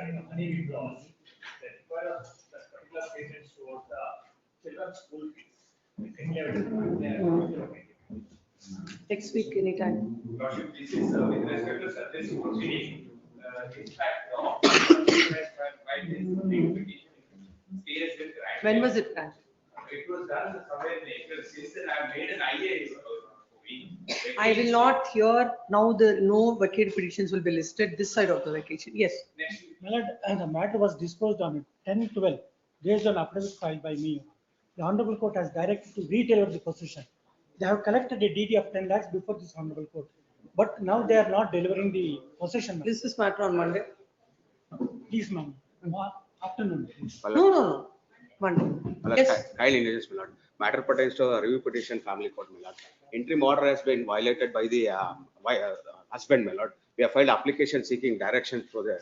regarding the money withdrawals, the requirement of the particular patient showed the children's school fees. Can you have it? Next week, anytime. Lordship, this is with respect to this proceeding. In fact, the officer has filed this petition. CS with right. When was it done? It was done somewhere in April. Since then, I have made an IA. I will not hear now. The no vacated petitions will be listed this side of the vacation. Yes. Next week. My lord, the matter was disposed on 10/12 based on affidavit filed by me. The honorable court has directed to retailer the possession. They have collected a DD of 10 lakhs before this honorable court, but now they are not delivering the possession. This is matter on Monday. Please, ma'am. Afternoon, please. No. Monday. Yes. Highly indigenous, my lord. Matter pertains to a review petition family court, my lord. Interim order has been violated by the husband, my lord. We have filed application seeking direction for the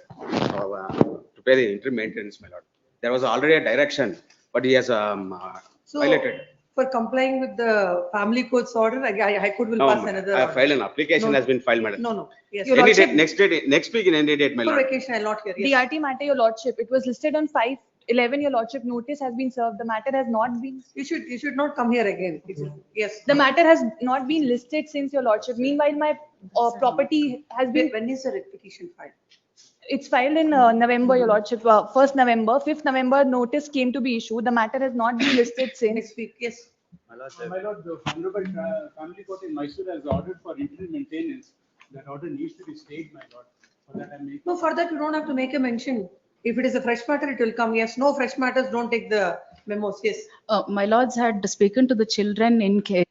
to pay the interim maintenance, my lord. There was already a direction, but he has violated. For complying with the family court's order, I could will No, pass another. I have filed an application No. has been filed, madam. No. Yes. Your Any lordship- date, next week in any date, my For lord. vacation, I'll not hear. Yes. DRT matter, your lordship, it was listed on 5/11, your lordship, notice has been served, the matter has not been, You should not come here again. Yes. the matter has not been listed since your lordship. Meanwhile, my property has been, When is the petition filed? it's filed in November, your lordship, 1st November, 5th November, notice came to be issued, the matter has not been listed since. Next week, yes. My lord, the honorable family court in Mysore has ordered for interim maintenance. That order needs to be stayed, my lord. For that I make. No, for that you don't have to make a mention. If it is a fresh matter, it will come. Yes. No fresh matters, don't take the memos. Yes. My lords had spoken to the children in case,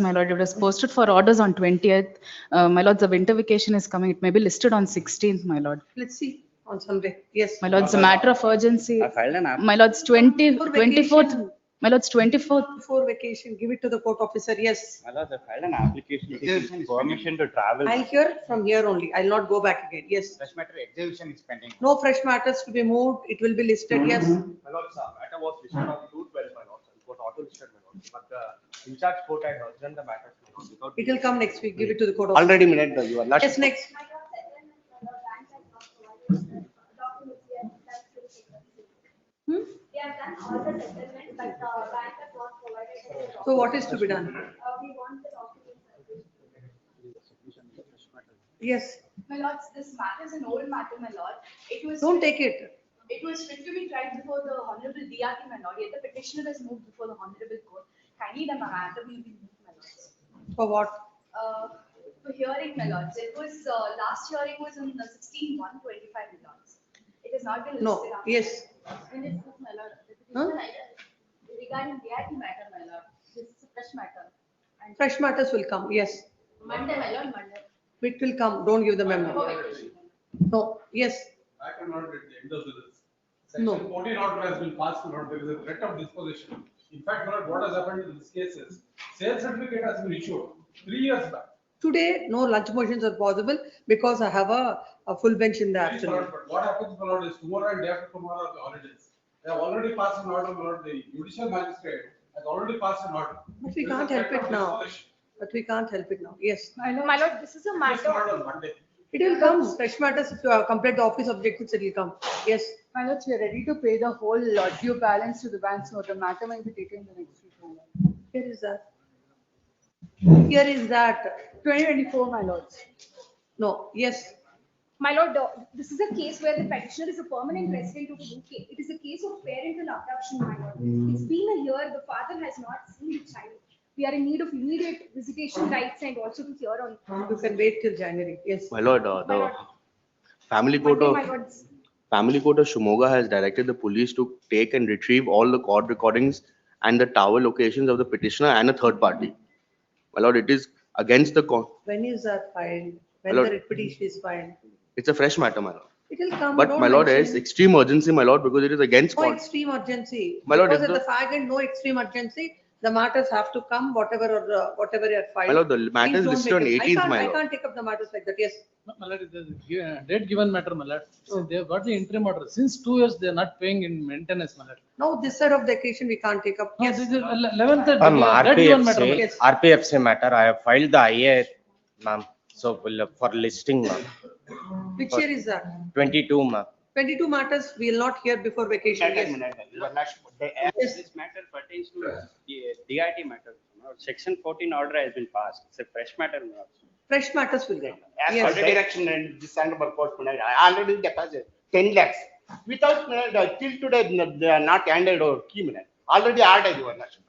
my lord, it was posted for orders on 20th. My lords, the winter vacation is coming. It may be listed on 16th, my lord. Let's see on Sunday. Yes. My lords, a matter of urgency. I filed an app. My lords, 24th, vacation. my lords, 24th. Before vacation, give it to the court officer. Yes. My lord, I filed an application seeking permission to travel. I'll hear from here only. I'll not go back again. Yes. Fresh matter execution is pending. No fresh matters to be moved. It will be listed. Yes. My lord, sir, matter was listed on 2/12, my lord. It was auto listed, my lord. But the in charge court had urged the matter. Without It will come next week. Give it to the court officer. Already minute, you are last. Yes, next. They have done all the settlements, but the bank has not provided. So what is to be done? We want the documents. Yes. My lords, this matter is an old matter, my lord. It was. Don't take it. It was fit to be tried before the honorable DRT, my lord. Yet the petitioner has moved before the honorable court. Kindly the matter will be moved, my lords. For what? For hearing, my lords. It was, last hearing was on the 16/1/25, my lords. It has not been listed. No. after. Yes. And it's good, my lord. The Huh? petitioner regarding DRT matter, my lord. This is a fresh matter. And Fresh matters will come. Yes. Monday, my lord, Monday. It will come. Don't give the memo. For vacation. No. Yes. I cannot at the end of this. No. Section 14 order has been passed, my lord. There is a threat of disposition. In fact, my lord, what has happened in this case is sale certificate has been issued 3 years back. Today, no lunch motions are possible because I have a full bench in the Please, my afternoon. lord, but what happens, my lord, is tomorrow and day after tomorrow are the holidays. They have already passed an order, my lord. The judicial magistrate has already passed an order. But we There is a can't help threat it of now. disposition. But we can't help it now. Yes. My lord, this is a Please, matter. my lord, on Monday. It will come. Fresh matters, if you complete the office objectives, it will come. Yes. My lords, we are ready to pay the whole due balance to the bank, so the matter may be taken the next week. my lord. Here is that. Here is that. 2024, my lords. No. Yes. My lord, this is a case where the petitioner is a permanent resident of UK. It is a case of parental abduction, my lord. It's been a year, the father has not seen the child. We are in need of immediate visitation rights and also to hear on. You can wait till January. Yes. My lord, My the lord. family court Monday, of my lord. Family Court of Shimoga has directed the police to take and retrieve all the court recordings and the tower locations of the petitioner and a third party. My lord, it is against the When is that filed? When My lord. the petition is filed? it's a fresh matter, my lord. It will come. But don't my lord, mention. it's extreme urgency, my lord, because it is against No court. extreme urgency. My lord, Because if at the the- fag end, no extreme urgency. The matters have to come, whatever whatever you are filed. My lord, the matter Please is don't listed make on it- 18th, my I lord. can't take up the matters like that. Yes. No, my lord, it is date given matter, my lord. So they have got the interim order. Since 2 years, they are not paying in maintenance, my lord. Now this side of the occasion we can't take up. No, Yes. this is 11th. date given matter, my lord. Yes. RPFC matter, I have filed the IA, ma'am. So for listing, ma'am. Which year is that? 22, ma'am. 22 matters we will not hear before vacation. Yes. Your Lordship, as Yes. this matter pertains to the DIT matter, section 14 order has been passed. It's a fresh matter. Fresh matters will come. As Yes. per direction and this honorable court, I already deposited 10 lakhs. Without, till today, they are not handed over key. Already ordered, Your Lordship,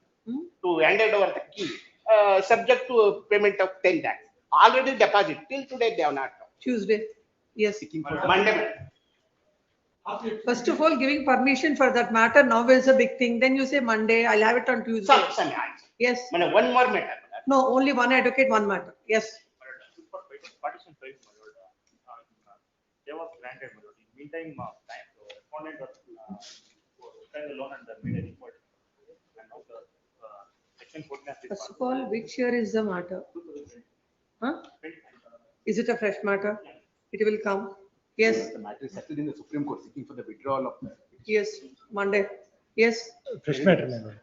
to handed over the key, subject to payment of 10 lakhs. Already deposited, till today they have not. Tuesday. Yes. Monday. First of all, giving permission for that matter now is a big thing. Then you say Monday, I'll have it on Tuesday. Some, Yes. one more matter. No, only one advocate, one matter. Yes. Partition price, my lord, they was granted, my lord. In meantime, the respondent was the loan and the made a report. And now the section 14 has been First of all, which year is the matter? Huh? Is it a fresh matter? It will come. Yes. The matter is settled in the Supreme Court seeking for the withdrawal of the. Yes. Monday. Yes. Fresh matter, my lord.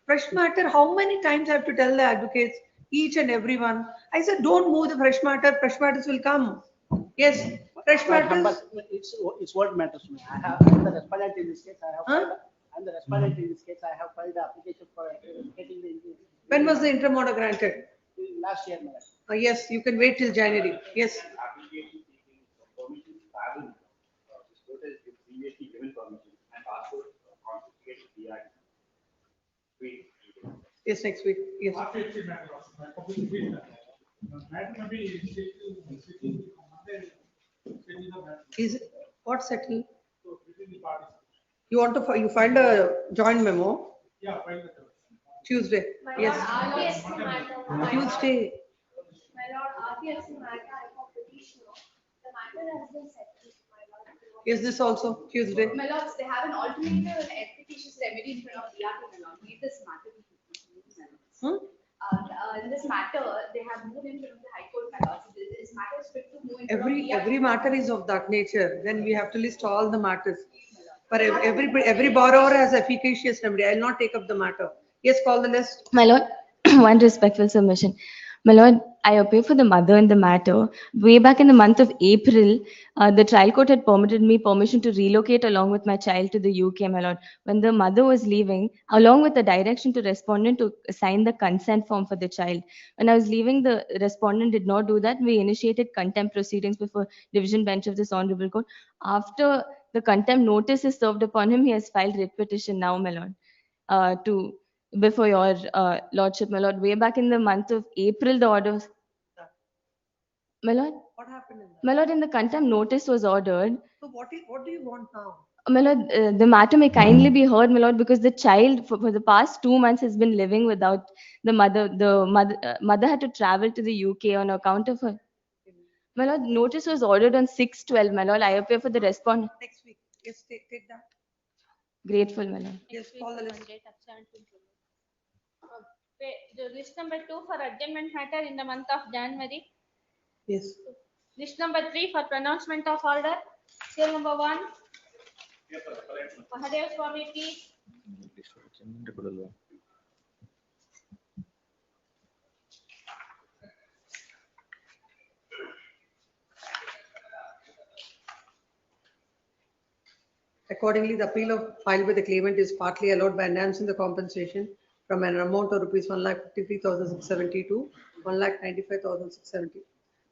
Fresh matter, how many times I have to tell the advocates, each and every one? I said, don't move the fresh matter, fresh matters will come. Yes, fresh matters. It's what matters to me. I'm the respondent in this case. I'm the respondent in this case. I have filed the application for getting the. When was the interim order granted? Last year, madam. Yes, you can wait till January. Yes. application seeking permission to travel. This court has previously given permission and asked for confiscation DIT. Yes, next week. Yes. Is it, what settle? You want to, you find a joint memo? Yeah, find the. Tuesday. Yes. RPSC matter. Tuesday. My lord, RPSC matter, I have petition. The matter has been settled, my lord. Is this also Tuesday? My lords, they have an alternative and efficacious remedy in front of DRT, my lord. Leave this matter be. In this matter, they have moved in front of the High Court, my lords. This matter is fit to move in front of DRT. Every matter is of that nature. Then we have to list all the matters. For every borrower has efficacious remedy. I will not take up the matter. Yes, call the list. My lord, one respectful submission. My lord, I appear for the mother in the matter. Way back in the month of April, the trial court had permitted me permission to relocate along with my child to the UK, my lord. When the mother was leaving, along with the direction to respondent to sign the consent form for the child. When I was leaving, the respondent did not do that. We initiated contempt proceedings before division bench of this honorable court. After the contempt notice is served upon him, he has filed writ petition now, my lord, before your lordship, my lord. Way back in the month of April, the order was. My lord? What happened in that? My lord, in the contempt notice was ordered. So what do you want now? My lord, the matter may kindly be heard, my lord, because the child for the past 2 months has been living without the mother. The mother had to travel to the UK on account of her. My lord, notice was ordered on 6/12, my lord. I appear for the respondent. Next week. Yes, take that. Grateful, my lord. Yes, call the list. The list number 2 for adjournment matter in the month of January. Yes. List number 3 for pronouncement of order. Seal number 1. Mahadev Swami P. Accordingly, the appeal filed by the claimant is partly allowed by enhancing the compensation from an amount of rupees 1,53,670 to 1,95,670.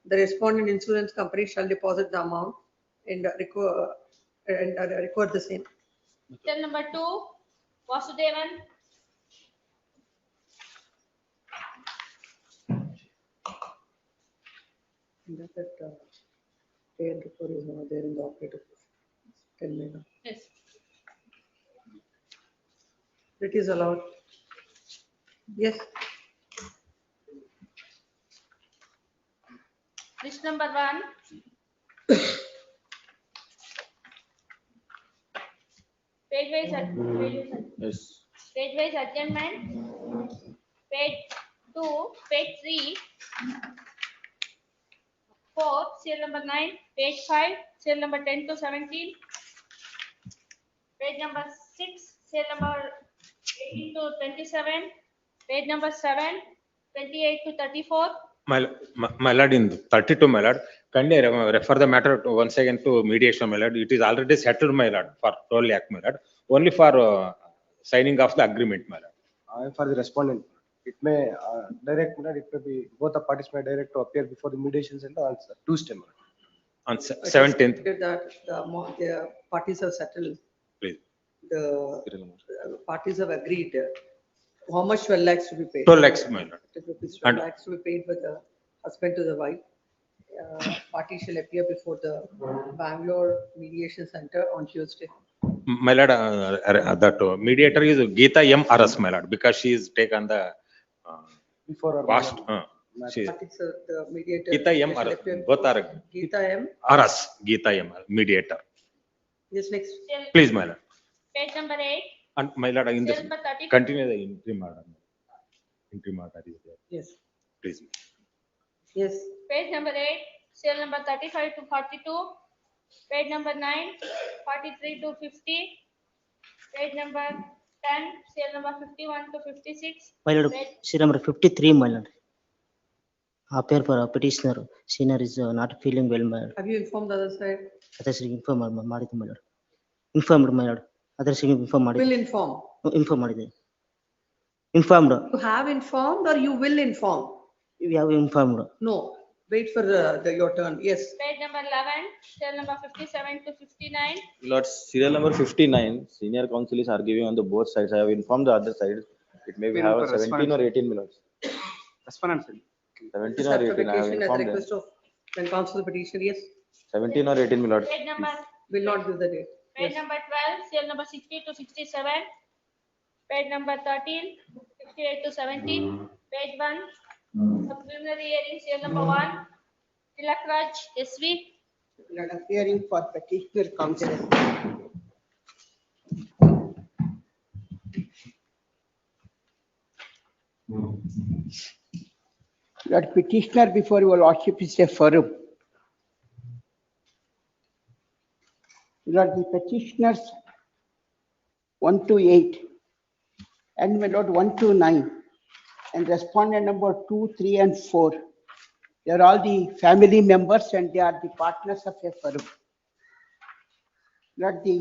The respondent insurance company shall deposit the amount and record the same. Seal number 2. Vasudevan. That pay and record is not there in the operative. Tell me now. Yes. It is allowed. Yes. List number 1. Page wise adjournment. Page 2, page 3, 4, serial number 9, page 5, serial number 10 to 17, page number 6, serial number 18 to 27, page number 7, 28 to 34. My lord, in 32, my lord, Kindly refer the matter to once again to mediation, my lord. It is already settled, my lord, for 12 lakh, my lord. Only for signing of the agreement, my lord. For the respondent, it may direct, it may be, both the parties may direct to appear before the mediation center on Tuesday. On It is 17th, stated that the parties have settled. please. The parties have agreed. How much 12 lakhs to be paid? 12 lakhs, my lord. 12 And- lakhs to be paid by the husband to the wife. Party shall appear before the Bangalore Mediation Center on Tuesday. My lord, that mediator is Geeta M. Aras, my lord, because she is taken the Before or past. She is Parties, the mediator. Geeta M. shall Aras. appear Both before are Geeta M. Aras. Geeta M. Mediator. Yes, next. Please, my lord. Page number 8. And my lord, in this, Still number 32. continue the interim order. Interim order is there. Yes. Please. Yes. Page number 8, cell number 35 to 42. Page number 9, 43 to 50. Page number 10, cell number 51 to 56. My lord, serial number 53, my lord. Appear for a petitioner. Senior is not feeling well, my lord. Have you informed the other side? Others inform ಮಾಡಿದ್ದು, my lord. Informed, my lord. Others inform ಮಾಡಿದ್ದು. Will inform. Inform ಮಾಡಿದ್ದು. Informed. You have informed or you will inform? We have informed. No, wait for your turn. Yes. Page number 11, cell number 57 to 59. Lord, serial number 59, senior counsel is arguing on the both sides. I have informed the other side. It may be have a 17 or 18 minutes. Respondent. 17 or 18, I have At the informed them. request of when counsel the petition, yes. 17 or 18 minutes. Page number, Will not give the date. page Yes. number 12, cell number 60 to 67. Page number 13, 58 to 70. Page 1, the preliminary hearing, cell number 1. Tilakraj, SV. Not appearing for petitioner counsel. Lord petitioner before your lordship is a firm. Lord, the petitioners 1 to 8 and my lord 1 to 9 and respondent number 2, 3 and 4. They are all the family members and they are the partners of a firm. Lord, the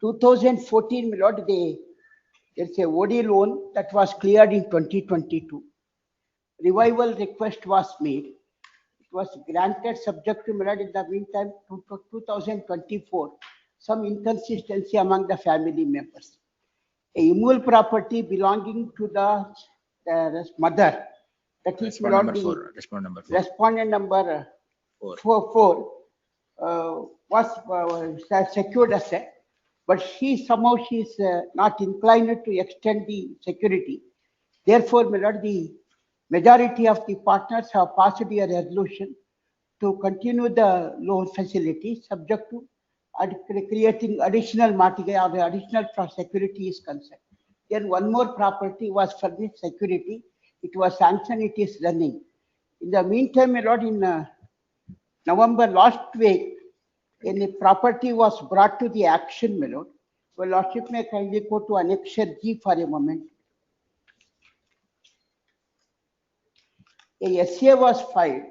2014, my lord, there's a OD loan that was cleared in 2022. Revival request was made. It was granted subject to, my lord, in the meantime, 2024, some inconsistency among the family members. A immovable property belonging to the mother, that is, my lord, the respondent number 4 was secured asset, but she is not inclined to extend the security. Therefore, my lord, the majority of the partners have passed a resolution to continue the loan facility subject to creating additional mortgage or the additional security is concerned. Then one more property was furnished security. It was sanctioned, it is running. In the meantime, my lord, in November last week, a property was brought to the action, my lord. Well, lordship may kindly go to Annexure G for a moment. A SA was filed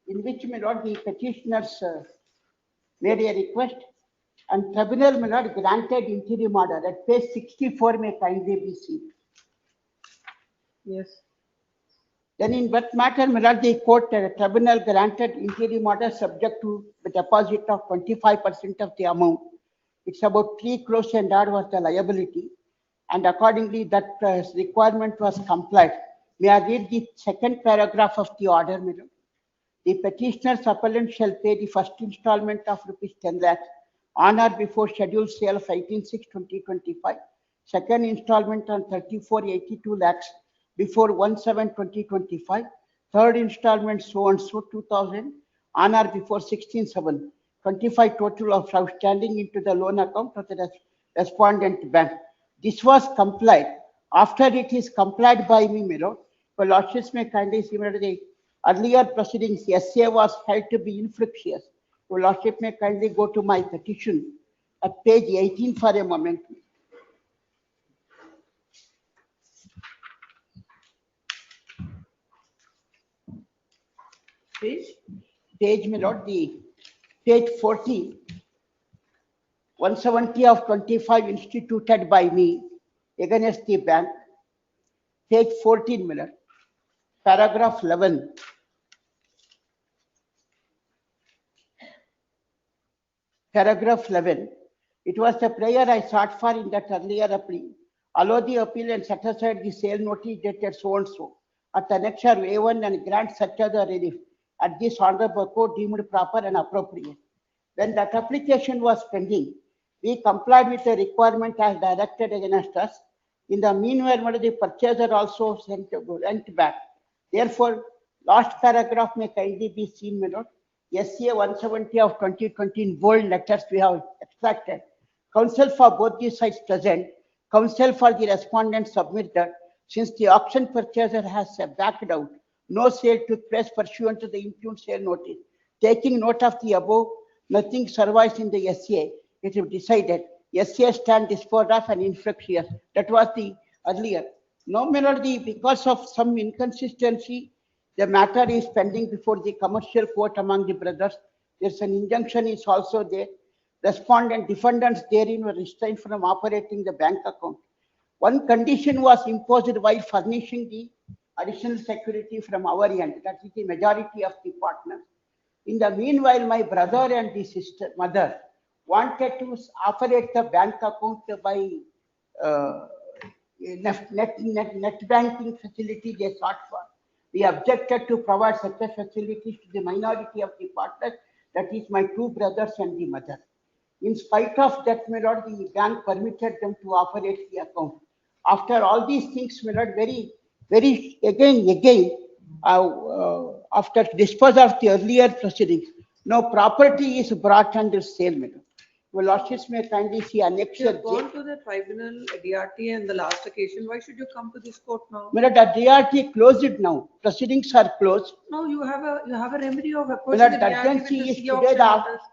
in which, my lord, the petitioners made a request and tribunal, my lord, granted interim order. At page 64 may kindly be seen. Yes. Then in what matter, my lord, the court tribunal granted interim order subject to the deposit of 25% of the amount. It's about 3 crores and odd was the liability. And accordingly, that requirement was complied. May I read the second paragraph of the order, my lord? The petitioner's appellant shall pay the first installment of ₹10 lakhs on or before scheduled sale of 18/6/2025. Second installment on 3482 lakhs before 1/7/2025. Third installment so and so 2000 on or before 16/7/25. Total of outstanding into the loan account of the respondent bank. This was complied. After it is complied by me, my lord, your lordships may kindly see the earlier proceedings, SA was held to be infructuous. Your lordship may kindly go to my petition at page 18 for a moment. Page? Page, my lord, the page 40, 170 of 25 instituted by me against the bank. Page 14, my lord, paragraph 11. Paragraph 11. It was the prayer I sought for in that earlier appeal. Allow the appeal and set aside the sale notice dated so and so at annexure A1 and grant such other relief at this honorable court deemed proper and appropriate. When that application was pending, we complied with the requirement as directed against us. In the meanwhile, the purchaser also went back. Therefore, last paragraph may kindly be seen, my lord. SCA 170 of 2020 in bold letters we have extracted. Counsel for both the sides present. Counsel for the respondent submitted. Since the auction purchaser has backed out, no sale took place pursuant to the impugned sale notice. Taking note of the above, nothing survives in the SCA. It is decided SCA stand disposed of and infructuous. That was the earlier. Now, my lord, because of some inconsistency, the matter is pending before the commercial court among the brothers. There's an injunction is also there. Respondent defendants therein were restrained from operating the bank account. One condition was imposed while furnishing the additional security from our end, that is the majority of the partners. In the meanwhile, my brother and the mother wanted to operate the bank account by net banking facility they sought for. We objected to provide such a facility to the minority of the partners, that is my two brothers and the mother. In spite of that, my lord, the bank permitted them to operate the account. After all these things, my lord, again, after disposal of the earlier proceedings, no property is brought under sale, my lord. Well, lordships may kindly see annexure. You have gone to the tribunal, DRT, and the last occasion. Why should you come to this court now? My lord, the DRT closed it now. Proceedings are closed. No, you have a remedy of approaching My lord, the the DRT urgency with is the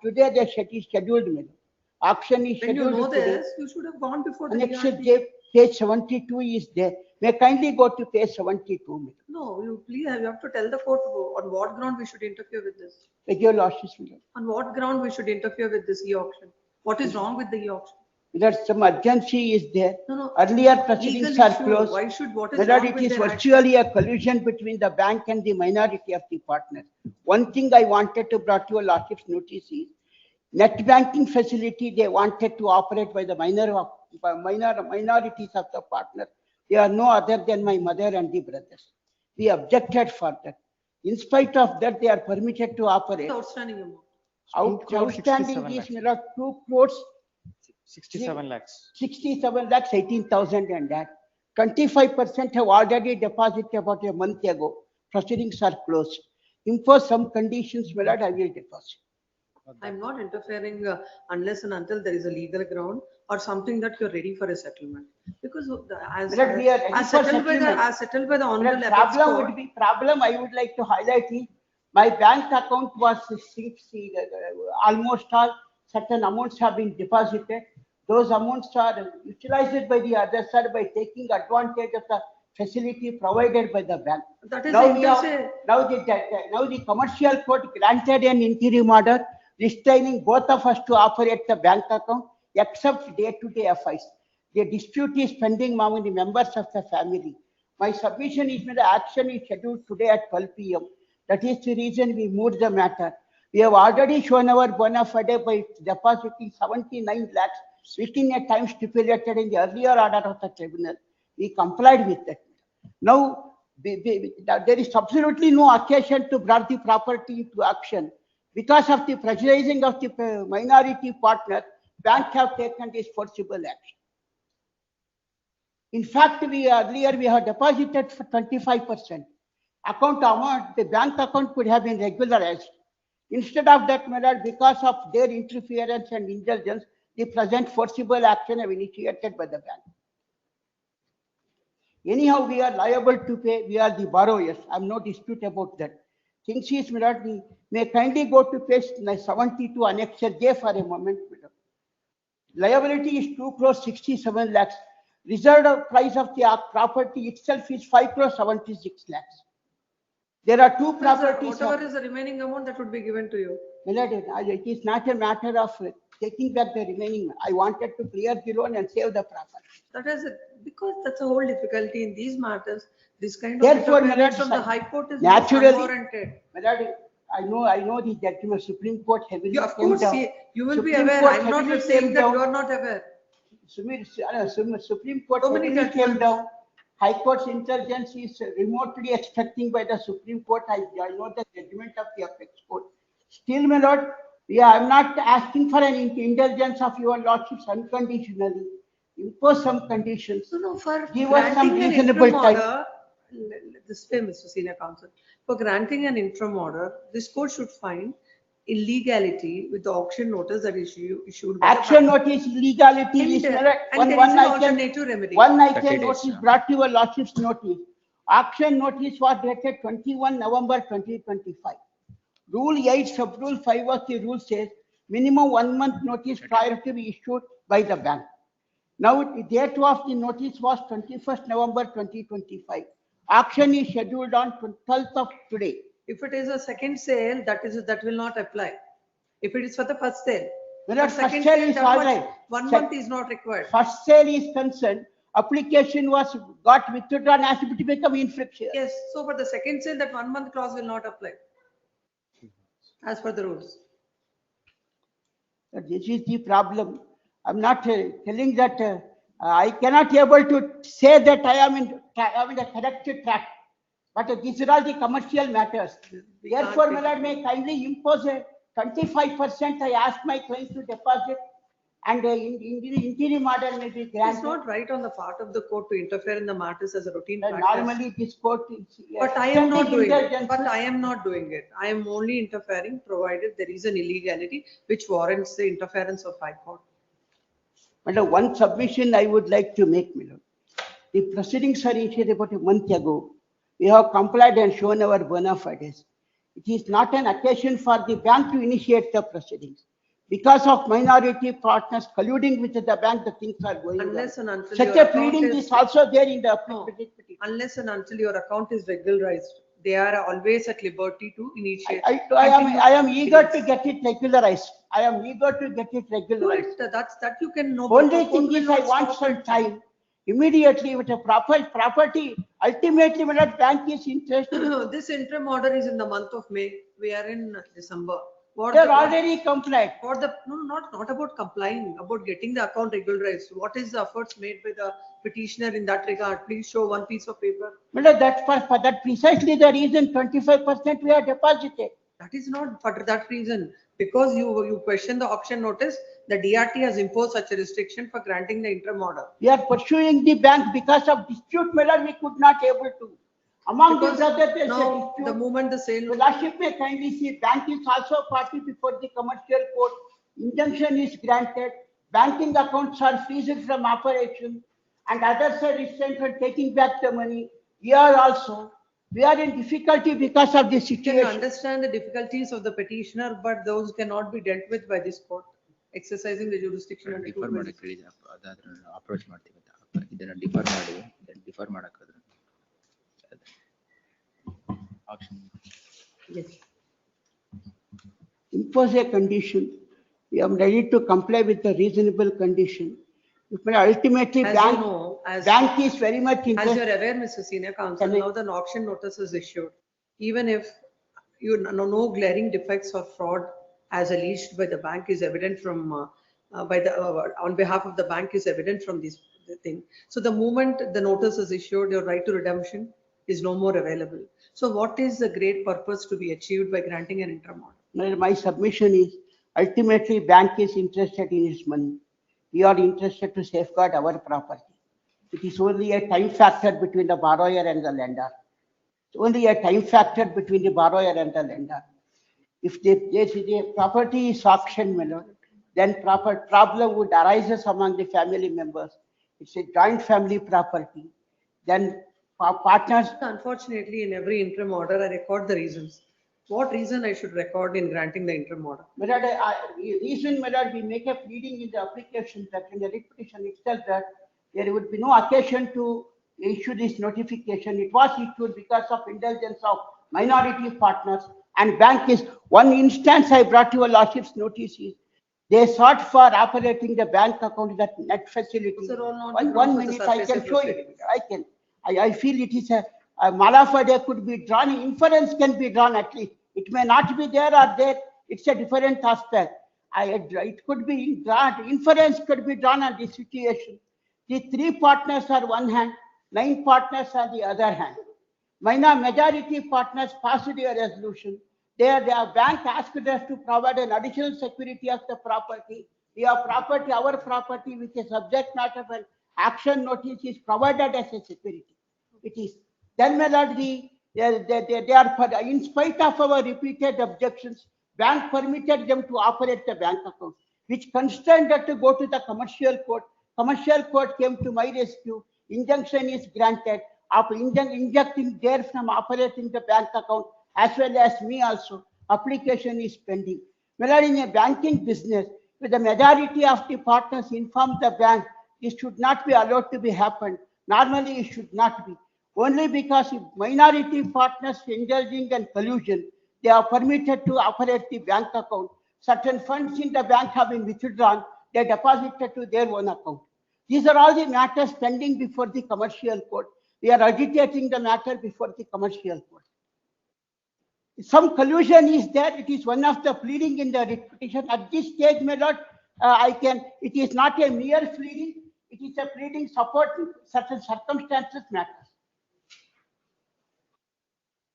today the set is scheduled, my lord. Auction is When you scheduled know today. this, you should have gone before the Annexure DRT. page 72 is there. May kindly go to page 72, my lord. No, you have to tell the court on what ground we should interfere with this. Beg your lordships, my lord. On what ground we should interfere with this e-auction? What is wrong with the e-auction? That some urgency is there. No. Earlier proceedings Legal are issue. closed. What is My lord, wrong it with is their virtually a collusion between the bank and the minority of the partners. One thing I wanted to bring to your lordship's notice is net banking facility they wanted to operate by the minorities of the partners. They are no other than my mother and the brothers. We objected for that. In spite of that, they are permitted to operate. Outstanding amount. Outstanding is, my lord, 2 crores 67 lakhs. 67 lakhs 18,000 and that. 25% have already deposited about a month ago. Proceedings are closed. Impose some conditions, my lord, I will deposit. I'm not interfering unless and until there is a legal ground or something that you're ready for a settlement. Because as settled by the honorable problem I would like to highlight is my bank account was almost all certain amounts have been deposited. Those amounts are utilized by the other side by taking advantage of the facility provided by the bank. That is now the commercial court granted an interim order restraining both of us to operate the bank account except day-to-day affairs. The dispute is pending among the members of the family. My submission is that the action is scheduled today at 12 p.m. That is the reason we moved the matter. We have already shown our bona fide by depositing 79 lakhs within a time stipulated in the earlier order of the tribunal. We complied with that. Now, there is absolutely no occasion to bring the property into action. Because of the pressurizing of the minority partner, bank have taken this forcible action. In fact, earlier we have deposited for 25%. Account amount, the bank account could have been regularized. Instead of that, my lord, because of their interference and indulgence, the present forcible action have initiated by the bank. Anyhow, we are liable to pay. We are the borrowers. I have no dispute about that. Things is, my lord, we may kindly go to page 72 annexure J for a moment. Liability is 2 crores 67 lakhs. Reserved price of the property itself is 5 crores 76 lakhs. There are two properties. Whatever is the remaining amount that would be given to you. My lord, it is not a matter of taking back the remaining. I wanted to clear the loan and save the property. That is it, because that's a whole difficulty in these matters. This kind of Therefore, my interference lord, from the High Court is naturally, unwarranted. my lord, I know the judgment, Supreme Court heavily. Of course, you will be Supreme aware. Court I'm not heavily saying came that down. you are not aware. Supreme Court So many heavily came judgments. down. High Court's intelligence is remotely expecting by the Supreme Court. I know the judgment of the apex court. Still, my lord, I'm not asking for an indulgence of your lordships unconditionally. Impose some conditions. No, for give us some granting an reasonable interim time. order, this way, Mr. Senior Counsel, for granting an interim order, this court should find illegality with the auction notice that is issued. by the Action bank. notice illegality is And one there is an item. alternative remedy. One 30 item days, notice yeah. brought to your lordship's notice. Auction notice was dated 21 November 2025. Rule 8 sub-rule 5 of the rule says minimum 1 month notice prior to be issued by the bank. Now the date of the notice was 21st November 2025. Auction is scheduled on 12th of today. If it is a second sale, that will not apply. If it is for the first sale. When For a first second sale sale, is that all much- right. 1 Sec- month is not required. First sale is concerned, application was got withdrawn as it become infractional. Yes, so for the second sale, that 1 month clause will not apply. As per the rules. This is the problem. I'm not telling that I cannot able to say that I am in the correct track. But these are all the commercial matters. Therefore, my lord, may kindly impose a 25%. I ask my client to deposit, and in interim order may be It's granted. not right on the part of the court to interfere in the matters as a routine practice. Normally, this court is. But I am not doing it. indulgence. But I am not doing it. I am only interfering provided there is an illegality which warrants the interference of High Court. Madam, one submission I would like to make, madam. The proceedings are initiated about a month ago. We have complied and shown our bona fides. It is not an occasion for the bank to initiate the proceedings. Because of minority partners colluding with the bank, the things are going on. Unless and until Such your a pleading account is also there in the applicability. Unless and until your account is regularized, they are always at liberty to initiate. I am eager to get it regularized. I am eager to get it regularized. That you can know. Only thing is I want some time. Immediately with a proper property, ultimately when a bank is interested. This interim order is in the month of May. We are in December. They are already complied. Not about complying, about getting the account regularized. What is the efforts made by the petitioner in that regard? Please show one piece of paper. Madam, that's for that precisely the reason 25% we have deposited. That is not for that reason. Because you question the auction notice, the DRT has imposed such a restriction for granting the interim order. We are pursuing the bank because of dispute, madam, we could not able to. Among the Because brothers, there is a now, dispute. the moment the sale. The lordship may kindly see, bank is also party before the commercial court. Injunction is granted, banking accounts are freezed from operation, and others are restrained from taking back the money. We are in difficulty because of this You can situation. understand the difficulties of the petitioner, but those cannot be dealt with by this court, exercising the jurisdiction. under differ 226. ಮಾಡಕ್ಕೆ ಹೇಳಿದೆ ಅದಾದ್ರೆ approach ಮಾಡ್ತೀವಿ ಅಂತ ಇದನ್ನ differ ಮಾಡಿ differ ಮಾಡಕ್ಕಾದ್ರೆ action Yes. Impose a condition. We are ready to comply with the reasonable condition. But ultimately, As you know, bank is very much As you interested. are aware, Mr. Senior Counsel, Can I- now the auction notice is issued. Even if you know no glaring defects or fraud as alleged by the bank is evident from on behalf of the bank is evident from this thing. So the moment the notice is issued, your right to redemption is no more available. So what is the great purpose to be achieved by granting an interim order? My submission is ultimately bank is interested in its money. We are interested to safeguard our property. It is only a time factor between the borrower and the lender. It's only a time factor between the borrower and the lender. If the property is auctioned, my lord, then proper problem would arise among the family members. It's a joint family property. Then partners. Unfortunately, in every interim order, I record the reasons. What reason I should record in granting the interim order? My lord, reason, my lord, we make a pleading in the application that in the petition itself that there would be no occasion to issue this notification. It was issued because of indulgence of minority partners, and bank is one instance I brought to your lordship's notice is they sought for operating the bank account that net facility. Sir, all not One grounds for the minute I can Surfacey show you. proceedings. I feel it is a malafide could be drawn, inference can be drawn at least. It may not be there or there. It's a different aspect. It could be drawn, inference could be drawn on this situation. The three partners are one hand, 9 partners on the other hand. Majority partners passed a resolution. Their bank asked us to provide an additional security of the property. Our property, which is subject matter of an action notice, is provided as a security. It is. Then, my lord, they are, in spite of our repeated objections, bank permitted them to operate the bank account, which constrained us to go to the commercial court. Commercial court came to my rescue. Injunction is granted of injecting there from operating the bank account, as well as me also. Application is pending. Well, in a banking business, with the majority of the partners inform the bank, it should not be allowed to be happen. Normally, it should not be. Only because if minority partners indulging in collusion, they are permitted to operate the bank account. Certain funds in the bank have been withdrawn, they deposited to their own account. These are all the matters pending before the commercial court. We are agitating the matter before the commercial court. Some collusion is there. It is one of the pleading in the petition. At this stage, my lord, it is not a mere pleading. It is a pleading supporting certain circumstances matters.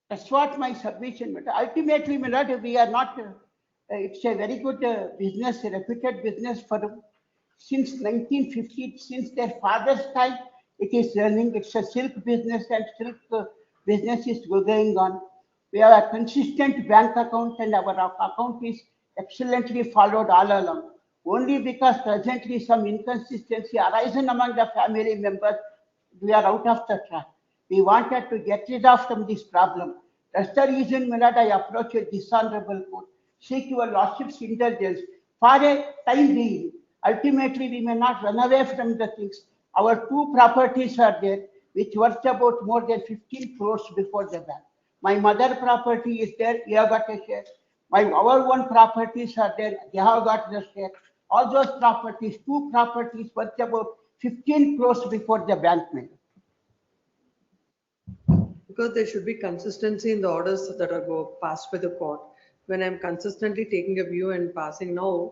That's what my submission matter. Ultimately, my lord, we are not, it's a very good business, a reputed business for them. Since 1950, since their father's time, it is running. It's a silk business, and silk business is going on. We have a consistent bank account, and our account is excellently followed all along. Only because presently some inconsistency arisen among the family members, we are out of the track. We wanted to get rid of from this problem. That's the reason, my lord, I approached this honorable court, seek your lordship's indulgence for a time being. Ultimately, we may not run away from the things. Our 2 properties are there, which worth about more than 15 crores before the bank. My mother property is there, we have got a share. Our own properties are there, they have got the share. All those properties, 2 properties worth about 15 crores before the bank may. Because there should be consistency in the orders that are passed by the court. When I'm consistently taking a view and passing now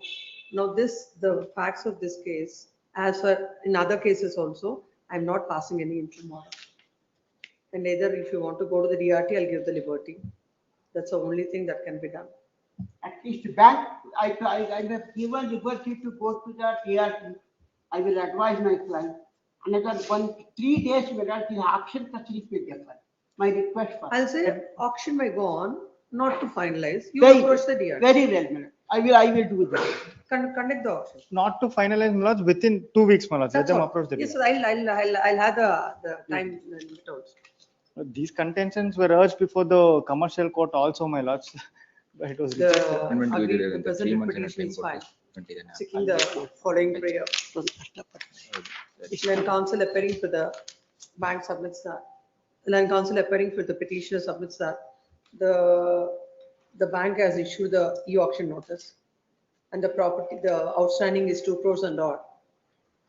the facts of this case, as for in other cases also, I'm not passing any interim order. And either if you want to go to the DRT, I'll give the liberty. That's the only thing that can be done. At least bank, I have given liberty to go to the DRT. I will advise my client. Another 3 days, the auction facility will differ. My request for. I'll say auction may go on, not to finalize. You Very approach the DRT. Very well, madam. I will do that. Conduct the auction. Not to finalize, my lords, within 2 weeks, my lords. Let That's them all. approach the Yes, DRT. I'll have the time limit also. These contentions were urged before the commercial court also, my lords. But it was rejected. The present petition is filed, seeking the following prayer. Land counsel appearing for the bank submits that. Land counsel appearing for the petitioner submits that the bank has issued the e-auction notice, and the property, the outstanding is 2 crores and odd,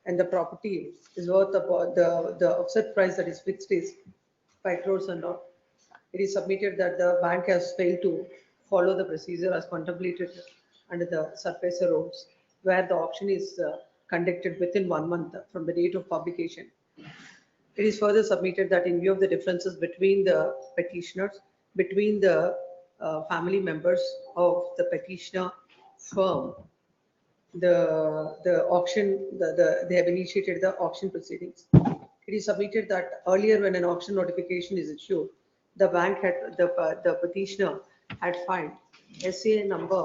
and the property is worth about the offset price that is fixed is 5 crores and odd. It is submitted that the bank has failed to follow the procedure as contemplated under the Surfacey rules, where the auction is conducted within 1 month from the date of publication. It is further submitted that in view of the differences between the petitioners, between the family members of the petitioner firm, the auction, they have initiated the auction proceedings. It is submitted that earlier when an auction notification is issued, the bank had, the petitioner had filed SA number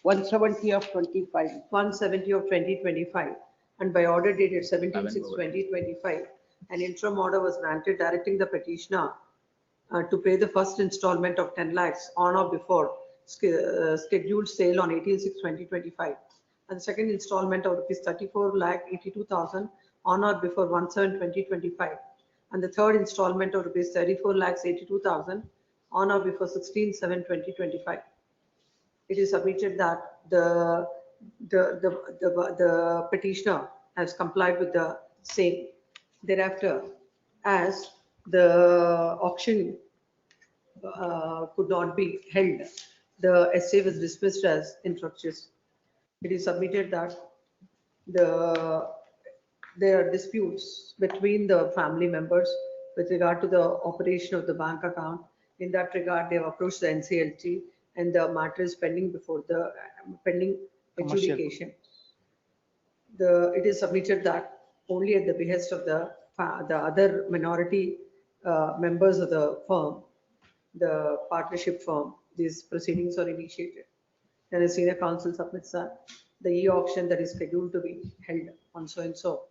170 of 25. 170 of 2025, and by order dated 17/6/2025, an interim order was granted directing the petitioner to pay the first installment of 10 lakhs on or before scheduled sale on 18/6/2025, and the second installment of rupees 34,82,000 on or before 1/7/2025, and the third installment of rupees 34,82,000 on or before 16/7/2025. It is submitted that the petitioner has complied with the same. Thereafter, as the auction could not be held, the essay was dismissed as infructuous. It is submitted that there are disputes between the family members with regard to the operation of the bank account. In that regard, they have approached the NCLT and the matter is pending before the pending Commercial. adjudication. It is submitted that only at the behest of the other minority members of the firm, the partnership firm, these proceedings are initiated. And the senior counsel submits that the e-auction that is scheduled to be held on so and so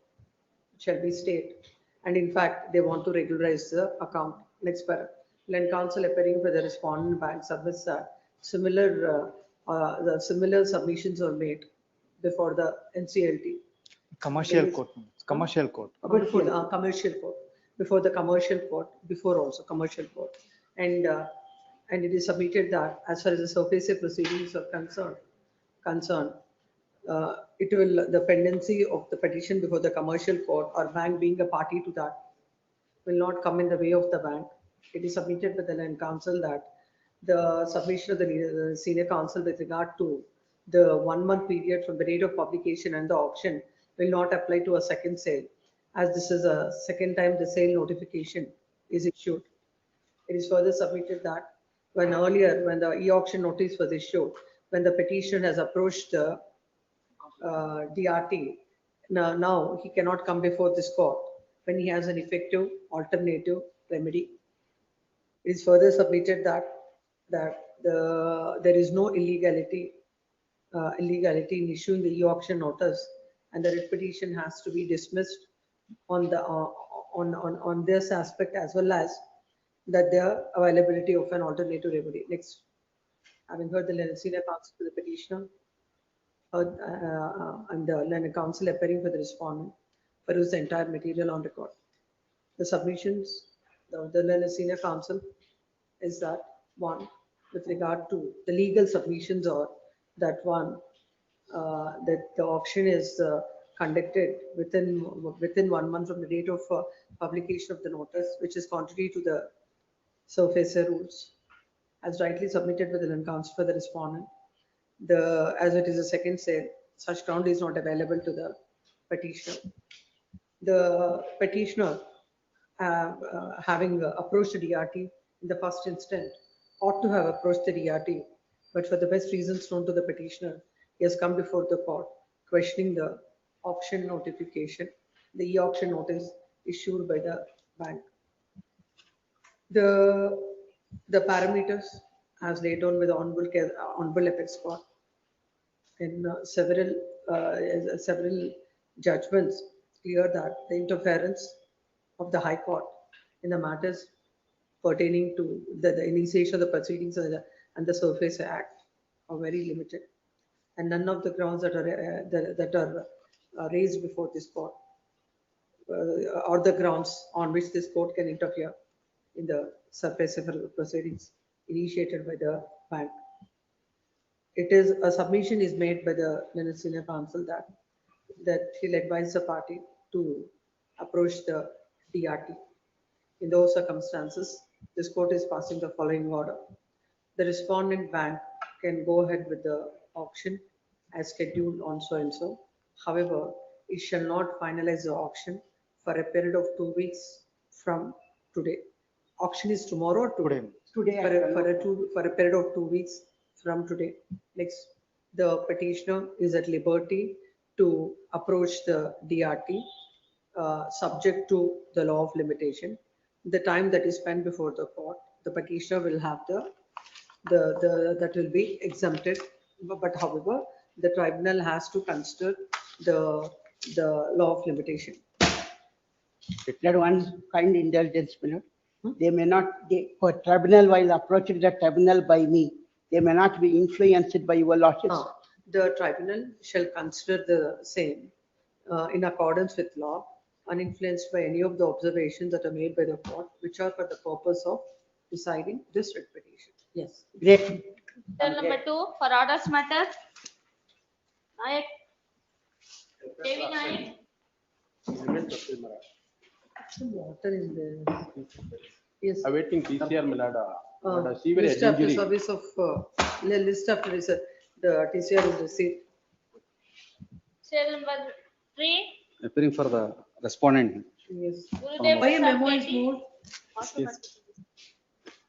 shall be stayed. And in fact, they want to regularize the account. Next paragraph. Land counsel appearing for the respondent bank submits that similar submissions are made before the NCLT. Commercial court. Commercial court. Before the commercial court, before the commercial court, before also commercial court, and it is submitted that as far as the Surfacey proceedings are concerned, it will the pendency of the petition before the commercial court or bank being a party to that will not come in the way of the bank. It is submitted by the land counsel that the submission of the senior counsel with regard to the 1 month period from the date of publication and the auction will not apply to a second sale, as this is a second time the sale notification is issued. It is further submitted that when the e-auction notice was issued, when the petitioner has approached the DRT, now he cannot come before this court when he has an effective alternative remedy. It is further submitted that there is no illegality in issuing the e-auction notice, and the writ petition has to be dismissed on this aspect, as well as that the availability of an alternative remedy. Next, having heard the senior counsel for the petitioner and the learned counsel appearing for the respondent, peruse the entire material on record. The submissions, the learned senior counsel is that one, with regard to the legal submissions, or that one, that the auction is conducted within 1 month from the date of publication of the notice, which is contrary to the Surfacey rules, as rightly submitted by the learned counsel for the respondent. As it is a second sale, such ground is not available to the petitioner. The petitioner, having approached the DRT in the first instant, ought to have approached the DRT, but for the best reasons known to the petitioner, he has come before the court questioning the auction notification, the e-auction notice issued by the bank. The parameters as laid down by the Honorable Apex Court in several judgments clear that the interference of the High Court in the matters pertaining to the initiation of the proceedings and the Surfacey Act are very limited, and none of the grounds that are raised before this court are the grounds on which this court can interfere in the Surfacey proceedings initiated by the bank. It is a submission is made by the senior counsel that he'll advise the party to approach the DRT. In those circumstances, this court is passing the following order. The respondent bank can go ahead with the auction as scheduled on so and so. However, it shall not finalize the auction for a period of 2 weeks from today. Auction is tomorrow or today? Today. For a period of 2 weeks from today. Next, the petitioner is at liberty to approach the DRT subject to the law of limitation. The time that is spent before the court, the petitioner will have that will be exempted. But however, the tribunal has to consider the law of limitation. That one kind indulgence, they may not, for tribunal, while approaching the tribunal by me, they may not be influenced by your losses. The tribunal shall consider the same in accordance with law, uninfluenced by any of the observations that are made by the court, which are for the purpose of deciding this writ petition. Yes. Great. Cell number 2 for orders matter. Nayak. Devi Nayak. Some water in there. Yes. Awaiting PCR, my lord. List after service of, list after the TCR is received. Cell number 3. Appearing for the respondent. Yes. Gurudev Why a Prasad memo is Reddy. moved?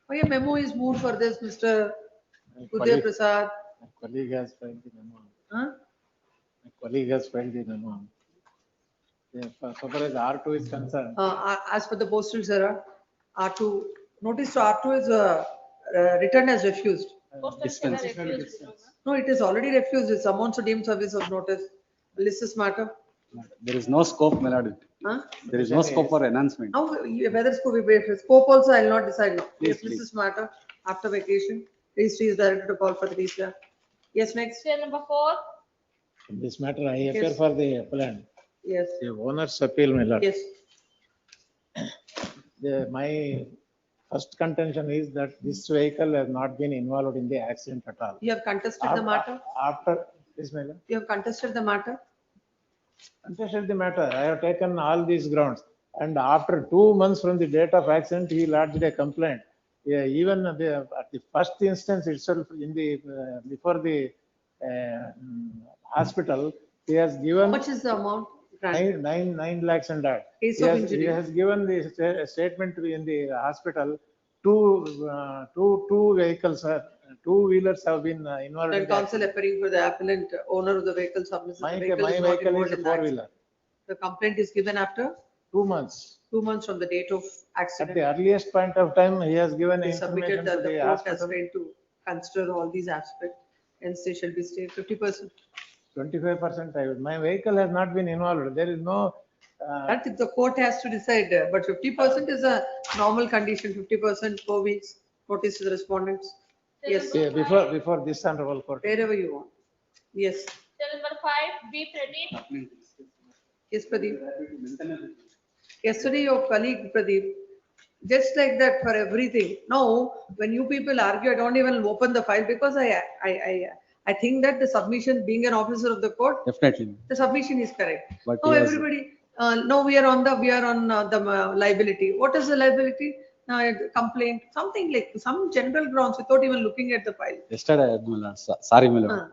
Why a memo is moved for this, Mr. Gurudev Prasad? My colleague has filed the memo. Huh? My colleague has filed the memo. Yeah, so far as R2 is concerned. As per the postal, sir, R2, notice to R2 is returned as refused. Postal seller refused. No, it is already refused. It's amounts to deemed service of notice. List is matter. There is no scope, my lord. Huh? There is no scope for enhancement. Now, whether scope also, I will not decide now. Please, Yes, please. Mrs. Matter, after vacation, registry is directed to call for the TCR. Yes, next. Cell number 4. In this matter, I appear Yes. for the appellant. Yes. The owner's appeal, my lord. Yes. My first contention is that this vehicle has not been involved in the accident at all. You have contested the matter? After, this, my lord. You have contested the matter? Contested the matter. I have taken all these grounds. And after 2 months from the date of accident, he lodged a complaint. Yeah, even at the first instance itself, in the before the hospital, he has given. How much is the amount? 9 lakhs and that. Case He of has, injury. he has given the statement in the hospital. Two vehicles, two-wheelers have been involved. in And the counsel appearing for the appellant, owner of the vehicle submisses. My the vehicle my is not vehicle involved is a in the accident. four-wheeler. The complaint is given after 2 months. 2 months from the date of At accident. the earliest point of time, he has given They information submitted to that the the court has hospital. failed to consider all these aspects, hence they shall be stayed 50%. 25%. My vehicle has not been involved. There is no. That the court has to decide, but 50% is a normal condition, 50% 4 weeks, notice to the respondents. Yes, Yeah, before this honorable court. wherever you want. Yes, Cell number 5. B. Pradeep. yes, Pradeep. Yesterday, your colleague Pradeep, just like that for everything. Now, when you people argue, I don't even open the file because I think that the submission, being an officer of the court, Definitely. the submission is correct. But Now he has- everybody, now we are on the liability. What is the liability? Complaint, something like some general grounds without even looking at the file. Yesterday, my lord, sorry, my lord.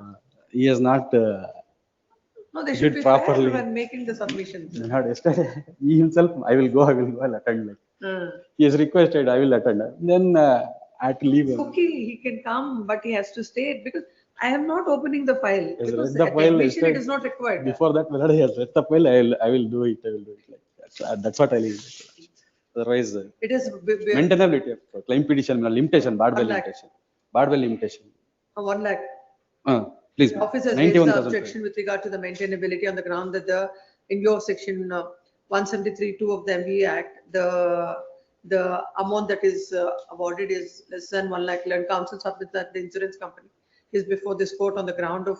He has not No, they should did be fair properly. when making the submissions. My lord, yesterday, he himself, I will go, I'll attend. Like, he has requested, I will attend. Then I had to leave. Okay, he can come, but he has to stay because I am not opening the file. He has Because read the at file admission, it yesterday. is not required. Before that, my lord, he has read the file, I will do it, Like, that's what I leave. Otherwise, It is maintainability of claim petition, limitation, bad 1 lakh. limitation. Bad limitation. 1 lakh. Please, The office has raised the 91,000. objection with regard to the maintainability on the ground that in view of section 173(2) of the MBA Act, the amount that is awarded is less than 1 lakh. Land council submits that the insurance company is before this court on the ground of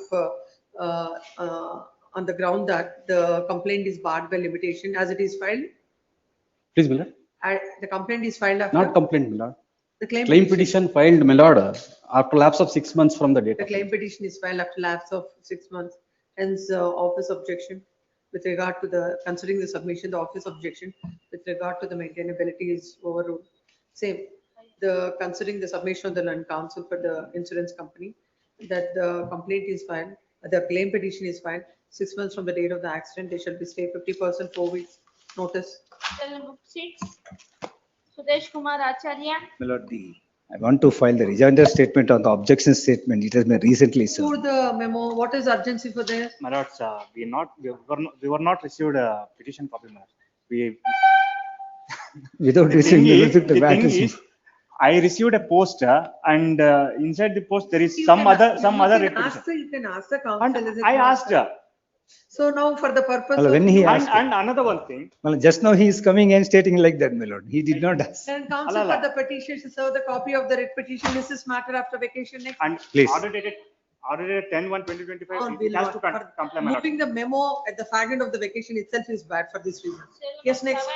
that the complaint is barred by limitation as it is filed. Please, my lord. The complaint is filed after. Not complaint, my lord. The claim Claim petition. petition filed, my lord, after lapse of 6 months from the date. The of- claim petition is filed after lapse of 6 months. Hence, office objection with regard to the, considering the submission, the office objection with regard to the maintainability is overruled. Same, considering the submission of the land council for the insurance company, that the complaint is filed, the claim petition is filed, 6 months from the date of the accident, they shall be stayed 50%, 4 weeks notice. Cell number 6. Sudesh Kumar Acharya. My lord, I want to file the rejoinder statement on the objection statement. It has been recently served. For the memo, what is urgency for this? My lords, we were not received a petition copy, my lords. We. Without The receiving thing the is- the back thing is- is, I received a post and inside the post there is You some can other ask- some you other can repetition. ask the- You can ask the council. is it I not, asked sir? her. So now for the purpose Well, of. when he you- asked- And another one thing. Well, just now he is coming and stating like that, my lord. He did not ask. Then council for the petition to serve the copy of the writ petition. This is matter after vacation next. And Please. order already 10/1/2025, Or it will has to not. For comply, my lord. moving the memo at the fag end of the vacation itself is bad for this reason. Cell Yes, number next.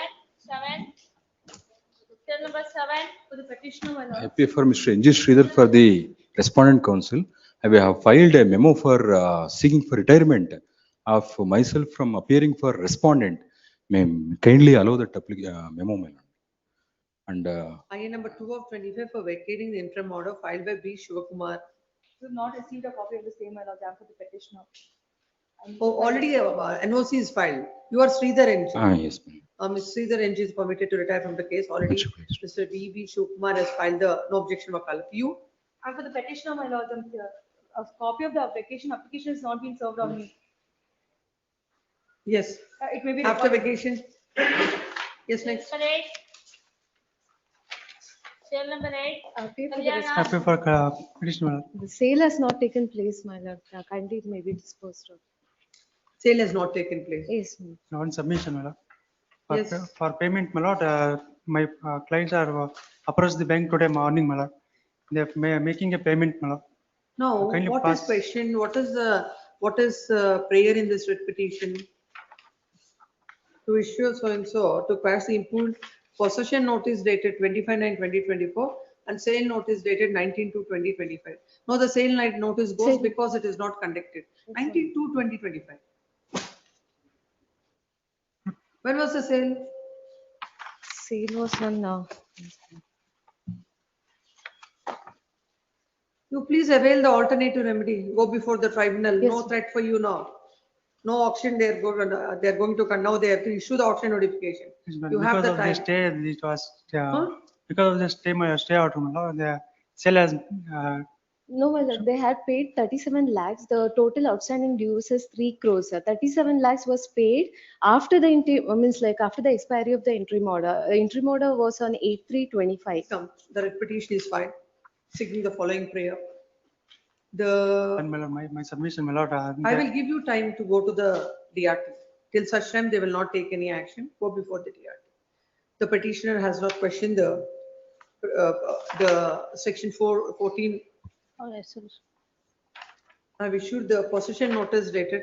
seven. Cell number 7. For the petitioner, my I lord. appear for Mr. N.G. Sridhar for the respondent counsel. I have filed a memo for seeking for retirement of myself from appearing for respondent. May kindly allow that memo, my lord. And IA number 2 of 25 for vacating the interim order filed by B. Shivakumar. We have not received a copy of the same, my lord, I am for the petitioner. Oh, already NOC is filed. You are Sridhar NG. Yes, ma'am. Ms. Sridhar NG is permitted to retire from the case already. Mr. D.B. Shivakumar has filed the no objection vakalat. You? And for the petitioner, my lord, a copy of the vacation application has not been served on me. Yes. It may be After recorded. vacation. Yes, next. Number 8. Cell number 8. Kalyana. Happy for petitioner. The sale has not taken place, my lord. Kindly it may be disposed of. Sale has not taken place. Yes, ma'am. On submission, my lord. Yes. For payment, my lord, my clients are approached the bank today morning, my lord. They are making a payment, my lord. No, Kindly what pass. is question? What is prayer in this writ petition? To issue so and so to pass the impugned possession notice dated 25/9/2024 and sale notice dated 19/2/2025. No, the sale notice goes Sale. because it is not conducted. 19/2/2025. When was the sale? Sale was on You please avail the alternative remedy. Go before the tribunal. Yes, No sir. threat for you now. No auction. They are going to now. They have to issue the auction notification. You have Because the of the time. stay, it was Huh? because of the stay order, my lord. The sale has No, my lord, they had paid 37 lakhs. The total outstanding dues is 3 crores. 37 lakhs was paid after the after the expiry of the interim order. Interim order was on 8/3/25. Come, the writ petition is filed, seeking the following prayer. The and my submission, my lord. I will give you time to go to the DRT. Till such time, they will not take any action. Go before the DRT. The petitioner has not questioned the section 414. Oh, yes, sir. I've issued the possession notice dated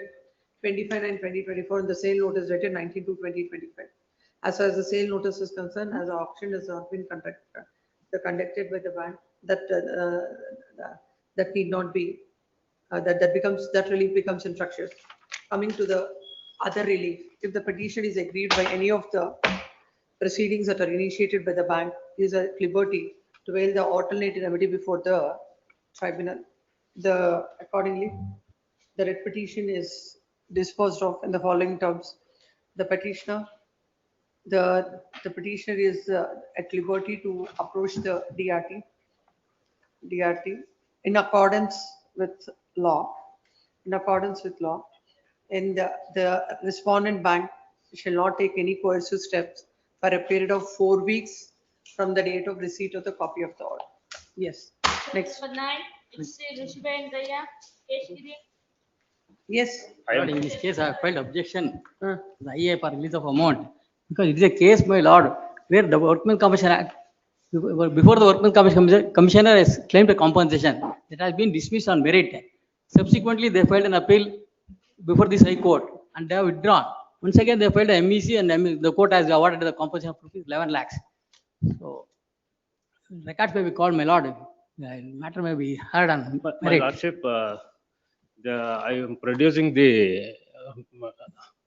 25/9/2024 and the sale notice dated 19/2/2025. As far as the sale notice is concerned, as the auction has not been conducted by the bank, that need not be, that relief becomes infructuous. Coming to the other relief, if the petition is agreed by any of the proceedings that are initiated by the bank, he is at liberty to avail the alternative remedy before the tribunal. Accordingly, the writ petition is disposed of in the following terms. The petitioner is at liberty to approach the DRT in accordance with law. And the respondent bank shall not take any coercive steps for a period of 4 weeks from the date of receipt of the copy of the order. Yes. Next. Number 9. It's Rishibendraya. Keshgiri. Yes. Lord, in this case, I have filed objection to the IA for release of amount because it is a case, my lord, where the Workmen Commission Act, before the Workmen Commissioner has claimed a compensation that has been dismissed on merit. Subsequently, they filed an appeal before this High Court and they have withdrawn. Once again, they filed a MEC and the court has awarded the compensation of 11 lakhs. So, records may be called, my lord. The matter may be heard on My merit. lordship, I am producing the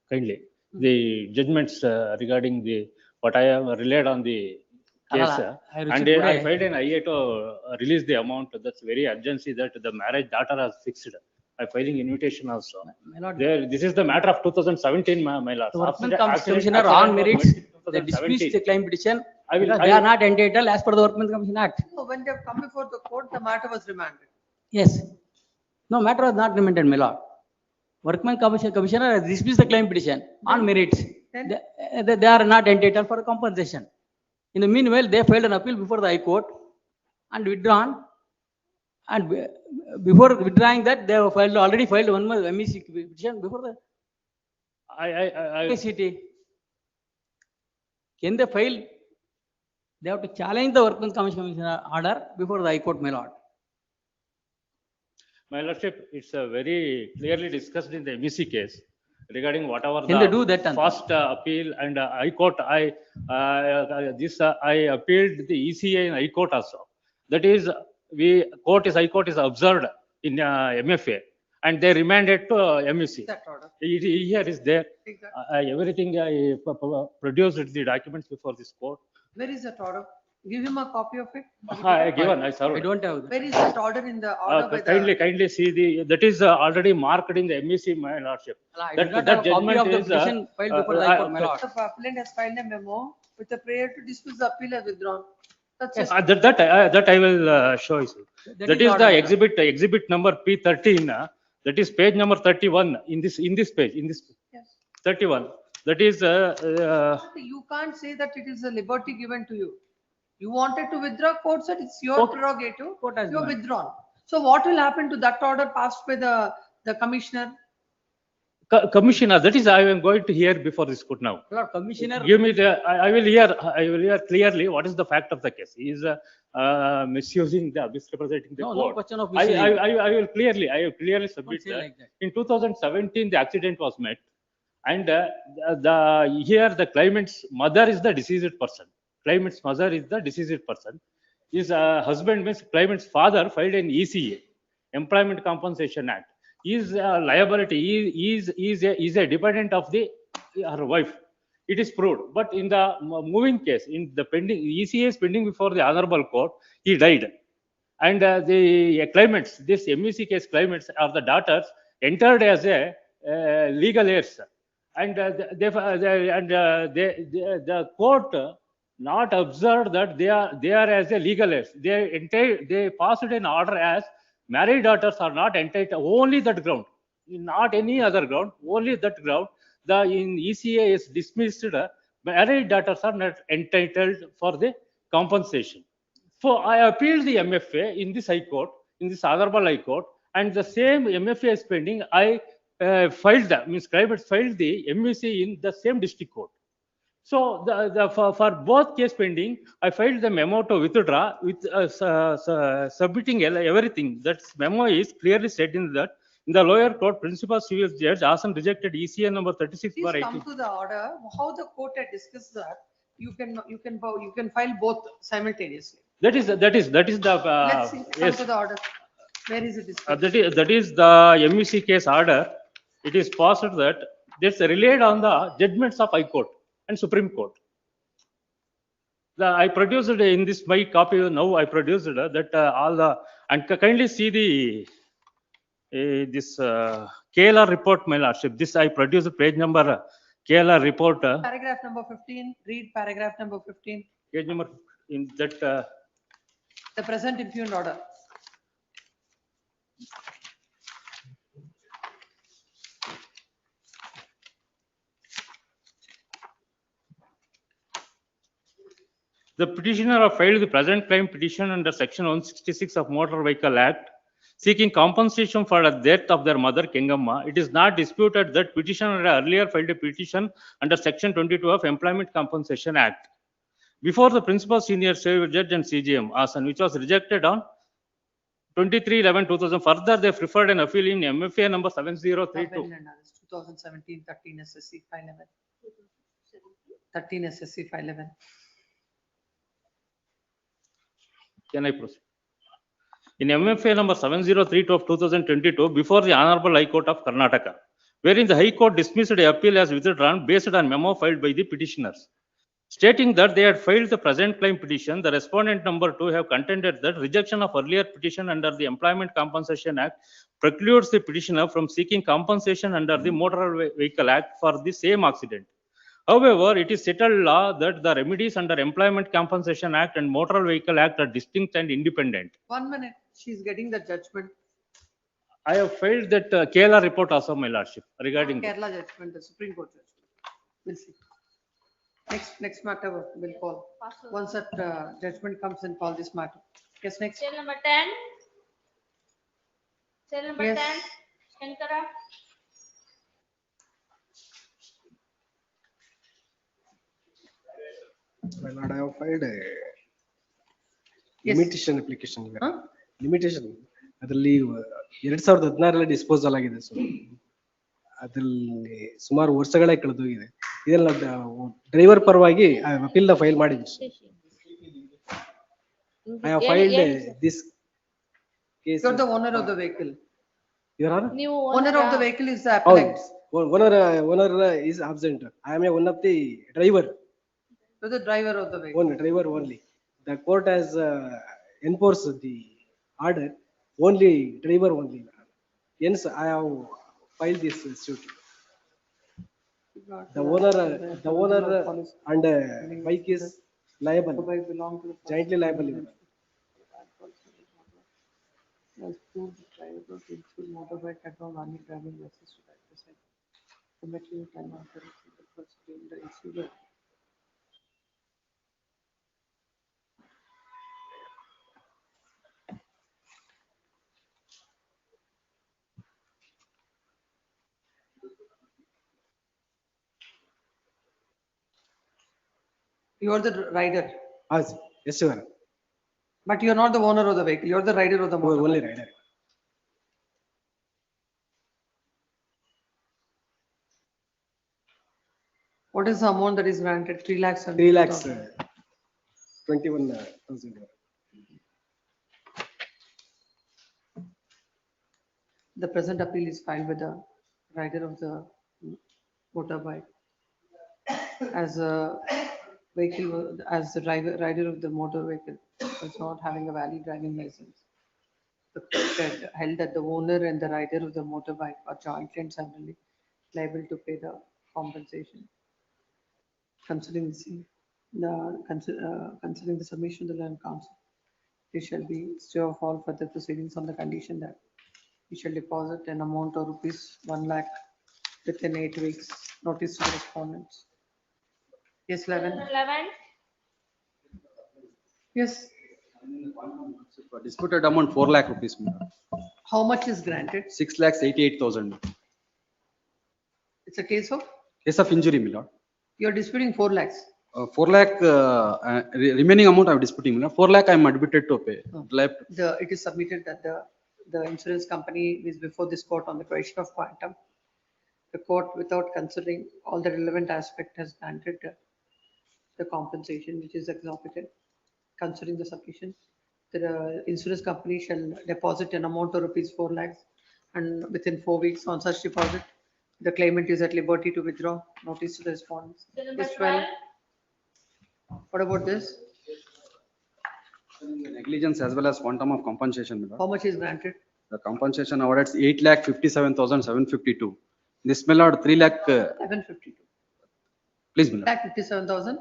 kindly the judgments regarding what I have relied on the case, I and received I today. filed an IA to release the amount. That's very urgency that the marriage data has fixed. I filing invitation also. lord. This is the matter of 2017, my lord. The Workmen Accident- Commissioner accident on was merits, made in they 2017. dismissed the claim petition I will- because I they are will- not entitled as per the Workmen Commission Act. So when they have come before the court, the matter was remanded. Yes. No, matter was not remanded, my lord. Workmen Commissioner has dismissed the claim petition on merits. Then? They are not entitled for compensation. In the meanwhile, they filed an appeal before the High Court and withdrawn. And before withdrawing that, they have already filed one more MEC petition before the ACT. Can they file? They have to challenge the Workmen Commission order before the High Court, my lord. My lordship, it's very clearly discussed in the MEC case regarding whatever Can they do that, the first appeal and High Court. I appealed the ECA in High Court also. That is, High Court is observed in MFA and they remanded to MEC. That order. Here is there. Exactly. Everything I produced the documents before this court. Where is that order? Give him a copy of it. I given, I served. I don't have that. Where is that order in the order by the? Kindly see that is already marked in the MEC, my lordship. I do not have a copy of the petition filed before the High Court, my lord. The appellant has filed a memo with a prayer to dismiss the appeal as withdrawn. That's Yes, it. that I will show you. That is the exhibit number P13. That is page number 31 in this page. Yes. 31. That is. You can't say that it is a liberty given to you. You wanted to withdraw, court said it's your prerogative, you're withdrawn. So what will happen to that order passed by the commissioner? Commissioner, that is I am going to hear before this court now. Lord, Commissioner. Give me I will hear clearly what is the fact of the case. He is misusing misrepresenting the No court. question of I misusing. I will clearly submit that. Like that. In 2017 the accident was met and here the claimant's mother is the deceased person. Claimant's mother is the deceased person. His husband means claimant's father filed an ECA, Employment Compensation Act. His liability is a dependent of her wife. It is proved. But in the moving case, in the pending ECA is pending before the honorable court, he died. And the claimants, this MEC case claimants are the daughters entered as a legal heirs. And the court not observed that they are as a legal heirs. They passed an order as married daughters are not entitled, only that ground, not any other ground, only that ground. In ECA is dismissed, married daughters are not entitled for the compensation. So I appealed the MFA in this High Court, in this Honorable High Court, and the same MFA is pending. I filed the MEC in the same district court. So for both case pending, I filed the memo to withdraw with submitting everything. That memo is clearly said in that in the lower court, principal civil judge Assam rejected ECA number 36 Please for come 18. to the order. How the court had discussed that? You can file both simultaneously. That is the. Let's see. Come Yes. to the order. Where is it discussed? That is the MEC case order. It is passed that this relied on the judgments of High Court and Supreme Court. I produced in this my copy now. I produced that all the and kindly see the this KLR report, my lordship. This I produced page number KLR report. Paragraph number 15. Read paragraph number 15. Page number in that. The present impugned order. The petitioner have filed the present claim petition under section 166 of Motor Vehicle Act, seeking compensation for the death of their mother Kengamma. It is not disputed that petitioner had earlier filed a petition under section 22 of Employment Compensation Act before the principal senior civil judge and CGM Assam, which was rejected on 23/11/2000. Further, they preferred an appeal in MFA number 7032. 2017 13 SSC 511. 13 SSC 511. Can I proceed? In MFA number 7032 of 2022, before the Honorable High Court of Karnataka, wherein the High Court dismissed the appeal as withdrawn based on memo filed by the petitioners, stating that they had filed the present claim petition, the respondent number 2 have contended that rejection of earlier petition under the Employment Compensation Act precludes the petitioner from seeking compensation under the Motor Vehicle Act for the same accident. However, it is settled law that the remedies under Employment Compensation Act and Motor Vehicle Act are distinct and independent. 1 minute. She's getting the judgment. I have filed that Kerala report also, my lordship, regarding Kerala judgment, the Supreme Court judgment. We'll see. Next matter we'll call. Once that judgment comes and call this matter. Yes, next. Cell number 10. Cell number Yes. 10. Shankara. My lord, I have filed a Yes. limitation application. Huh? Limitation. ಅದರಲ್ಲಿ 2016 disposal ಆಗಿದೆ sir. ಅದ್ರಲ್ಲಿ ಸುಮಾರು ವರ್ಷಗಳೇ ಕಳೆದೋಗಿದೆ. ಇದೆಲ್ಲ driver ಪರವಾಗಿ appeal file ಮಾಡಿದ್ವಿ sir. I have filed this case. You're the owner of the vehicle. Your Honor? Owner of the vehicle is the appellant. Owner is absent. I am one of the driver. You're the driver of the vehicle. Driver only. The court has enforced the order. Only driver only. Hence, I have filed this suit. The owner and bike is liable. Jointly liable. As proved, the driver of the insured motorbike had no valid driving license to ride the side. The material time after the first being the insurer. You are the rider, Yes, sir. but you are not the owner of the vehicle. You are the rider of the motorbike. Only rider. What is the amount that is granted? 3 lakhs. 3 lakhs. 21,000. The present appeal is filed with the rider of the motorbike. As a vehicle, as the rider of the motor vehicle was not having a valid driving license. The court held that the owner and the rider of the motorbike are jointly and severally liable to pay the compensation. Considering the submission of the land council, there shall be stay of all further proceedings on the condition that he shall deposit an amount of rupees 1 lakh within 8 weeks. Notice to the respondents. Yes, 11. 11. Yes. Disputed amount 4 lakh rupees. How much is granted? 6 lakhs 88,000. It's a case of? Case of injury, my lord. You're disputing 4 lakhs. 4 lakh remaining amount I am disputing. 4 lakh I am admitted to pay. Left. It is submitted that the insurance company is before this court on the question of quantum. The court, without considering all the relevant aspect, has granted the compensation which is exorbitant. Considering the submission, the insurance company shall deposit an amount of rupees 4 lakhs, and within 4 weeks on such deposit, the claimant is at liberty to withdraw. Notice to the respondents. Yes, 12. What about this? Negligence as well as quantum of compensation. How much is granted? The compensation awarded is 8,57,752. This my lord 3 lakh. 752. Please, my lord. 57,000.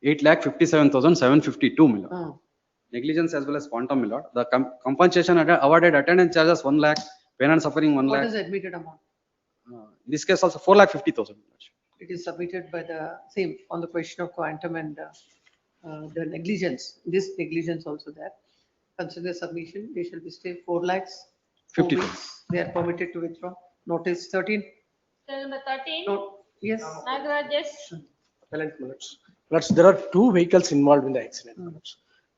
8,57,752, my lord. Negligence as well as quantum, my lord. The compensation awarded attendance charges 1 lakh, pain and suffering 1 What lakh. is the admitted amount? In this case also 4,50,000. It is submitted by the same on the question of quantum and the negligence. This negligence also there. Consider submission, they shall be stay 4 lakhs. 50. weeks. They are permitted to withdraw. Notice 13. Cell number 13. No. Yes. Nagaraj, yes. There are 2 vehicles involved in the accident.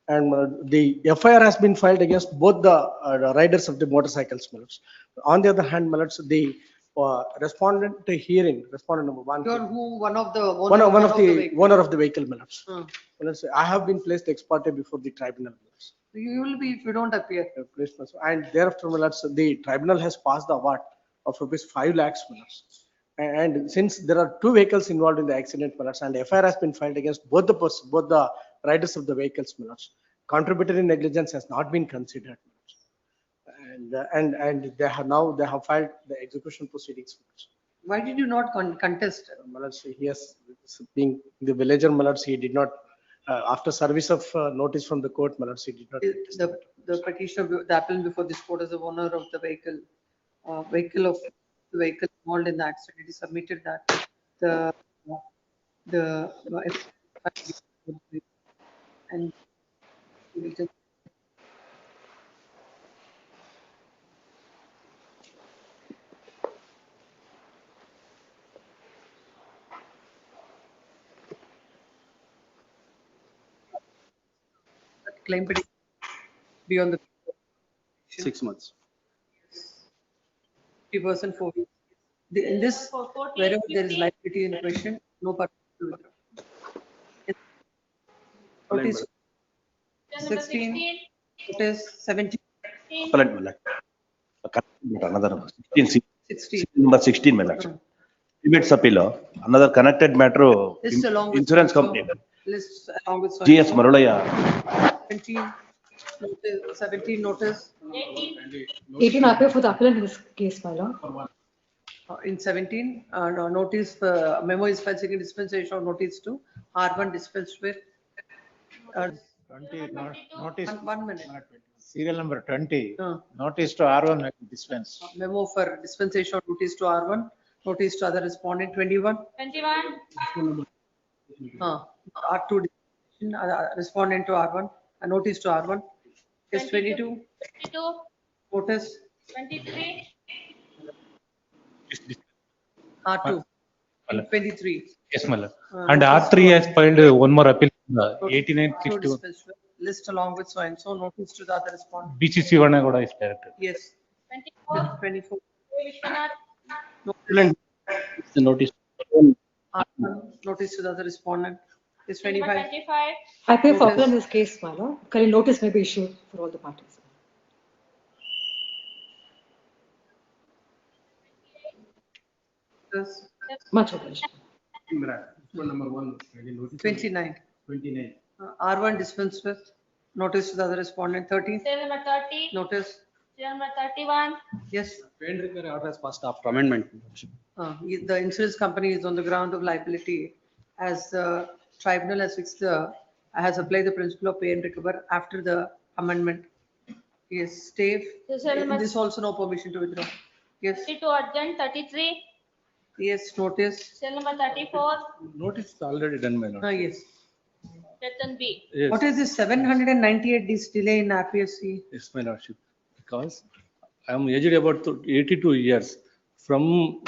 And the FIR has been filed against both the riders of the motorcycles. On the other hand, the respondent hearing, respondent number 1. You're who, one of the owner of the vehicle. Hmm. I have been placed ex parte before the tribunal. You will be if you don't appear. And thereafter, the tribunal has passed the award of rupees 5 lakhs. And since there are 2 vehicles involved in the accident, and FIR has been filed against both the riders of the vehicles, contributory negligence has not been considered. And they have filed the execution proceedings. Why did you not contest? Yes, being the villager, he did not. After service of notice from the court, he did not. The petitioner, the appellant before this court as the owner of the vehicle, vehicle involved in the accident, it is submitted that and claim petition be on the 6 months. 50% 4 years. In this, wherever there is liability in question, no person to withdraw. Yes. Notice 16, notice 17. Appellant, my lord. Another 16, 16. number 16, my lord. Limits appeal, another connected matter, List along with insurance so- company. List along with. so- GS Marulaya. 17 notice. 18 appear for the appellant in this case, my lord. In 17, no, notice, memo is filed seeking dispensation of notice to R1 dispensed with. 20, notice. 1 minute. Serial number 20, notice to R1 may be dispensed. Memo for dispensation of notice to R1, notice to other respondent 21. 21. R2 dispensation, respondent to R1, a notice to R1. Is 22. 22. Notice 23. R2. 23. Yes, my lord. Uh, And notice R3 to- has filed one more appeal, Notice 8961. dispensed with. List along with so and so, notice to the other respondent. BCC Vanagoda is directed. Yes. 24. 24. Vishwanath. The notice. Notice to the other respondent is Number 25. 25. I appear for Notice. appellant in this case, my lord. Current notice may be issued for all the parties. Yes. Much obliged. Number 1. 29. 29. R1 dispensed with. Notice to the other respondent 30. Serial number 30. Notice. Serial number 31. Yes. Paid repair order has passed after amendment. The insurance company is on the ground of liability as the tribunal has fixed has applied the principle of pay and recover after the amendment. Yes, stay. In this also no permission to withdraw. Yes. 32 urgent. 33. Yes, notice. Serial number 34. Notice is already done, my lord. Yes. Section B. Yes. What is this 798 days delay in APSC? Yes, my lordship. Because I am aged about 82 years. From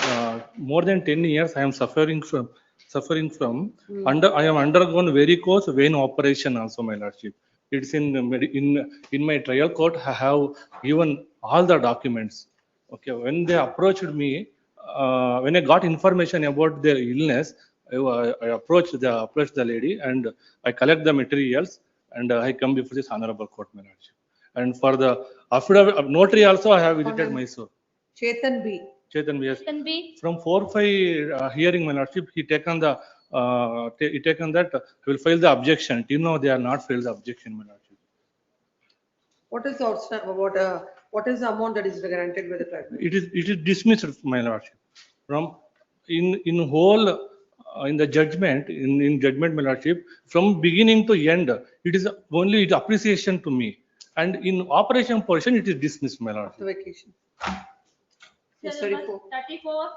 more than 10 years, I am suffering from I am undergone varicose vein operation also, my lordship. It's in my trial court. I have given all the documents. Okay, when they approached me, when I got information about their illness, I approached the lady and I collect the materials and I come before this honorable court, my lordship. And for the affidavit notary also, I have visited Mysore. Chetan B. Chetan, yes. Section B. From 4-5 hearing, my lordship, he taken that he will file the objection. Till now, they are not filed the objection, my lordship. What is the outstanding, what is the amount that is granted by the tribunal? It is dismissed, my lordship. From in whole in the judgment in judgment, my lordship, from beginning to end, it is only appreciation to me, and in operation portion, it is dismissed, my lordship. The vacation. Yes, Serial number 34.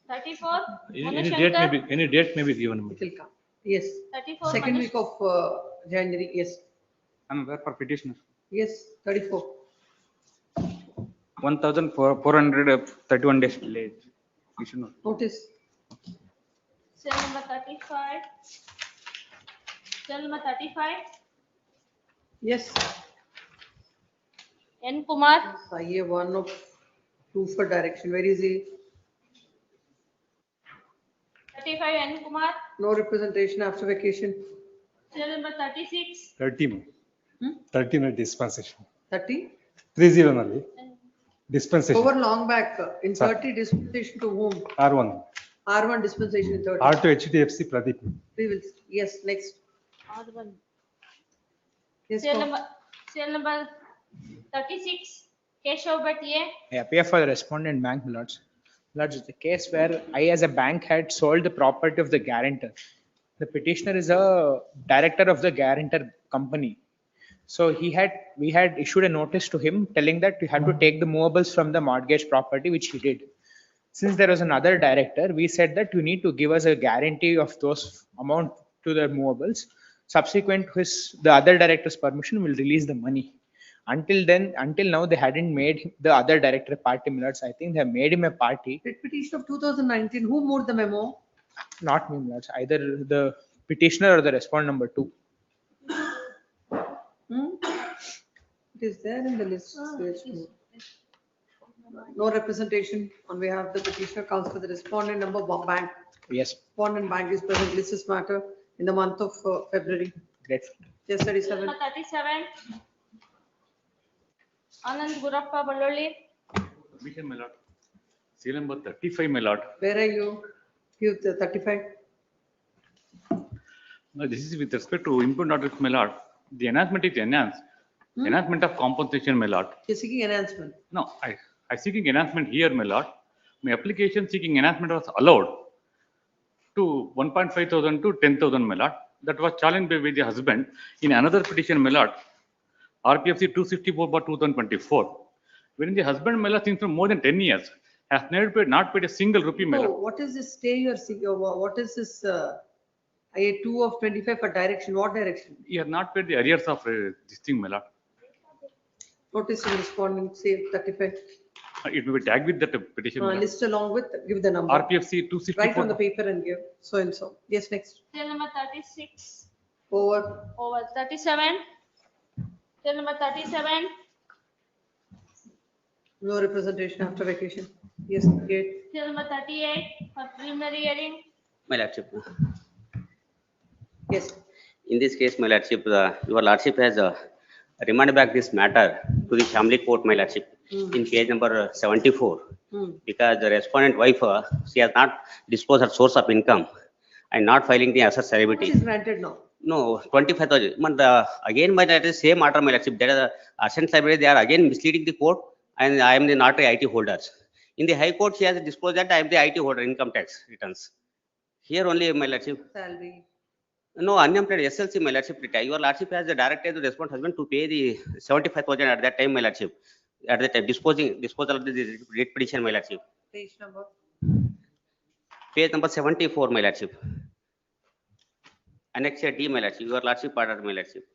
34. 34. Any date may be given. It will come. Yes. 34. Second week of January. Yes. I'm aware for petitioner. Yes. 34. 1,431 days delayed. You should know. Notice. Serial number 35. Serial number 35. Yes. N. Kumar. IA 1 of 2 for direction. Where is he? 35. N. Kumar. No representation after vacation. Serial number 36. 30. 30 minute dispensation. 30. 30 only. Dispensation. Over long back. In 30 dispensation to whom? R1. R1 dispensation in 30. R2 HDFC Pradeep. We will. Yes. Next. R1. Yes. Serial number 36. Keshav Bhatt A. I appear for the respondent bank, my lords. Lords, it's a case where I as a bank had sold the property of the guarantor. The petitioner is a director of the guarantor company. So we had issued a notice to him telling that you have to take the movables from the mortgage property, which he did. Since there was another director, we said that you need to give us a guarantee of those amount to the movables. Subsequent to the other director's permission, will release the money. Until now, they hadn't made the other director a party, my lords. I think they have made him a party. The petition of 2019. Who moved the memo? Not me, my lords. Either the petitioner or the respondent number 2. It is there in the list. CH-20. No representation on behalf of the petitioner. Counts for the respondent. Number one, bank. Yes, Respondent bank is present. List this matter in the month of February. great. Yes, 37. Number 37. Anand Gurappa Balloli. Permission, my lord. Serial number 35, my lord. Where are you? You, the 35. No, this is with respect to input orders, my lord. The enhancement is enhanced. Enhancement of compensation, my lord. You're seeking enhancement. No, I seeking enhancement here, my lord. My application seeking enhancement was allowed to 1.5 thousand to 10,000, my lord. That was challenged by the husband in another petition, my lord. RPFC 264/2024. When the husband, my lord, since for more than 10 years, has not paid a single rupee, my Oh, lord. what is this stay you're seeking? What is this IA2 of 25 for direction? What direction? He has not paid the arrears of this thing, my lord. Notice to respondent, say 35. It will be tagged with that petition, my lord. List along with, give the number. RPFC 264. Write on the paper and give so and so. Yes, next. Serial number 36. Over. Over 37. Serial number 37. No representation after vacation. Yes, gate. Serial number 38 for preliminary hearing. My lordship. Yes. In this case, my lordship, your lordship has remanded back this matter to the family court, my lordship, in case number 74. Because the respondent wife, she has not disclosed her source of income and not filing the asset liability. What is granted now? No, 25,000. But again, my that is same matter, my lordship. There are asset liability. They are again misleading the court, and I am the not a IT holders. In the High Court, she has disclosed that I am the IT holder, income tax returns. Here only, my lordship. Salary. No, unemployed SLC, my lordship. Your lordship has the directed the respondent husband to pay the 75,000 at that time, my lordship. At that time, disposal of the rate petition, my lordship. Page number. Page number 74, my lordship. Annex D, my lordship. Your lordship order, my lordship.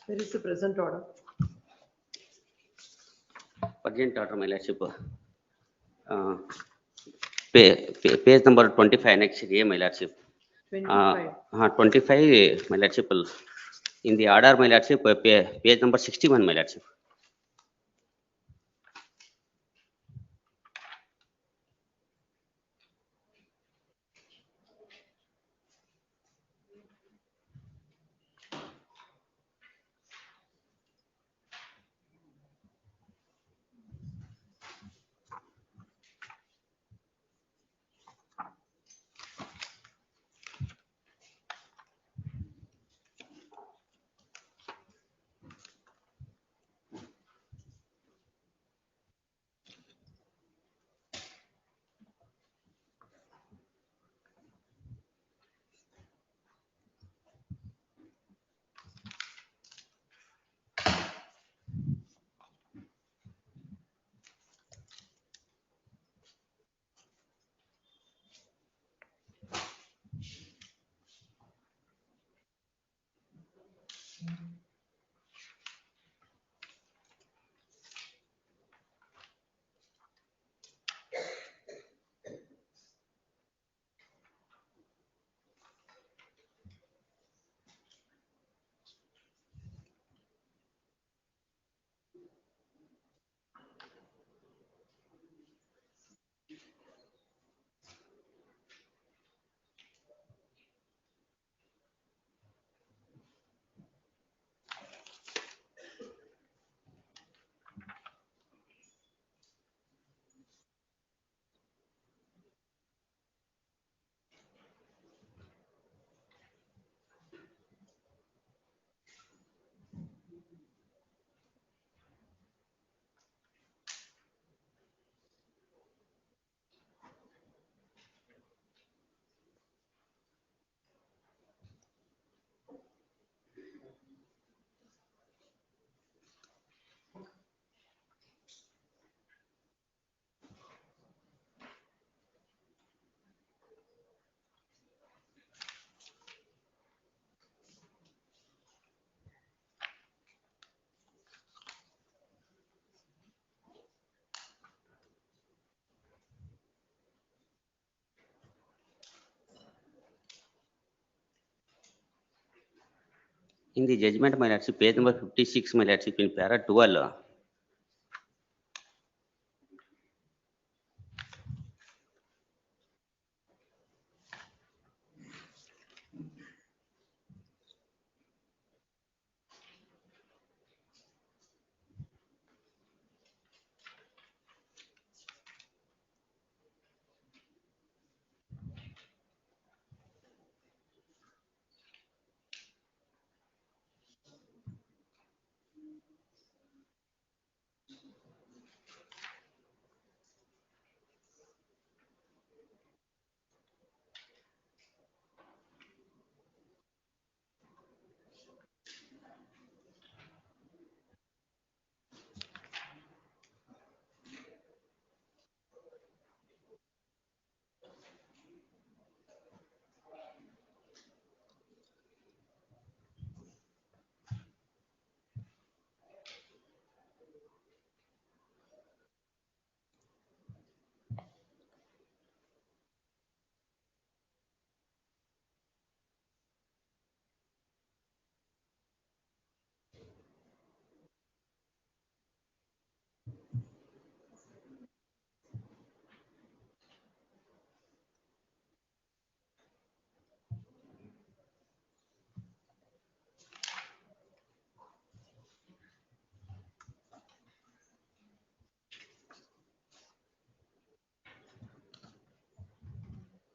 Where is the present order? Urgent order, my lordship. Page number 25, Annex A, my lordship. 25. 25, my lordship. In the order, my lordship, page number 61, my lordship. In the judgment, my lordship, page number 56, my lordship, in para 12,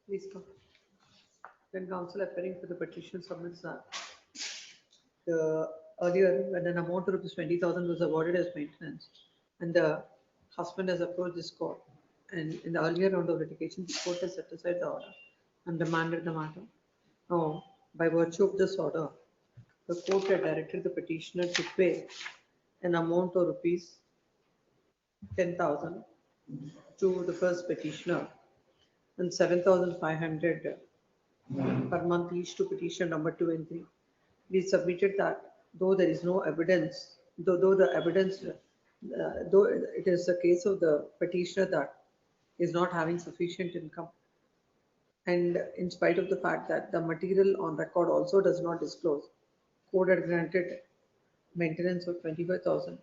Please come. When counsel appearing for the petition submits that the earlier when an amount of rupees 20,000 was awarded as maintenance and the husband has approached this court and in the earlier round of litigation the court has set aside the order and remanded the matter. Now, by virtue of this order, the court had directed the petitioner to pay an amount of rupees 10,000 to the first petitioner and 7,500 per month each to petitioner number 2 and 3. We submitted that though there is no evidence, though the evidence, though it is a case of the petitioner that is not having sufficient income, and in spite of the fact that the material on record also does not disclose, court had granted maintenance of 25,000,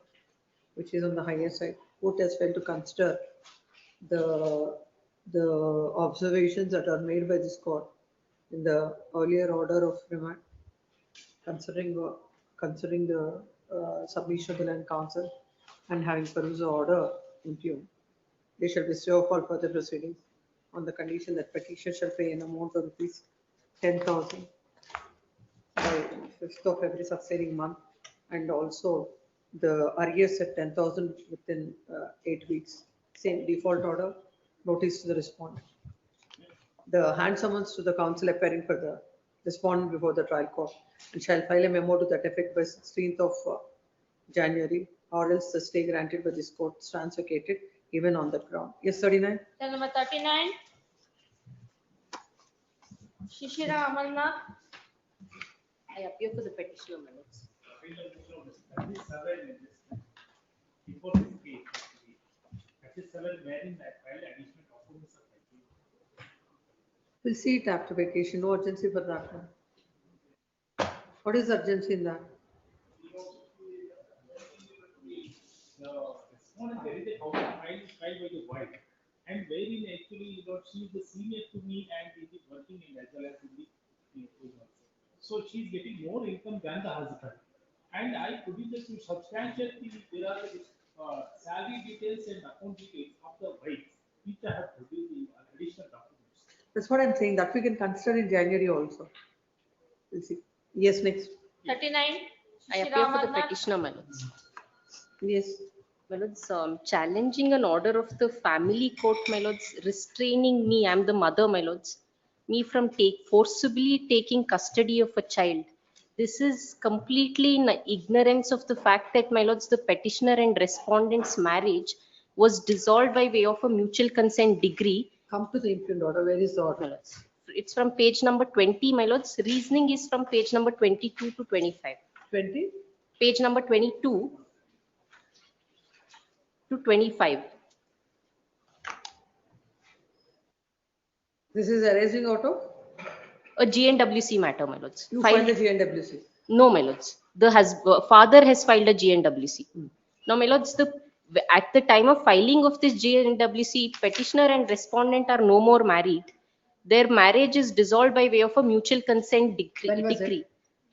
which is on the higher side. Court has failed to consider the observations that are made by this court in the earlier order of remand, considering the submission of the land council and having perused the order in tune. They shall bestow for further proceedings on the condition that petitioner shall pay an amount of rupees 10,000 by 5th of every succeeding month, and also the arrears at 10,000 within 8 weeks. Same default order, notice to the respondent. The hand summons to the counsel appearing for the respondent before the trial court and shall file a memo to that effect by 16th of January, or else the stay granted by this court stands vacated even on that ground. Yes, 39. Then number 39. Shishira Amalnath. I appear for the petitioner minutes. Before this case, 37 wherein I filed additional documents of We'll see it after vacation. No urgency for that one. What is the urgency in that? there is a counter file filed by the wife, and wherein actually she is the senior to me and is working in as well as in the so she is getting more income than the husband. And I produced to substantiate there are salary details and account details of the wife, which I have produced the additional documents. That's what I'm saying. That we can consider in January also. We'll see. Yes, next. 39. I appear for the petitioner minutes. Yes. My lords, challenging an order of the family court, my lords, restraining me, I'm the mother, my lords, me from forcibly taking custody of a child. This is completely in ignorance of the fact that, my lords, the petitioner and respondent's marriage was dissolved by way of a mutual consent decree. Come to the impugned order. Where is the order? It's from page number 20, my lords. Reasoning is from page number 22 to 25. 20? Page number 22 to 25. This is arising out of? A GNWC matter, my lords. You filed the GNWC. No, my lords. Father has filed a GNWC. Now, my lords, at the time of filing of this GNWC, petitioner and respondent are no more married. Their marriage is dissolved by way of a mutual consent decree.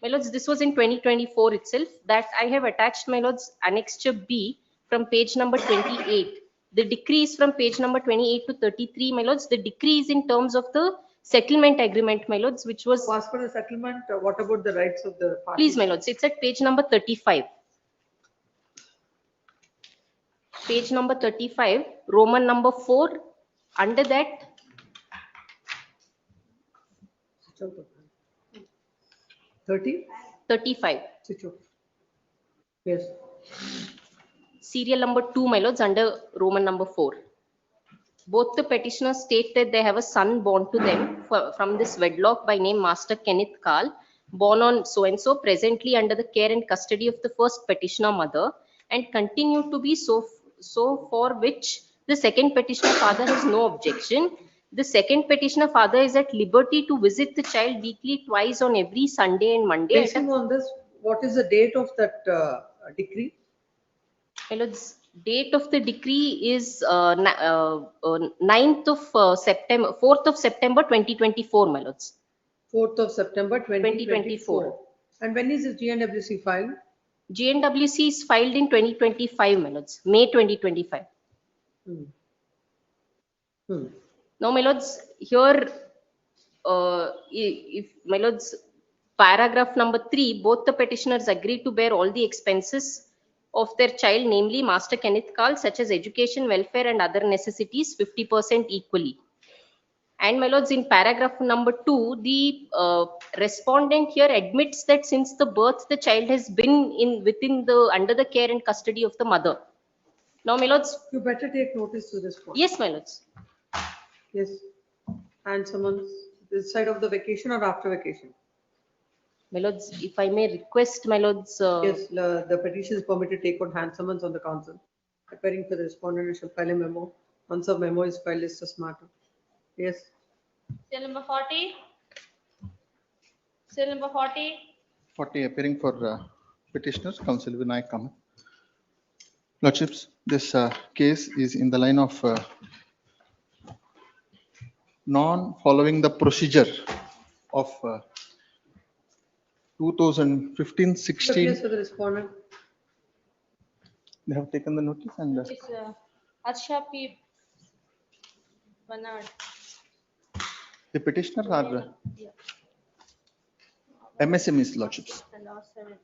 My lords, this was in 2024 itself. That I have attached, my lords, annexure B from page number 28. The decree is from page number 28 to 33, my lords. The decree is in terms of the settlement agreement, my lords, which was. As per the settlement, what about the rights of the parties? Please, my lords, it's at page number 35. Page number 35, Roman number 4. Under that, 30? 35. Yes. Serial number 2, my lords, under Roman number 4. Both the petitioners state that they have a son born to them from this wedlock by name Master Kenneth Carl, born on so-and-so, presently under the care and custody of the first petitioner mother, and continue to be so for which the second petitioner father has no objection. The second petitioner father is at liberty to visit the child weekly twice on every Sunday and Monday. Basing on this, what is the date of that decree? My lords, date of the decree is 9th of September, 4th of September 2024, my lords. 4th of September 2024. And when is the GNWC filed? GNWC is filed in 2025, my lords, May 2025. Now, my lords, here, if my lords, paragraph number 3, both the petitioners agree to bear all the expenses of their child, namely Master Kenneth Carl, such as education, welfare, and other necessities, 50% equally. And my lords, in paragraph number 2, the respondent here admits that since the birth, the child has been under the care and custody of the mother. Now, my lords, you better take notice to this point. Yes, my lords. Yes. And someone's this side of the vacation or after vacation? My lords, if I may request, my lords. Yes, the petition is permitted to take out hand summons on the council. Appearing for the respondent shall file a memo. Once a memo is filed, is just matter. Yes. Cell number 40. Cell number 40. 40 appearing for petitioners, Council Vinayak Kamat. Lordships, this case is in the line of non-following the procedure of 2015-16. Yes, for the respondent. They have taken the notice and It's Arsha P. Bernard. the petitioner are MSMEs, Lordships. The last 7.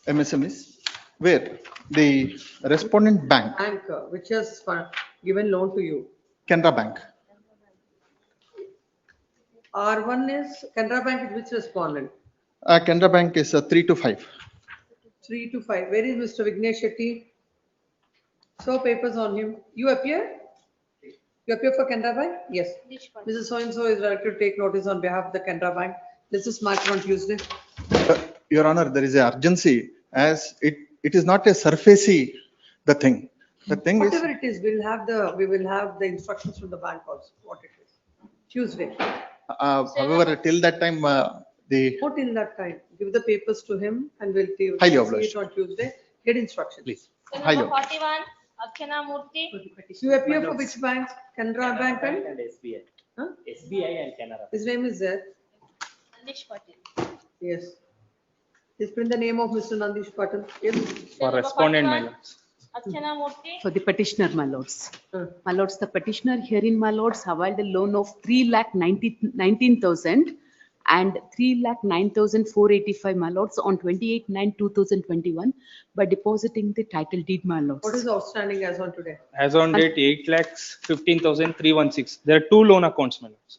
MSMEs, where the respondent bank, Which has given loan to you. Canara Bank. R1 is Canara Bank is which respondent? Canara Bank is 3 to 5. 3 to 5. Where is Mr. Vignesh Shetty? Show papers on him. You appear? You appear for Canara Bank? Yes. Mrs. So-and-so is directed to take notice on behalf of the Canara Bank. This is marked on Tuesday. Your Honor, there is an urgency as it is not a Surfacey, the thing. The thing Whatever it is, we will have the instructions from the bank also, what it is. Tuesday. However, till that time, Not till that time. Give the papers to him and we'll see Highly it obliged. on Tuesday. Get instructions. Please. Cell Highly number 41. Archana Murthy. You appear for which banks? Canara Bank and? SBI. Huh? SBI and Canara. His name is there. Nandish Patil. Yes. Please print the name of Mr. Nandish Patil. Yes. For respondent, my lords. Archana Murthy. For the petitioner, my lords. My lords, the petitioner herein, my lords, availed a loan of 3,19,000 and 3,09,485, my lords, on 28/9/2021 by depositing the title deed, my lords. What is outstanding as on today? As on date, 8,15,316. There are 2 loan accounts, my lords.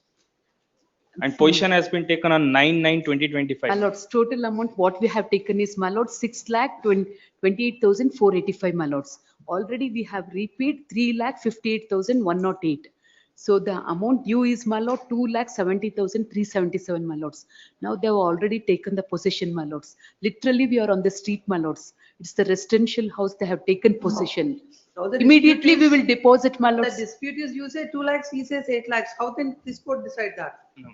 And position has been taken on 9/9/2025. My lords, total amount what we have taken is, my lords, 6,28,485, my lords. Already we have repaid 3,58,108. So the amount due is, my lord, 2,70,377, my lords. Now they have already taken the possession, my lords. Literally we are on the street, my lords. It's the residential house, they have taken possession. Immediately we will deposit, my lords. The dispute is, you say 2 lakhs, he says 8 lakhs. How can this court decide that? No.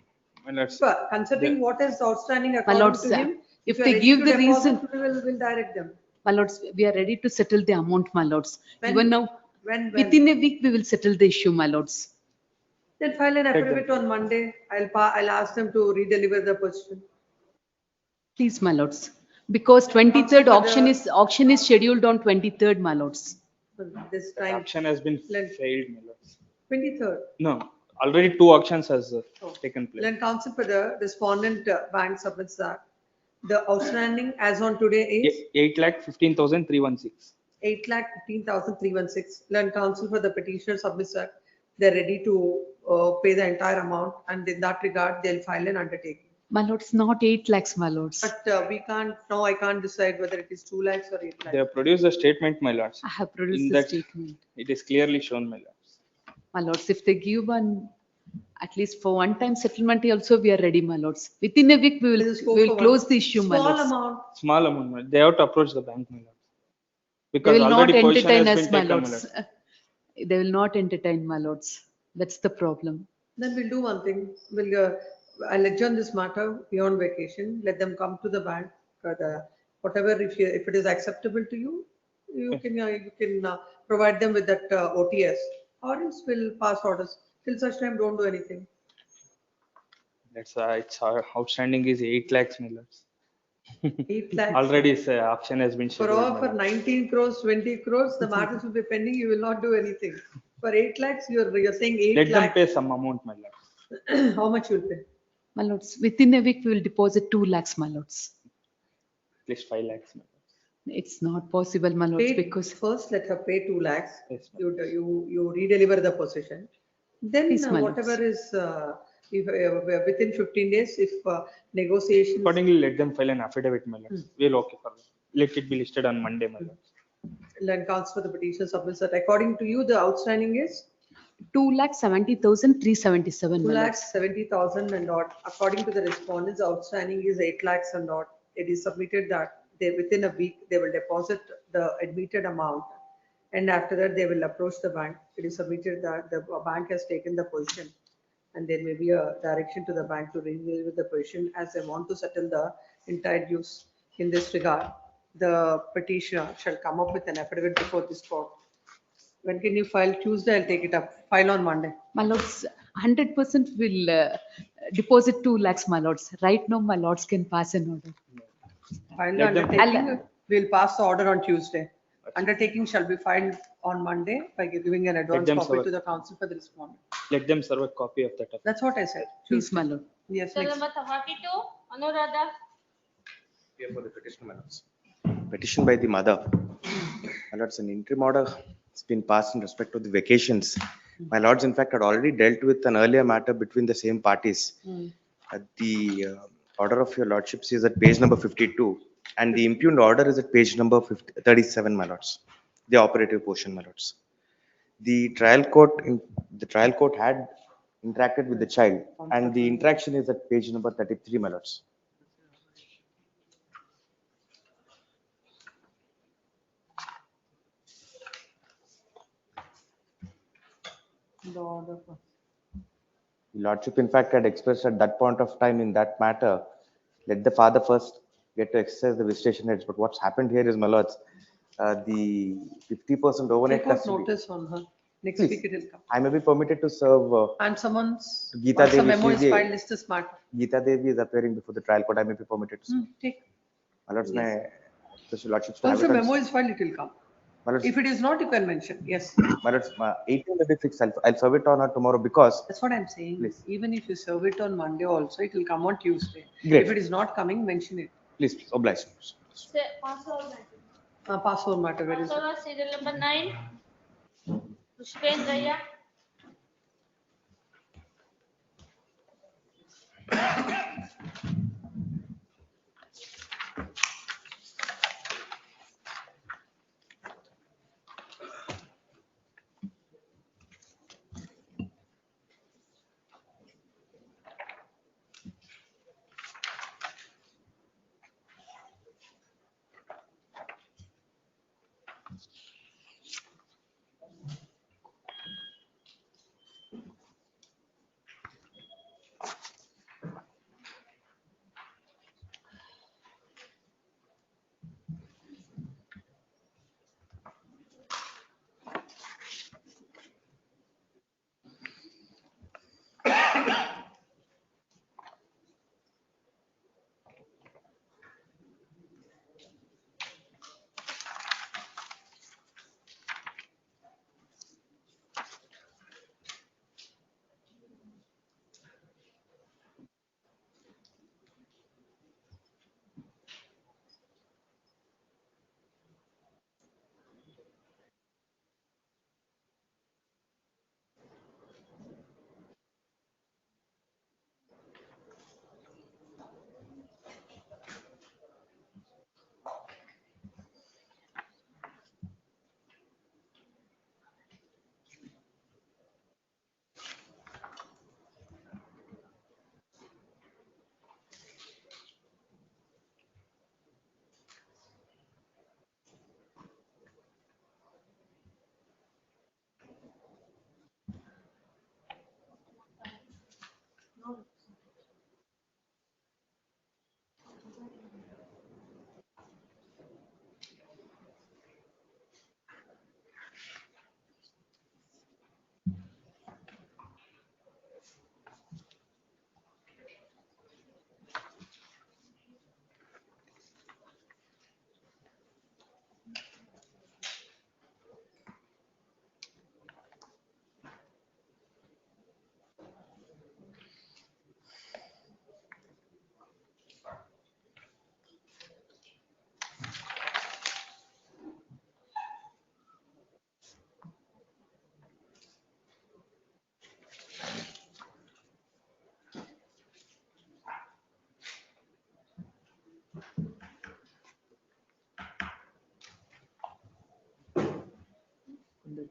My lords, But considering what is outstanding My according lords, to him, if you are they ready give to the deposit, reason, we'll direct them. my lords, we are ready to settle the amount, my lords. When? Even now, When? within a week, we will settle the issue, my lords. Then file an them. affidavit on Monday. I'll ask them to redeliver the position. Please, my lords, because 23rd for auction is scheduled on 23rd, my lords. This That time, auction has been Let- failed, my lords. 23rd. No, already 2 auctions has taken place. Land counsel for the respondent bank submits that. The outstanding as on today is 8,15,316. 8,15,316. Land counsel for the petitioner submits that they're ready to pay the entire amount, and in that regard, they'll file an undertaking. My lords, not 8 lakhs, my lords. But we can't, no, I can't decide whether it is 2 lakhs or 8 lakhs. They have produced the statement, my lords. I have produced In the that, statement. it is clearly shown, my lords. My lords, if they give one, at least for one-time settlement also, we are ready, my lords. Within a week, we This is will close the issue, my Small lords. amount. Small amount, my lords. They have to approach the bank, my lords. They Because will not already position entertain has us, been my taken, my lords. lords. They will not entertain, my lords. That's the problem. Then we'll do one thing. I'll adjourn this matter beyond vacation. Let them come to the bank. Whatever, if it is acceptable to you, you can provide them with that OTS, or else we'll pass orders. Till such time, don't do anything. That's it's outstanding is 8 lakhs, my lords. 8 lakhs. Already auction has been For scheduled. my for lords. 19 crores, 20 crores, the matters will be pending. You will not do anything. For 8 lakhs, you're saying 8 Let them lakhs. pay some amount, my lords. How much you'll pay? My lords, within a week, we will deposit 2 lakhs, my lords. At least 5 lakhs, my lords. It's not possible, my lords, Pay, because first let her pay 2 lakhs. Yes, You redeliver the possession. Then Yes, my whatever lords. is, if within 15 days, if negotiations. Accordingly, let them file an affidavit, my lords. We'll okay for that. Let it be listed on Monday, my lords. Land counts for the petition submits that according to you, the outstanding is 2,70,377, 2 my lords. lakhs 70,000 and odd. According to the respondents, the outstanding is 8 lakhs and odd. It is submitted that they, within a week, they will deposit the admitted amount. And after that, they will approach the bank. It is submitted that the bank has taken the position. And there may be a direction to the bank to renew with the position as they want to settle the entire dues. In this regard, the petitioner shall come up with an affidavit before this court. When can you file? Tuesday, I'll take it up. File on Monday. My lords, 100% will deposit 2 lakhs, my lords. Right now, my lords can pass an order. File the Let them- undertaking. We'll pass the order on Tuesday. Undertaking shall be filed on Monday by giving an advance them copy serve. to the council for the respondent. Let them serve a copy of that. That's what I said. Please, my lord. Yes, Bill next. number 42, Anuradha. Here for the petition, my lords. Petition by the mother. My lords, an interim order has been passed in respect to the vacations. My lords, in fact, had already dealt with an earlier matter between the same parties. The order of your lordships is at page number 52, and the impugned order is at page number 37, my lords. The operative portion, my lords. The trial court had interacted with the child, and the interaction is at page number 33, my lords. The order. Lordship, in fact, had expressed at that point of time in that matter, let the father first get to exercise the visitation rights. But what's happened here is, my lords, the 50% overnight Take out custody. notice on her. Next Please. week it will come. I may be permitted to serve. And someone's, Geeta once a Devi, memo is she is a- filed, list is smart. Geeta Devi is appearing before the trial court. I may be permitted to serve. Take. My lords, Yes. may request your lordships to have Once it a on- memo is filed, it will come. My lords, If it is not, you can mention. Yes. my lords, 1836, I'll serve it on her tomorrow because That's what I'm saying. Please. Even if you serve it on Monday also, it will come on Tuesday. Great. If it is not coming, mention it. please, oblige. Say, Passover matter. Password matter, where is it? Passover serial number 9. Pushpendraya.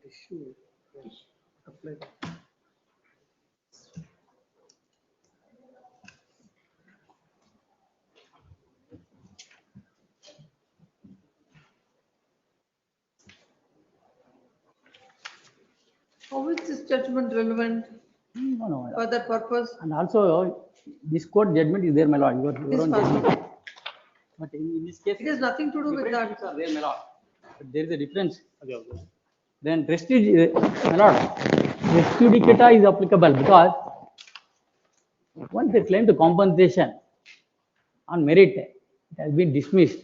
Issue. Apply. How is this judgment relevant No, no. for that purpose? And also, this court judgment is there, my lord, your own judgment. But in this case. It has nothing to do with that. different things are there, my lord. But there is a difference. Then my lord, res judicata is applicable because once they claim the compensation on merit, it has been dismissed.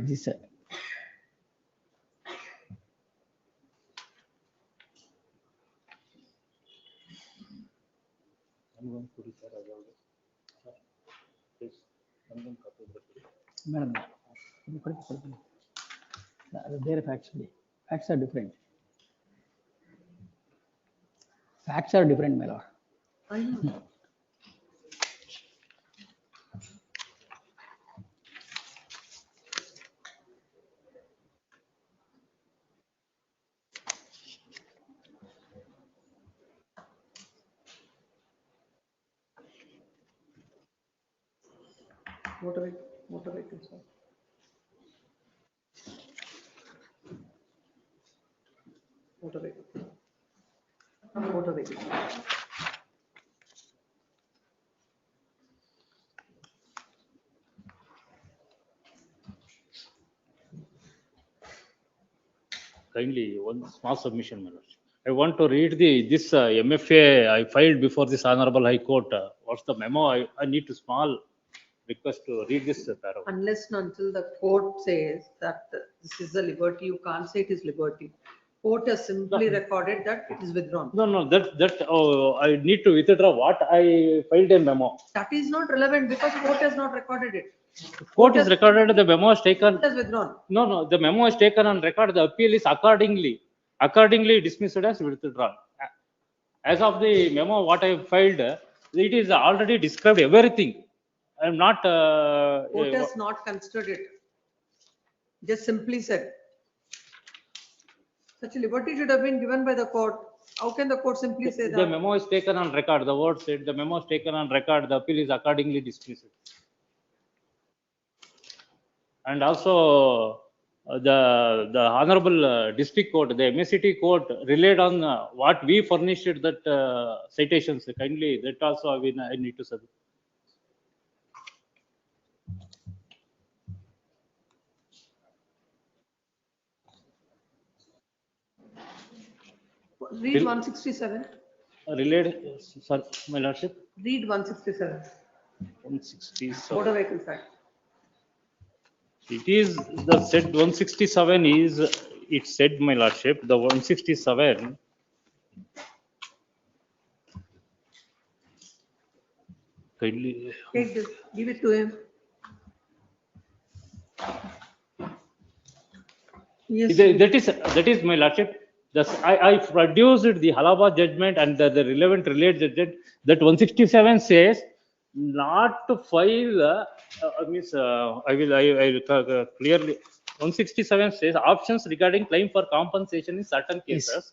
This madam, there facts are different. Facts are different, my lord. I know. Motor vehicles. Motor vehicle. Motor vehicle. Kindly, one small submission, my lord. I want to read this MFA I filed before this Honorable High Court. What's the memo? I need to small request to read this paragraph. Unless and until the court says that this is a liberty, you can't say it is liberty. Court has simply recorded that it is withdrawn. No, I need to withdraw what I filed a memo. That is not relevant because court has not recorded it. Court is recorded, the memo is taken. It has withdrawn. No, the memo is taken on record. The appeal is accordingly dismissed as withdrawn. As of the memo, what I filed, it is already described everything. I am not. Court has not considered it. Just simply said. Such a liberty should have been given by the court. How can the court simply say that? The memo is taken on record. The word said the memo is taken on record. The appeal is accordingly dismissed. And also the Honorable District Court, the MSCT Court relied on what we furnished that citations. Kindly, that also I need to submit. Read 167. Related, sir, my lordship. Read 167. 167. Motor Vehicles Act. It is the said 167 is, it said, my lordship, the 167. Kindly. Take this, give it to him. Yes. That is my lordship. I produced the Halaba judgment and the relevant related judgment. That 167 says not to file. I will clearly. 167 says options regarding claim for compensation in certain cases. Yes.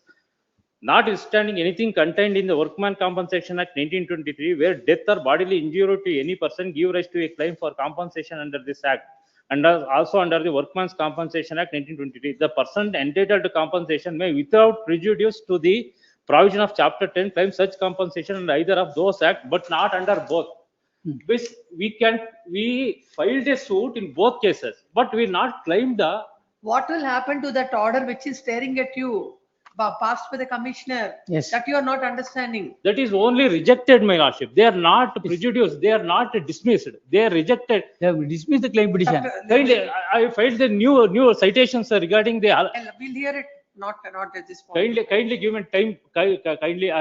Notwithstanding anything contained in the Workman Compensation Act 1923, where death or bodily injury to any person give rise to a claim for compensation under this act. And also under the Workman's Compensation Act 1923, the person entitled to compensation may, without prejudice to the provision of Chapter 10, claim such compensation under either of those acts, but not under both. Which we filed a suit in both cases, but we not claimed the. What will happen to that order which is staring at you, passed by the commissioner? Yes. That you are not understanding. That is only rejected, my lordship. They are not prejudiced. They are not dismissed. They are rejected. They have dismissed the claim petition. Kindly, I filed the new citations regarding the. We'll hear it. Not at this point. Kindly give me time. Kindly,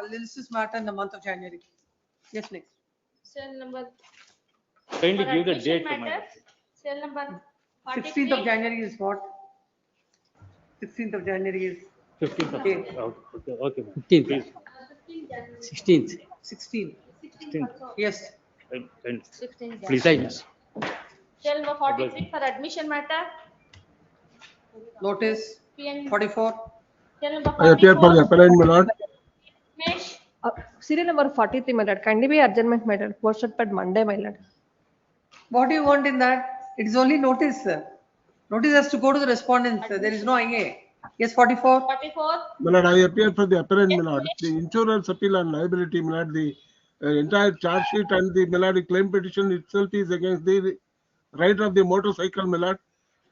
This is matter in the month of January. Yes, next. Cell number. Kindly for give the admission date to my matters, cell number 16th of January is what? 16th of January is 15th. okay. Okay. 15th. Please. 16th. 16. 16th. Yes. Please. Right. Cell number 43 for admission matter. Notice PN 44. Cell number I appear for 44. the appellant, my lord. Mesh. Serial number 43, my lord. Can be adjournment, my lord. Posted per Monday, my lord. What do you want in that? It is only notice. Notice has to go to the respondents. There is no IA. Yes, 44. 44. My lord, I appear for the appellant, my lord. The insurance appeal and liability, my lord, the entire charge sheet and the, my lord, the claim petition itself is against the right of the motorcycle, my lord.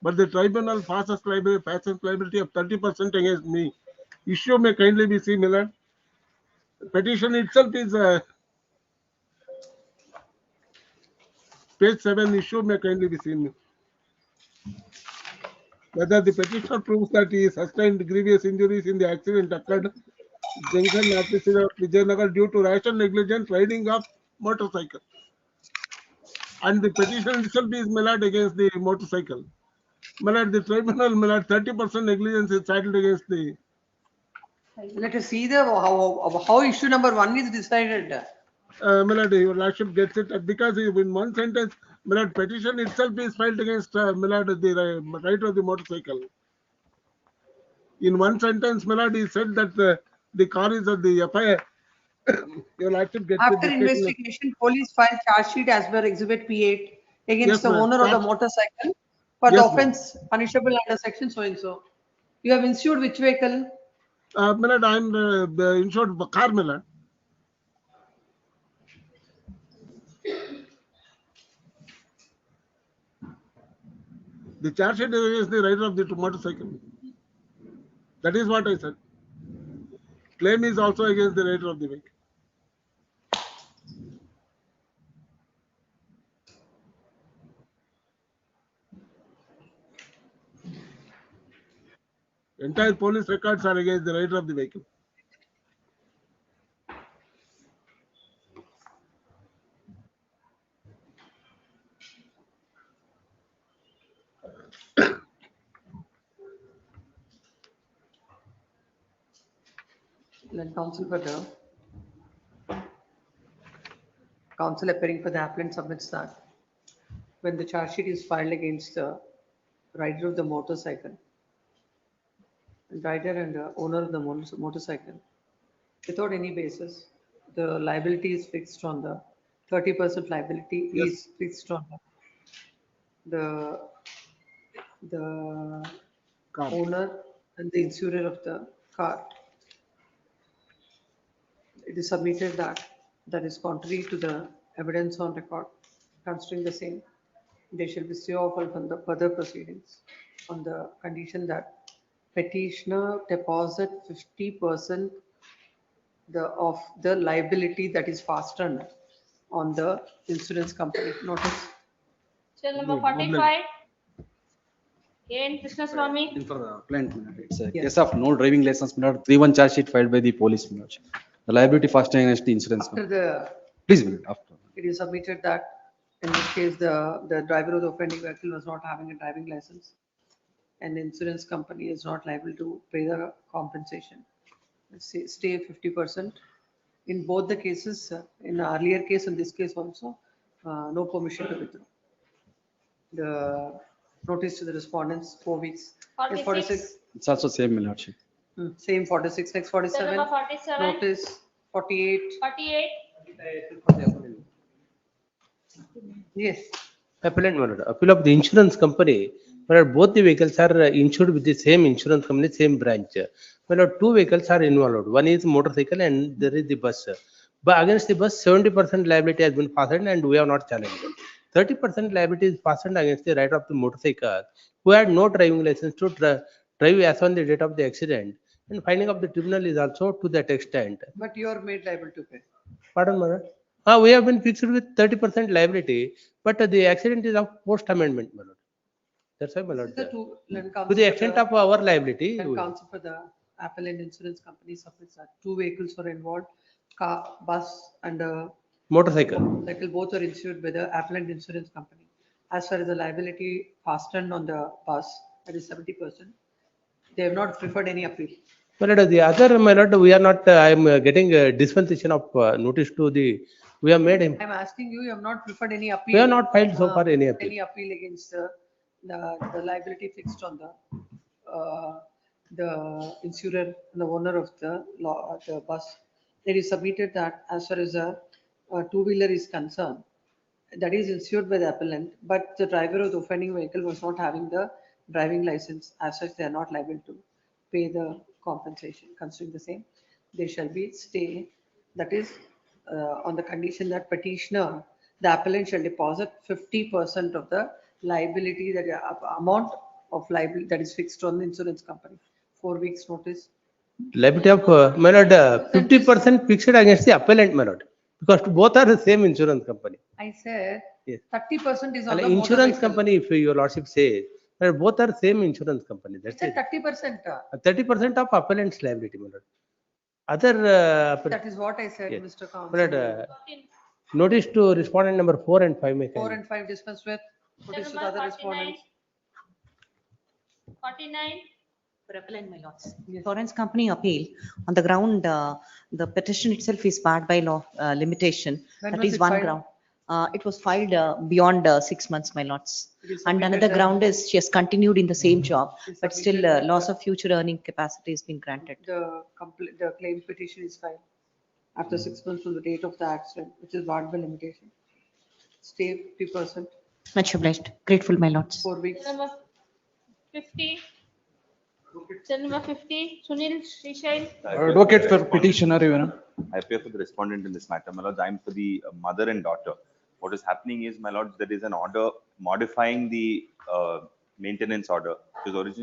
But the tribunal passes liability of 30% against me. Issue may kindly be seen, my lord. Petition itself is page 7, issue may kindly be seen. Whether the petitioner proves that he sustained grievous injuries in the accident occurred Junction Officer Vijayanagar due to rash and negligent riding of motorcycle. And the petition itself is malad against the motorcycle. Malad, the tribunal malad 30% negligence is settled against the. Let us see the how issue number 1 is decided. Malad, your lordship gets it because in one sentence, malad petition itself is filed against malad the right of the motorcycle. In one sentence, malad is said that the car is of the FIR. Your lordship gets the After discussion. investigation, police filed charge sheet as per Exhibit P8 against Yes, the ma'am. owner of the Charge- motorcycle for the Yes, ma'am. offence punishable under section so and so. You have insured which vehicle? Malad, I'm insured car, malad. The charge sheet is the rider of the motorcycle. That is what I said. Claim is also against the rider of the vehicle. Entire police records are against the rider of the vehicle. Let counsel for the counsel appearing for the appellant submits that when the charge sheet is filed against the rider of the motorcycle, rider and the owner of the motorcycle, without any basis, the liability is fixed on the 30% liability Yes. is fixed on the Car. owner and the insurer of the car. It is submitted that that is contrary to the evidence on record. Considering the same, they shall be stay off from the further proceedings on the condition that petitioner deposit 50% of the liability that is fastened on the insurance company. Notice. Cell number Good. 45. N. Krishna Swami. In for the appellant, my lord. It's a Yes. case of no driving license, my lord. 3-1 charge sheet filed by the police, my lord. The liability fastening against the insurance After company. the, Please, my lord, after. it is submitted that in this case, the driver of the offending vehicle was not having a driving license and the insurance company is not liable to pay the compensation. Stay 50%. In both the cases, in the earlier case and this case also, no permission to withdraw. The notice to the respondents, 4 weeks. Yes, 46. It's also same, my lordship. Same 46, next Cell 47. number 47. Notice 48. 48. Yes. Appellant, my lord. Appeal of the insurance company. My lord, both the vehicles are insured with the same insurance company, same branch. My lord, 2 vehicles are involved. One is motorcycle and there is the bus. But against the bus, 70% liability has been fastened and we have not challenged. 30% liability is fastened against the rider of the motorcycle who had no driving license to drive as on the date of the accident. And finding of the tribunal is also to that extent. But you are made liable to pay. Pardon, my lord? We have been fixed with 30% liability, but the accident is of post amendment, my lord. That's why, my lord. To the extent of our liability. And counsel for the appellant insurance company submits that 2 vehicles were involved, car, bus and Motorcycle. motorcycle, both are insured by the appellant insurance company. As far as the liability fastened on the bus, that is 70%. They have not preferred any appeal. My lord, the other, my lord, we are not, I am getting a dispensation of notice to the, we have made him. I'm asking you, you have not preferred any appeal. We have not filed so far any appeal. Any appeal against the liability fixed on the insurer, the owner of the bus. It is submitted that as far as a two-wheeler is concerned, that is insured by the appellant, but the driver of the offending vehicle was not having the driving license. As such, they are not liable to pay the compensation. Considering the same, there shall be stay. That is on the condition that petitioner, the appellant shall deposit 50% of the liability, that amount of liability that is fixed on the insurance company. 4 weeks notice. Liability of, my lord, 50% fixed against the appellant, my lord, because both are the same insurance company. I said Yes. 30% is on the Insurance motor company, if your lordship says, both are same insurance company. That's vehicle. it. It's a 30%. 30% of appellant's liability, my lord. Other. That is what I said, Yes. Mr. My lord, Counsel. notice to respondent number 4 and 5 may 4 carry. and 5 dispensed with. Notice to the Number other 49. respondents. 49. For appellant, my lords. Insurance company appeal on the ground, the petition itself is barred by law limitation. When That was is it one filed? ground. It was filed beyond 6 months, my lords. It is And submitted another the- ground is she has continued in the same job, It is but still submitted loss of future earning capacity has been granted. The claim petition is filed after 6 months from the date of the accident, which is barred by limitation. Stay 50%, Much obliged. Grateful, my lords. 4 weeks. Number 50. Number 50. Sunil Srishail. Advocate for petitioner, Your Honor. I appear for the respondent in this matter. My lords, I am for the mother and daughter. What is happening is, my lords, there is an order modifying the maintenance order. It was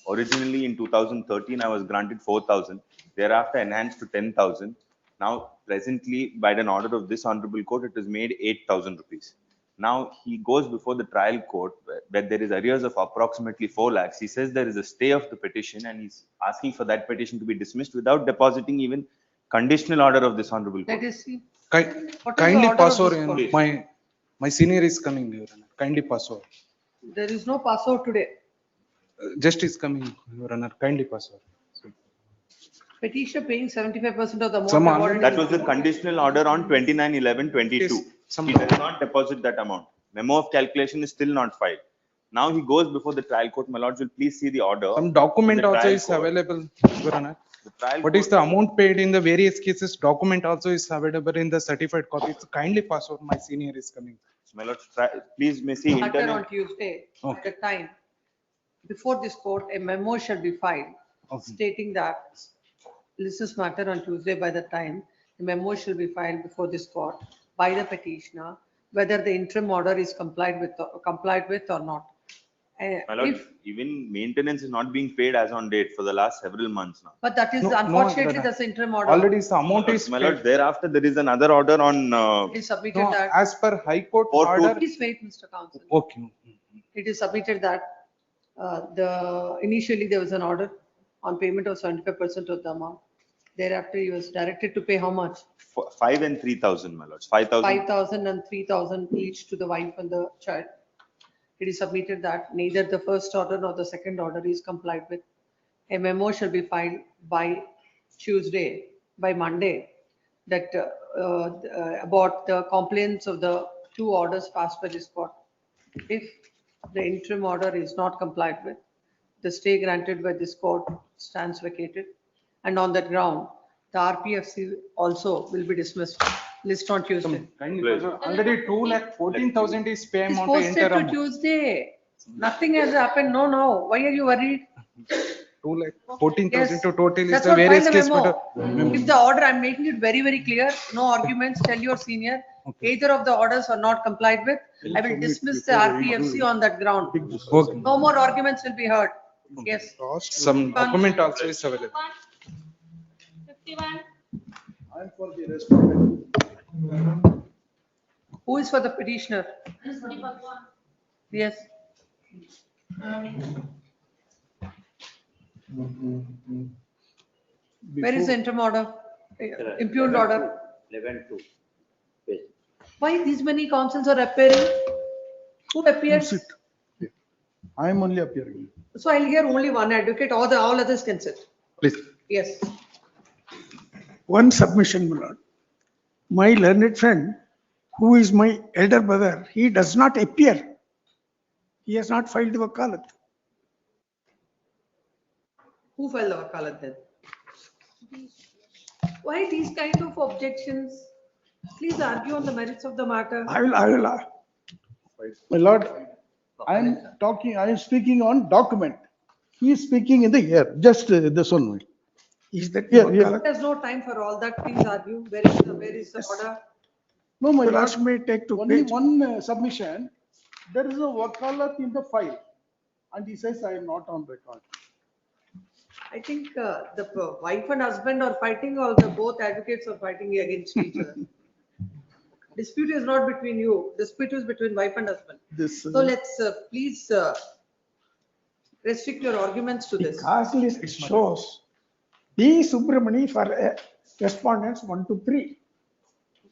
originally in 2013, I was granted 4,000. Thereafter enhanced to 10,000. Now, presently, by an order of this honorable court, it is made 8,000 rupees. Now he goes before the trial court where there is arrears of approximately 4 lakhs. He says there is a stay of the petition and he's asking for that petition to be dismissed without depositing even conditional order of this honorable court. Let us see. What is the Kindly order pass of over, this Your Honor. court? My senior is coming, Your Honor. Kindly pass over. There is no pass out today. Just is coming, Your Honor. Kindly pass over. Petitioner paying 75% of the amount. Some awarded already- in That was the conditional order on 29/11/22. He does not deposit that amount. Memo of calculation is still not filed. Now he goes before the trial court. My lords will please see the order. Some document The also trial is court. available, Your Honor. The trial What is court- the amount paid in the various cases? Document also is available in the certified copy. So kindly pass over. My senior is coming. My lords, please may see Matter internet. on Tuesday, at the time, before this court, a memo shall be filed stating that this is matter on Tuesday. By the time, the memo shall be filed before this court by the petitioner, whether the interim order is complied with or not. My lord, If, even maintenance is not being paid as on date for the last several months now. but that is No, no, unfortunately, brother. that's the interim order. Already the amount is My paid. lord, thereafter there is another order on. It is submitted No, that, as per High Court order. please wait, Mr. Counsel. Okay. It is submitted that initially there was an order on payment of 75% of the amount. Thereafter, he was directed to pay how much? 5 and 3,000, my lords. 5,000. 5,000 and 3,000 each to the wife and the child. It is submitted that neither the first order nor the second order is complied with. A memo shall be filed by Tuesday, by Monday, that about the complaints of the 2 orders passed by this court. If the interim order is not complied with, the stay granted by this court stands vacated. And on that ground, the RPFC also will be dismissed. List on Tuesday. Kindly pass over. Already 2,14,000 is pay It's amount. posted enter to amount. Tuesday. Nothing has happened. No. Why are you worried? 2,14,000 to total is That's the what, various find the case. memo. If the order, I'm making it very, very clear, no arguments, tell your senior, either of the orders are not complied with, I will dismiss the RPFC on that ground. Okay. No more arguments will be heard. Yes. Some document also is available. 51. I'm for the respondent. Who is for the petitioner? Yes. Where is the interim order? Impugned order? 11-2. Why these many councils are appearing? Who appears? I am only appearing. So I'll hear only one advocate, all others can sit. Please. Yes. One submission, my lord. My learned friend, who is my elder brother, he does not appear. He has not filed the wakalat. Who filed the wakalat then? Why these kind of objections? Please argue on the merits of the matter. I will. My lord, I am speaking on document. He is speaking in the air, just this one only. Is that Yeah, There's no time for all that. Please argue. Where is the order? No, my Your lord, last may take to only page. one submission. There is a wakalat in the file. And he says, I am not on record. I think the wife and husband are fighting, or the both advocates are fighting against each other. Dispute is not between you. Dispute is between wife and husband. So let's please restrict your arguments to this. Cause list shows B. Subramani for respondents 1 to 3.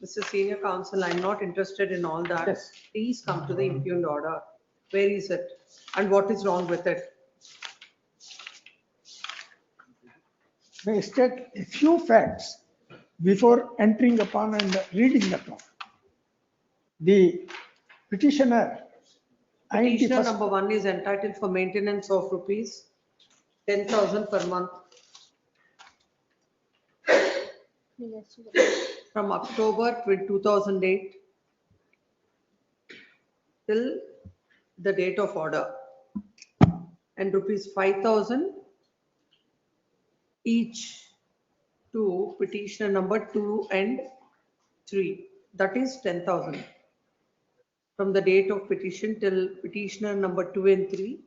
Mr. Senior Counsel, I'm not interested in all that. Yes. Please come to the impugned order. Where is it? And what is wrong with it? May state a few facts before entering upon and reading upon. The petitioner. Petitioner number 1 is entitled for maintenance of rupees 10,000 per month from October 2008 till the date of order, and rupees 5,000 each to petitioner number 2 and 3. That is 10,000. From the date of petition till petitioner number 2 and 3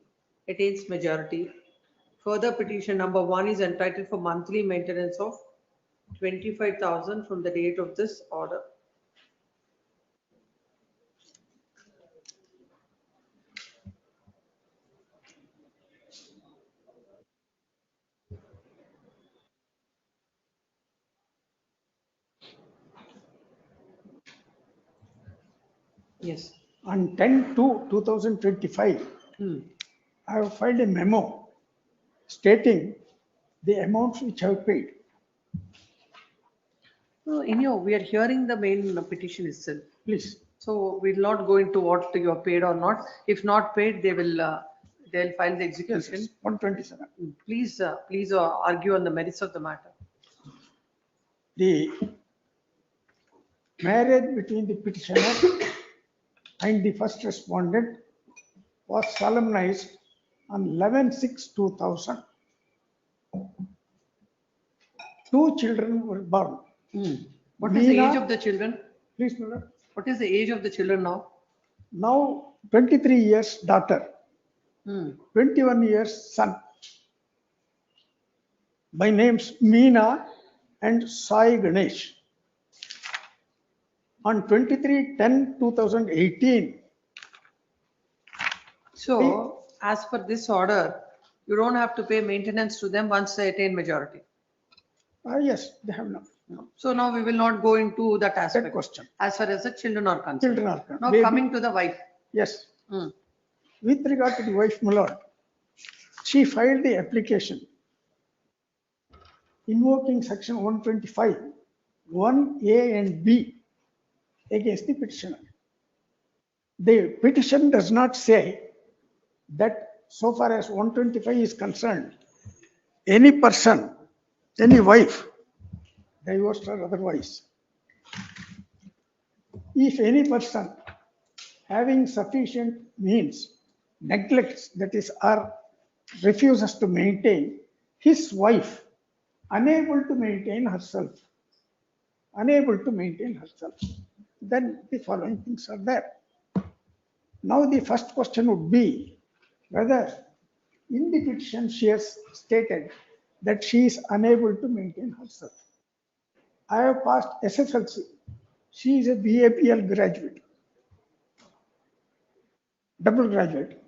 attains majority. Further, petition number 1 is entitled for monthly maintenance of 25,000 from the date of this order. Yes. On 10/2/2025, I have filed a memo stating the amounts which I have paid. No, anyhow, we are hearing the main petition itself. Please. So we'll not go into what you are paid or not. If not paid, they'll file the execution. Yes, 127. Please argue on the merits of the matter. The marriage between the petitioner and the first respondent was solemnized on 11/6/2000. 2 children were born. What is the age of the children? Please, madam. What is the age of the children now? Now 23 years daughter, 21 years son. By names Meena and Sai Ganesh. On 23/10/2018. So as per this order, you don't have to pay maintenance to them once they attain majority. Yes, they have not. So now we will not go into that aspect. That question. As far as the children are concerned. Children are concerned. Now Baby. coming to the wife. Yes. With regard to the wife, my lord, she filed the application invoking section 125, 1A and B against the petitioner. The petition does not say that so far as 125 is concerned, any person, any wife, divorced or otherwise, if any person having sufficient means neglects, that is, or refuses to maintain, his wife unable to maintain herself, then the following things are there. Now the first question would be whether in the petition she has stated that she is unable to maintain herself. I have passed SSLC. She is a BAPL graduate, double graduate.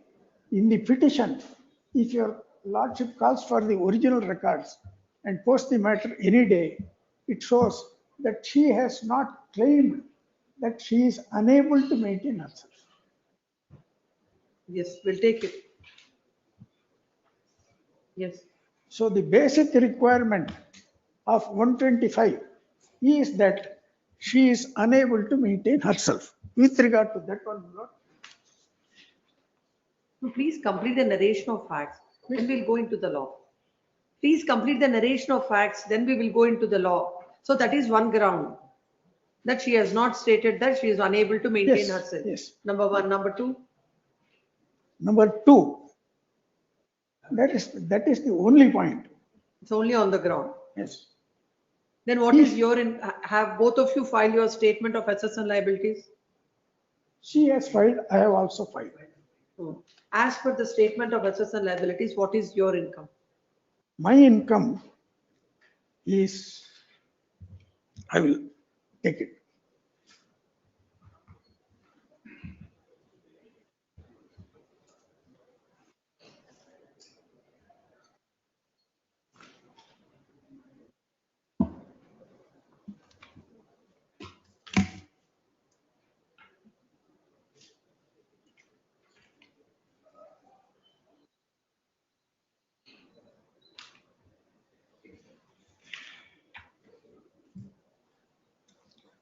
In the petition, if your lordship calls for the original records and posts the matter any day, it shows that she has not claimed that she is unable to maintain herself. Yes, we'll take it. Yes. So the basic requirement of 125 is that she is unable to maintain herself. With regard to that one, my lord, No, please complete the narration of facts, then we'll go into the law. Please complete the narration of facts, then we will go into the law. So that is one ground, that she has not stated that she is unable to maintain Yes, herself. yes. Number one. Number two, number two, that is the only point. it's only on the ground. Yes. Then what is your, have both of you filed your statement of assets and liabilities? She has filed, I have also filed. As per the statement of assets and liabilities, what is your income? My income is, I will take it.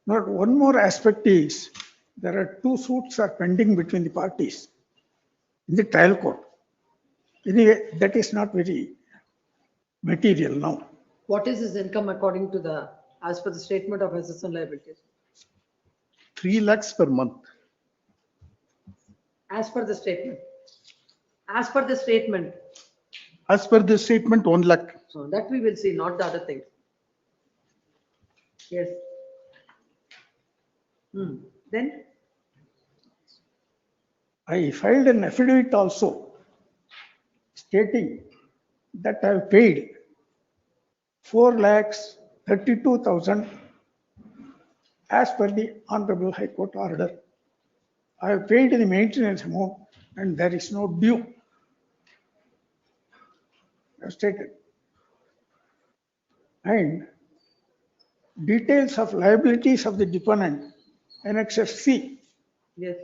Now, one more aspect is, there are two suits are pending between the parties in the trial court. Anyway, that is not very material now. What is his income according to the, as per the statement of assets and liabilities? 3 lakhs per month. As per the statement. As per the statement. As per the statement, 1 lakh. So that we will see, not the other thing. Yes. Then I filed an affidavit also stating that I have paid 4,32,000 as per the Honorable High Court order. I have paid the maintenance amount and there is no due. I have stated. And details of liabilities of the deponent, Annexure C. Yes.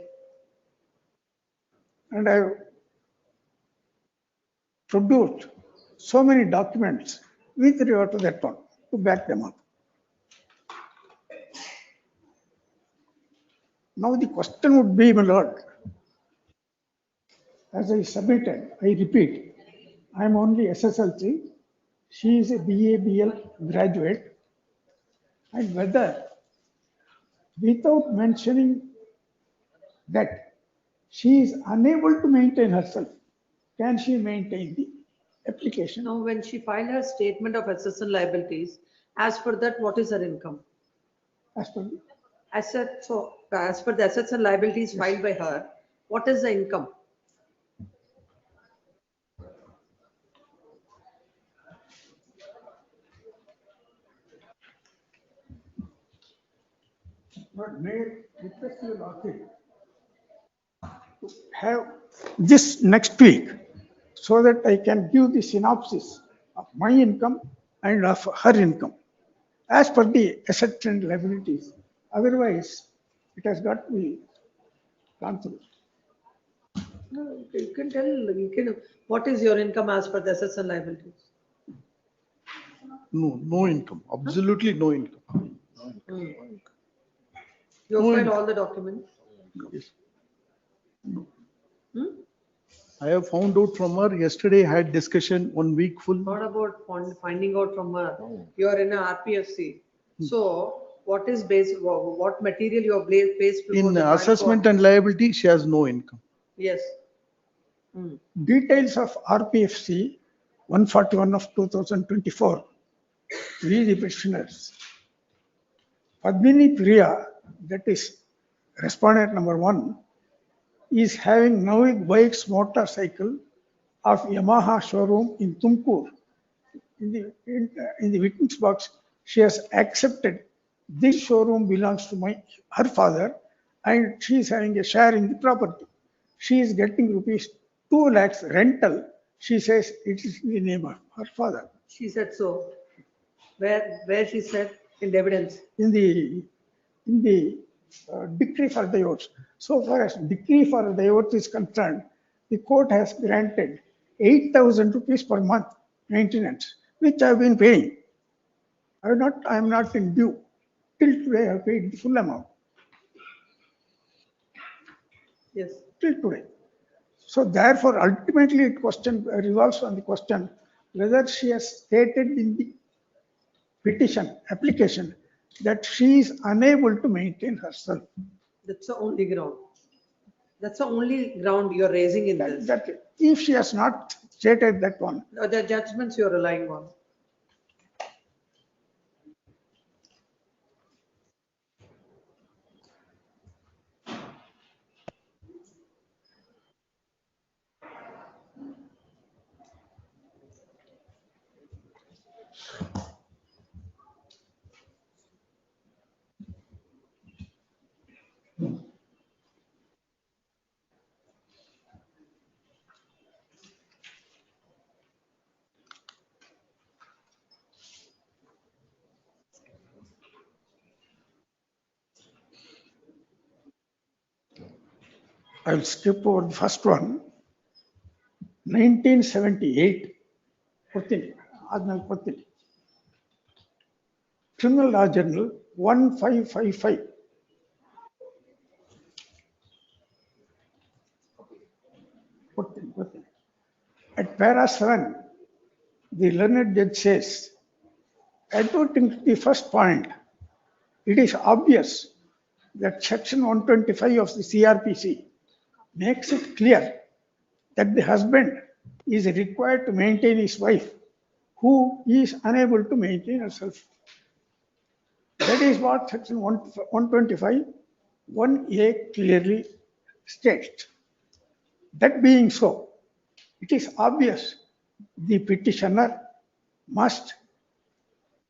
And I have produced so many documents with regard to that one to back them up. Now the question would be, my lord, as I submitted, I repeat, I am only SSLC. She is a BABL graduate. And whether, without mentioning that she is unable to maintain herself, can she maintain the application? now when she filed her statement of assets and liabilities, as per that, what is her income? As per the Asset, so as per the assets and liabilities filed by her, what is the income? But may I request you, Lordship, to have this next week so that I can give the synopsis of my income and of her income as per the assets and liabilities. Otherwise, it has got to be gone through. No, you can tell, what is your income as per the assets and liabilities? No, no income, absolutely no income. You No have filed income. all the documents? Yes. Hmm? I have found out from her yesterday, had discussion 1 week full. Not about finding out from her. You are in a RPFC. So what is base, what material you have placed before In the trial assessment court? and liability, she has no income. Yes. Details of RPFC 141 of 2024. We the petitioners. Padmini Priya, that is respondent number 1, is having Navik Bikes motorcycle of Yamaha showroom in Tumkur. In the witness box, she has accepted this showroom belongs to her father and she is having a share in the property. She is getting rupees 2 lakhs rental. She says it is in the name of her father. She said so. Where she said in the evidence? In the decree for divorce. So far as decree for divorce is concerned, the court has granted 8,000 rupees per month maintenance, which I have been paying. I am not in due. Till today, I have paid the full amount. Yes. Till today. So therefore, ultimately, it revolves on the question whether she has stated in the petition application that she is unable to maintain herself. That's the only ground. That's the only ground you're raising in this. That if she has not stated that one, The judgments you're relying on. I will skip over the first one. 1978, ಕೊಡ್ತೀನಿ, ಆದ್ಮೇಲೆ ಕೊಡ್ತೀನಿ. Criminal Law Journal 1555. ಕೊಡ್ತೀನಿ. At para 7, the learned judge says, adverting to the first point, it is obvious that section 125 of the CRPC makes it clear that the husband is required to maintain his wife who is unable to maintain herself. That is what section 125 1A clearly states. That being so, it is obvious the petitioner must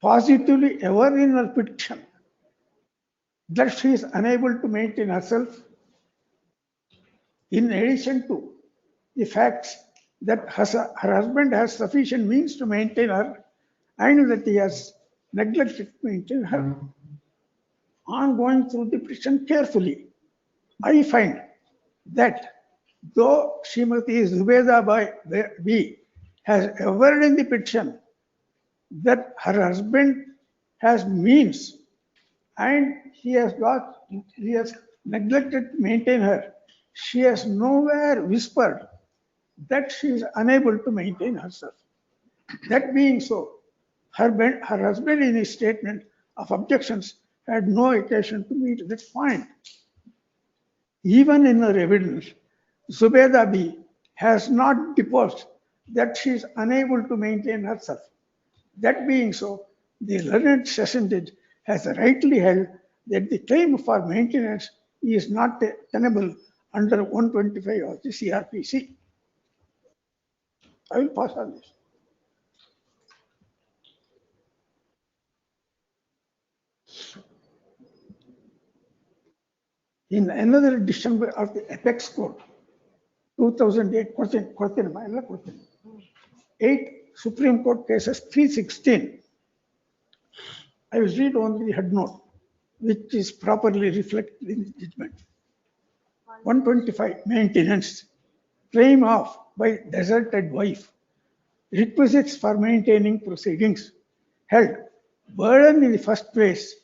positively aver in her petition that she is unable to maintain herself, in addition to the facts that her husband has sufficient means to maintain her and that he has neglected to maintain her. On going through the petition carefully, I find that though Srimati Zubeda B has averred in the petition that her husband has means and he has neglected to maintain her, she has nowhere whispered that she is unable to maintain herself. That being so, her husband in his statement of objections had no occasion to meet that point. Even in her evidence, Zubeda B has not deposed that she is unable to maintain herself. That being so, the learned session judge has rightly held that the claim for maintenance is not tenable under 125 of the CRPC. I will pass on this. In another edition of the Apex Court, 2008, 8 Supreme Court cases 316. I will read only the head note, which is properly reflected in the judgment. 125, maintenance, claim of by deserted wife, requisites for maintaining proceedings, held, burden in the first place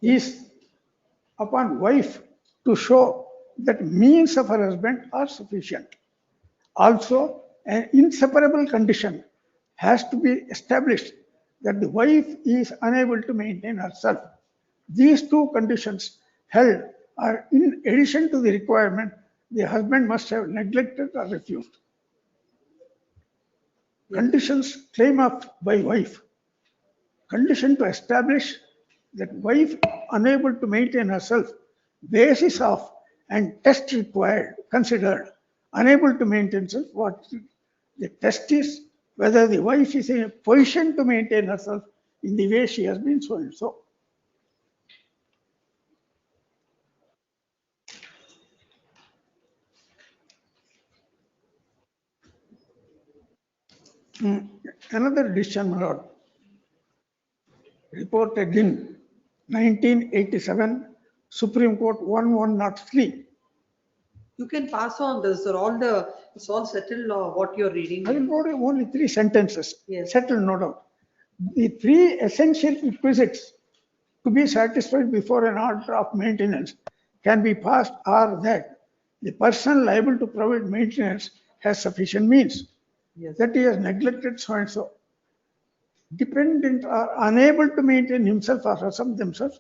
is upon wife to show that means of her husband are sufficient. Also, an inseparable condition has to be established that the wife is unable to maintain herself. These two conditions held are in addition to the requirement the husband must have neglected or refused. Conditions claim of by wife. Condition to establish that wife unable to maintain herself, basis of and test required, considered, unable to maintain herself. What the test is whether the wife is in a position to maintain herself in the way she has been so and so. Another decision, my lord, reported in 1987 Supreme Court 1103. You can pass on this, or it's all settled or what you're reading. I will read only 3 sentences. Yes. Settled, no doubt. The 3 essential requisites to be satisfied before an order of maintenance can be passed are that the person liable to provide maintenance has sufficient means, Yes. that he has neglected so and so, dependent or unable to maintain himself or herself themselves,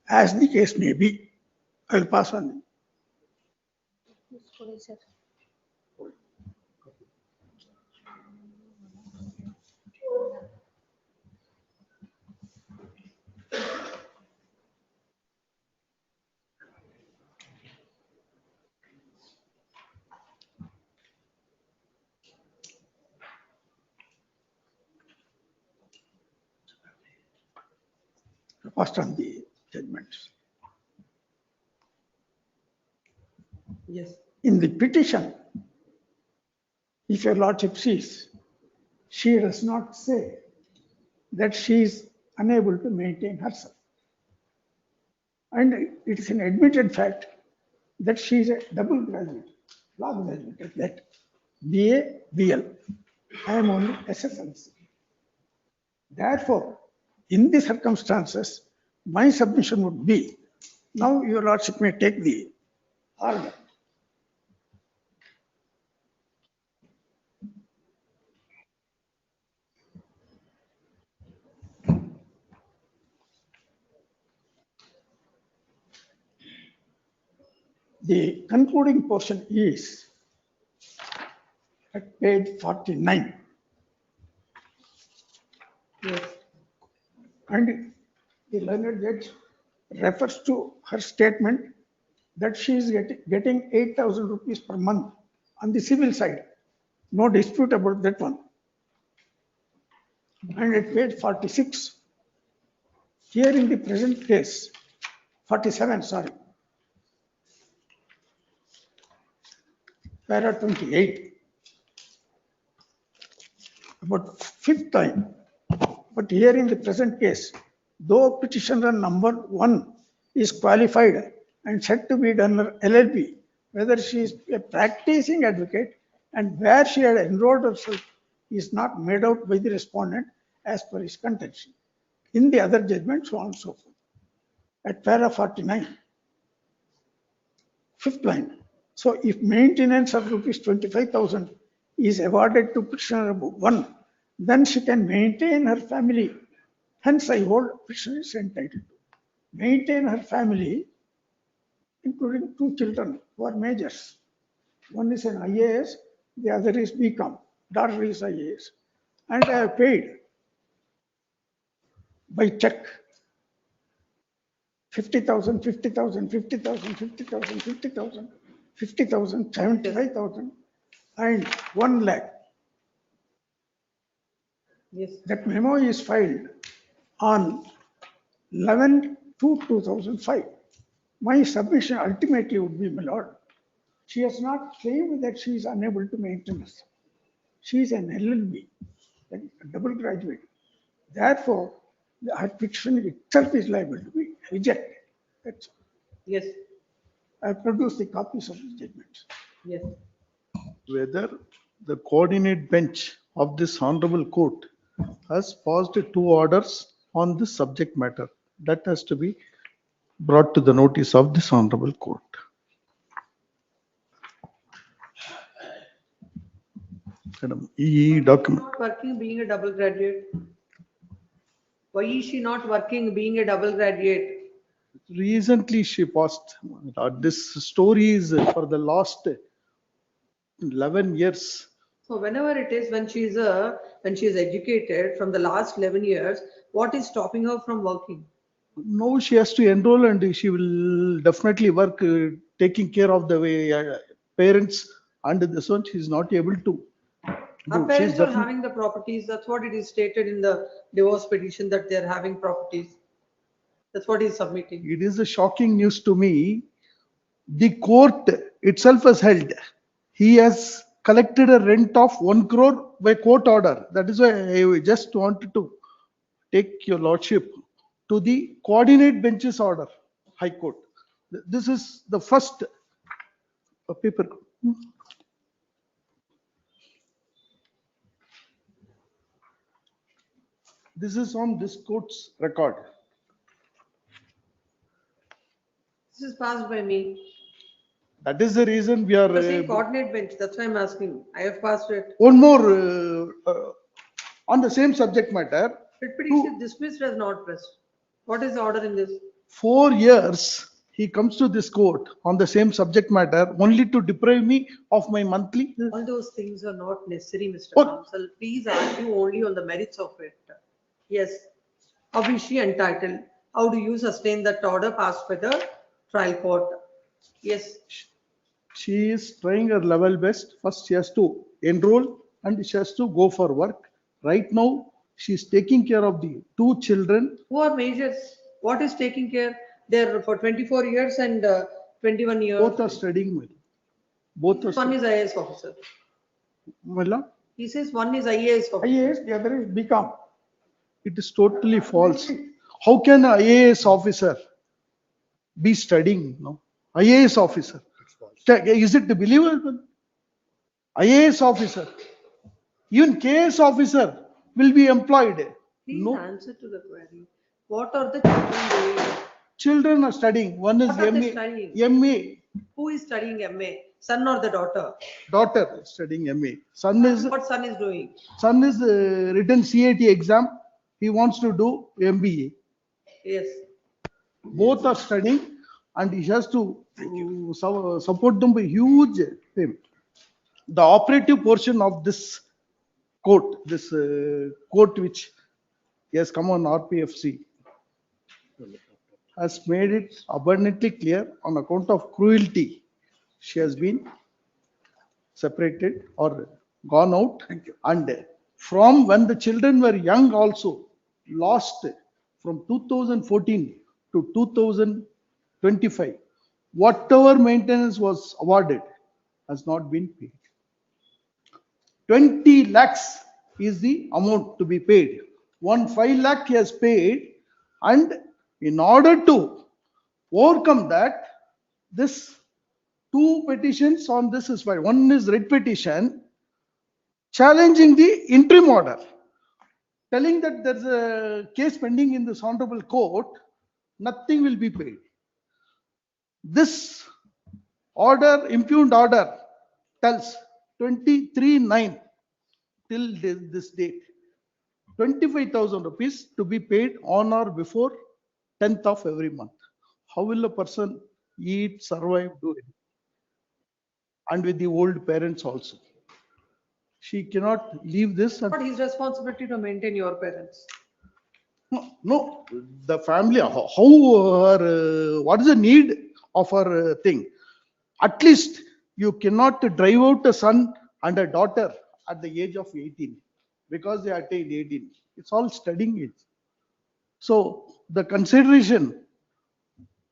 as the case may be. I will pass on. First on the judgments. Yes. In the petition, if your lordship sees, she does not say that she is unable to maintain herself. And it is an admitted fact that she is a double graduate, law graduate at that, BA, BL. I am only SSLC. Therefore, in the circumstances, my submission would be, now your lordship may take the order. The concluding portion is at page 49. Yes. And the learned judge refers to her statement that she is getting 8,000 rupees per month on the civil side. No dispute about that one. And at page 46, here in the present case, 47, sorry, para 28, about 5th time. But here in the present case, though petitioner number 1 is qualified and said to be done LLB, whether she is a practicing advocate and where she had enrolled herself is not made out by the respondent as per his contention. In the other judgment, so on and so forth. At para 49, 5th line. So if maintenance of rupees 25,000 is awarded to petitioner 1, then she can maintain her family. Hence, I hold petitioner is entitled to maintain her family, including 2 children who are majors. One is an IAS, the other is BCom, daughter is IAS. And I have paid by check 50,000, 50,000, 50,000, 50,000, 50,000, 50,000, 75,000, and 1 lakh. Yes. That memo is filed on 11/2/2005. My submission ultimately would be, my lord, she has not claimed that she is unable to maintain herself. She is an LLB, a double graduate. Therefore, her petition itself is liable to be rejected. That's all. Yes. I produced the copies of the judgments. Yes. Whether the coordinate bench of this honorable court has passed 2 orders on this subject matter. That has to be brought to the notice of this honorable court. Madam, EE document. Not working being a double graduate. Why is she not working being a double graduate? Recently she passed. This story is for the last 11 years. So whenever it is when she is educated from the last 11 years, what is stopping her from working? Now she has to enroll and she will definitely work taking care of the parents, and this one she is not able to. Her parents are having the properties. That's what it is stated in the divorce petition, that they are having properties. That's what he is submitting. It is a shocking news to me. The court itself has held. He has collected a rent of 1 crore by court order. That is why I just wanted to take your lordship to the coordinate benches order, High Court. This is the first a paper. This is on this court's record. This is passed by me. That is the reason we are. The same coordinate bench, that's why I'm asking. I have passed it. One more on the same subject matter. Writ petition dismissed as not pressed. What is the order in this? 4 years he comes to this court on the same subject matter only to deprive me of my monthly. All those things are not necessary, Mr. What? Counsel. Please argue only on the merits of it. Yes. How is she entitled? How do you sustain that order passed by the trial court? Yes. She is trying her level best. First she has to enroll and she has to go for work. Right now she is taking care of the 2 children. Who are majors? What is taking care? They're for 24 years and 21 years. Both are studying. Both are. One is IAS officer. Mala? He says one is IAS officer. IAS, the other is BCom. It is totally false. How can an IAS officer be studying? No, IAS officer. Is it believable? IAS officer, even KS officer will be employed. Please No, answer to the query. What are the children doing? children are studying. One is What are they MA. studying? MA. Who is studying MA? Son or the daughter? Daughter is studying MA. Son is doing? Son is written CAT exam. He wants to do MBA. Yes. Both are studying, and he has to support them by huge payment. The operative portion of this court which has come on RPFC, has made it abundantly clear on account of cruelty. She has been separated or gone out. And from when the children were young also, lost from 2014 to 2025, whatever maintenance was awarded has not been paid. 20 lakhs is the amount to be paid. 5 lakh he has paid, and in order to overcome that, this 2 petitions on this is filed. One is writ petition challenging the interim order, telling that there's a case pending in this honorable court, nothing will be paid. This order, impugned order, tells 23/9 till this date, 25,000 rupees to be paid on or before 10th of every month. How will a person eat, survive, do it? And with the old parents also. She cannot leave this. But his responsibility to maintain your parents. No, the family, what is the need of her thing? At least you cannot drive out a son and a daughter at the age of 18 because they attained 18. It's all studying age. So the consideration,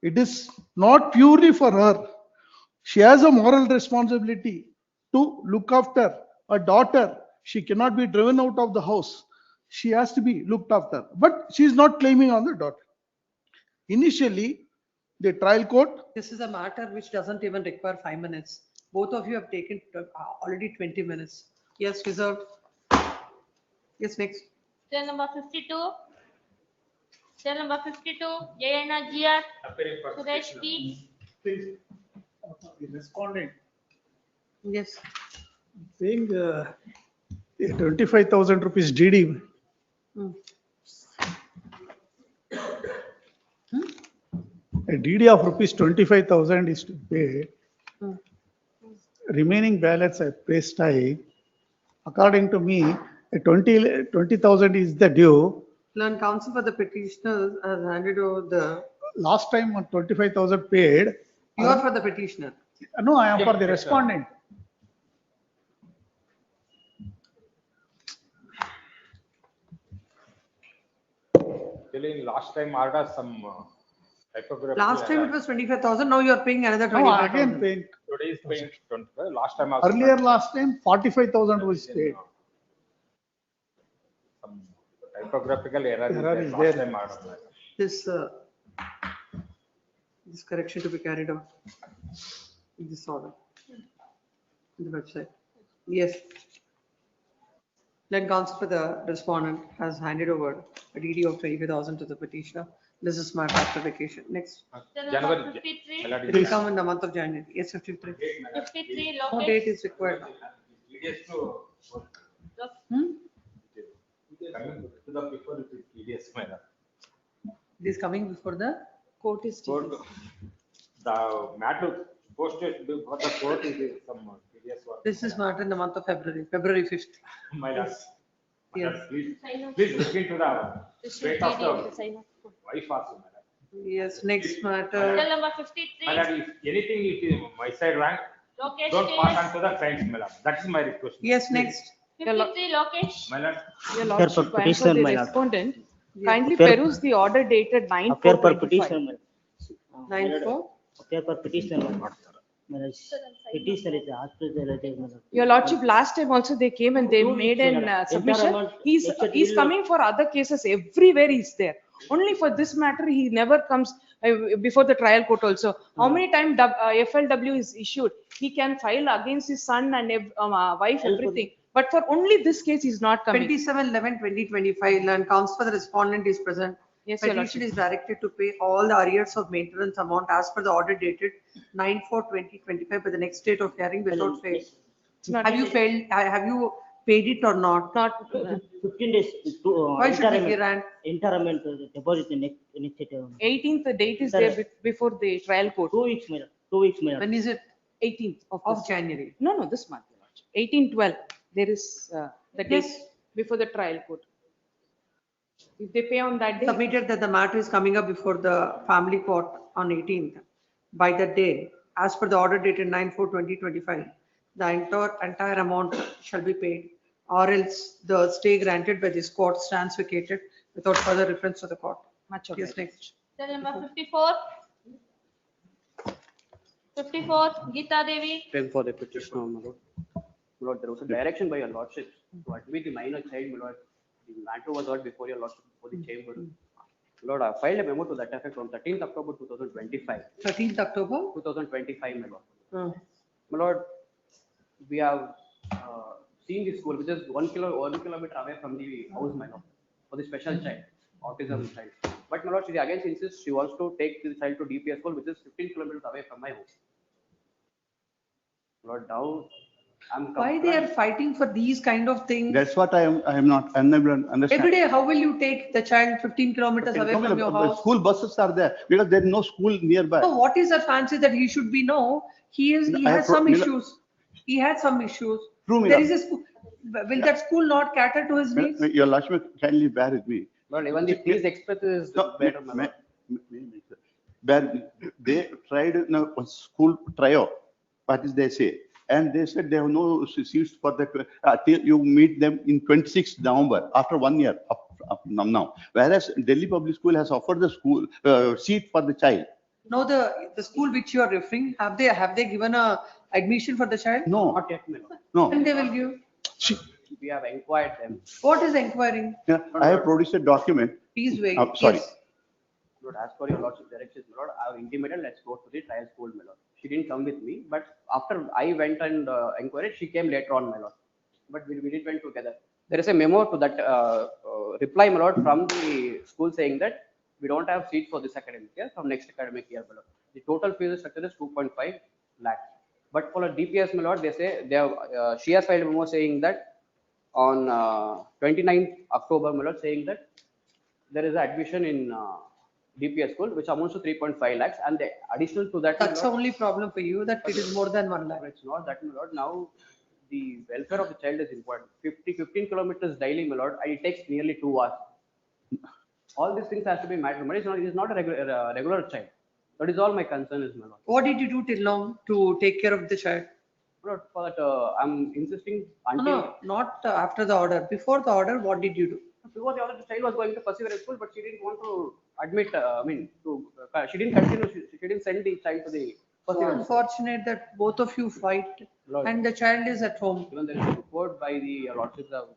it is not purely for her. She has a moral responsibility to look after a daughter. She cannot be driven out of the house. She has to be looked after. But she is not claiming on the daughter. Initially, the trial court. This is a matter which doesn't even require 5 minutes. Both of you have taken already 20 minutes. Yes, reserved. Yes, next. Cell number 52. Cell number 52. Jayana GR. Suresh P. Please. Respondent. Yes. Saying 25,000 rupees DD. A DD of rupees 25,000 is to pay. Remaining balance I pay style. According to me, a 20,000 is the due. Learned counsel for the petitioners has handed over the. Last time on 25,000 paid. You are for the petitioner. No, I am for the respondent. Actually, last time order some typography. Last time it was 25,000. Now you are paying another No, 25,000. again paying. Today is paying 25. Last time also. Earlier last time 45,000 was paid. Some typographical error Error is is there. there. Last time order. This correction to be carried out in this order. in the website. Yes. Then counsel for the respondent has handed over a DD of 25,000 to the petitioner. This is matter after vacation. Next. January 53. It will come in the month of January. Yes, 53. 53 No date is required. It is coming before the court is taken. The matter posted before the court is some tedious work. This is matter in the month of February, February 5th. My lord. Yes. Please look into the state of the wife also, madam. Yes, next matter. Bill number 53. My lord, if anything it is my side wrong, Lokesh don't pass on case. to the friends, madam. That is my request. Yes, next. 53 Lokesh. My lord. Appear Your for lordship, I am for petitioner, the my lord. respondent. Kindly Appear- peruse the order dated Appear for 9/4/25. petitioner, my lord. 9/4. Appear for petitioner, my lord. My lord, petitioner is hospital, my lord. Your lordship, last time also they came and they 2 made weeks, an madam. submission. Entire amount, He's except coming for other cases, everywhere he's there. Only for this matter, he never comes before the trial court also. How many times FLW is issued? He can file against his son and wife, everything. But for only this case, he's not coming. 27/11/2025 and counsel for the respondent is present. Yes, your Petition lordship. is directed to pay all the arrears of maintenance amount as per the order dated 9/4/2025 by the next date of hearing without fail. not Have you failed, have you paid it or not? Not. 15 days to. Why should we grant? Interment deposit in next date. 18th, the date is there before the trial court. 2 weeks, my lord. 2 weeks, my lord. When is it? 18th Of this- January. No, this month. Your lordship. 18/12, there is the date Yes. before the trial court. If they pay on that day. Submitted that the matter is coming up before the family court on 18th. By that day, as per the order dated 9/4/2025, the entire amount shall be paid, or else the stay granted by this court stands vacated without further reference to the court. Much Yes, next. Bill number 54. 54 Geeta Devi. Claim for the petitioner, my lord. My lord, there was a direction by your lordship to admit the minor child, my lord. The matter was heard before your lordship, before the chamber. My lord, I filed a memo to that effect on 13th October 2025. 13th October? 2025, my lord. Hmm. My lord, we have seen the school, which is 1 kilometer away from the house, my lord, for the special child, autism child. But my lord, she again insists she wants to take the child to DPS school, which is 15 kilometers away from my home. Lord, now I'm. Why they are fighting for these kind of things? That's what I am not unable to understand. Every day, how will you take the child 15 kilometers away from your house? School buses are there because there is no school nearby. So what is the fancy that he should be? No, he has some issues. He had some issues. True, There Mila. is a school. Will that school not cater to his needs? Your Lakshmi, kindly bear with me. Lord, even the fees express is better, my lord. They tried a school trial, what is they say? And they said they have no seats for the, till you meet them in 26th November, after 1 year up now. Whereas Delhi Public School has offered the school seat for the child. No, the school which you are referring, have they given a admission for the child? No. Not yet, my lord. No. And they will give. We have inquired them. What is inquiring? Yeah, I have produced a document. Please wait. Sorry. Yes. Lord, as per your lordship directions, my lord, I have intimated, let's go to the trial school, my lord. She didn't come with me, but after I went and inquired, she came later on, my lord. But we didn't went together. There is a memo to that reply, my lord, from the school saying that we don't have seats for this academic year, from next academic year, my lord. The total fees structure is 2.5 lakhs. But for a DPS, my lord, they say they have, she has filed a memo saying that on 29th October, my lord, saying that there is an admission in DPS school, which amounts to 3.5 lakhs, and the additional to that. That's the only problem for you, that it is more than 1 lakh. It's not that, my lord. Now, the welfare of the child is important. 15 kilometers daily, my lord, and it takes nearly 2 hours. All these things has to be matrimony. It is not a regular child. That is all my concern is, my lord. What did you do till now to take care of the child? Lord, for that, I'm insisting until. No, not after the order. Before the order, what did you do? Before the order, the child was going to Procedural school, but she didn't want to admit, she didn't continue, she didn't send the child to the So Procedural school. unfortunate that both of you fight Lord. and the child is at home. Even there is a report by the lordships of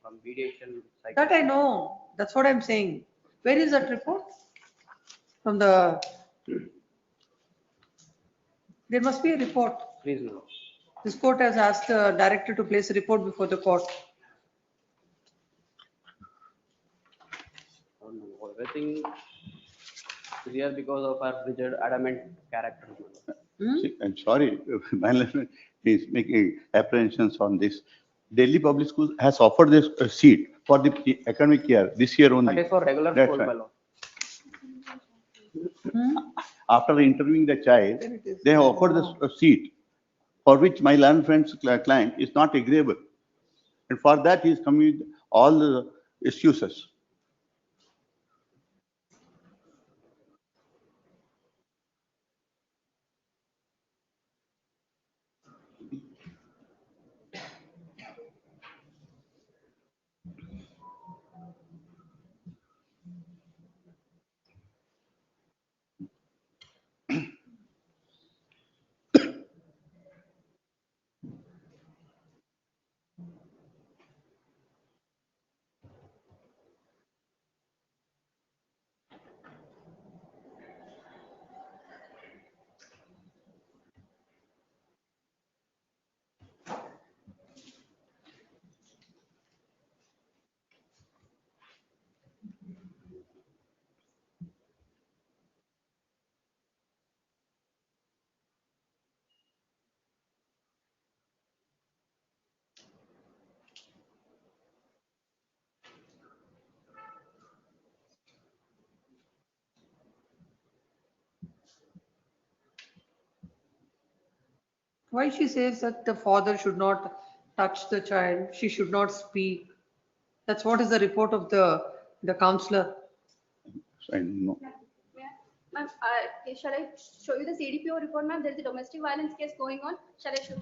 from mediation. That I know. That's what I'm saying. Where is that report? From the. There must be a report. Please, no. This court has asked the director to place a report before the court. Everything is here because of our rigid, adamant character. See, I'm sorry, my listener is making apprehensions on this. Delhi Public Schools has offered this seat for the academic year, this year only. That is for regular That's school, right. my lord. After interviewing the child, they have offered this seat for which my learned friend's client is not agreeable. And for that, he is coming with all the excuses. Why she says that the father should not touch the child, she should not speak. That's what is the report of the counselor. I don't know. Ma'am, shall I show you the CDPO report, ma'am? There is a domestic violence case going on. Shall I show?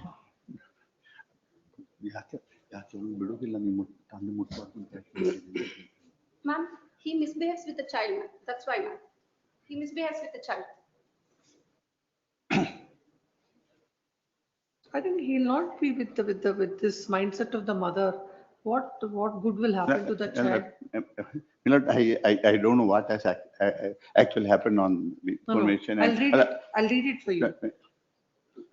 Ma'am, he misbehaves with the child, ma'am. That's why, ma'am. He misbehaves with the child. I think he'll not be with this mindset of the mother. What good will happen to the child? I don't know what has actually happened on the No, no. information. I'll read it for you.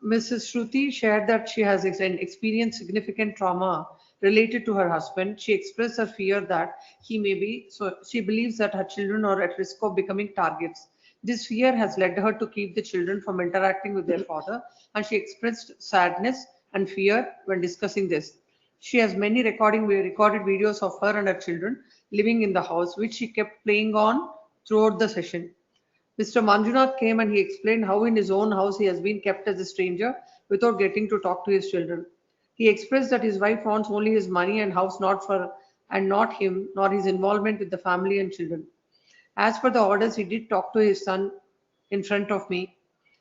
Mrs. Shruti shared that she has experienced significant trauma related to her husband. She expressed her fear that he may be, so she believes that her children are at risk of becoming targets. This fear has led her to keep the children from interacting with their father, and she expressed sadness and fear when discussing this. She has many recorded videos of her and her children living in the house, which she kept playing on throughout the session. Mr. Manjunath came and he explained how in his own house he has been kept as a stranger without getting to talk to his children. He expressed that his wife wants only his money and house, not him, nor his involvement with the family and children. As per the orders, he did talk to his son in front of me.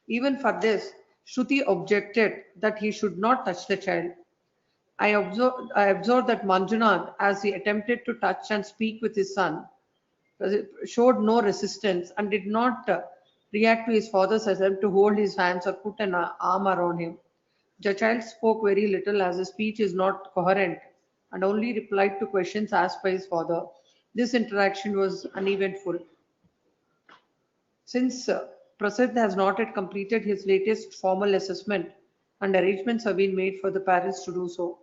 Even for this, Shruti objected that he should not touch the child. I observed that Manjunath, as he attempted to touch and speak with his son, showed no resistance and did not react to his father's attempt to hold his hands or put an arm around him. The child spoke very little as his speech is not coherent and only replied to questions asked by his father. This interaction was uneventful. Since Prasad has not yet completed his latest formal assessment and arrangements have been made for the parents to do so,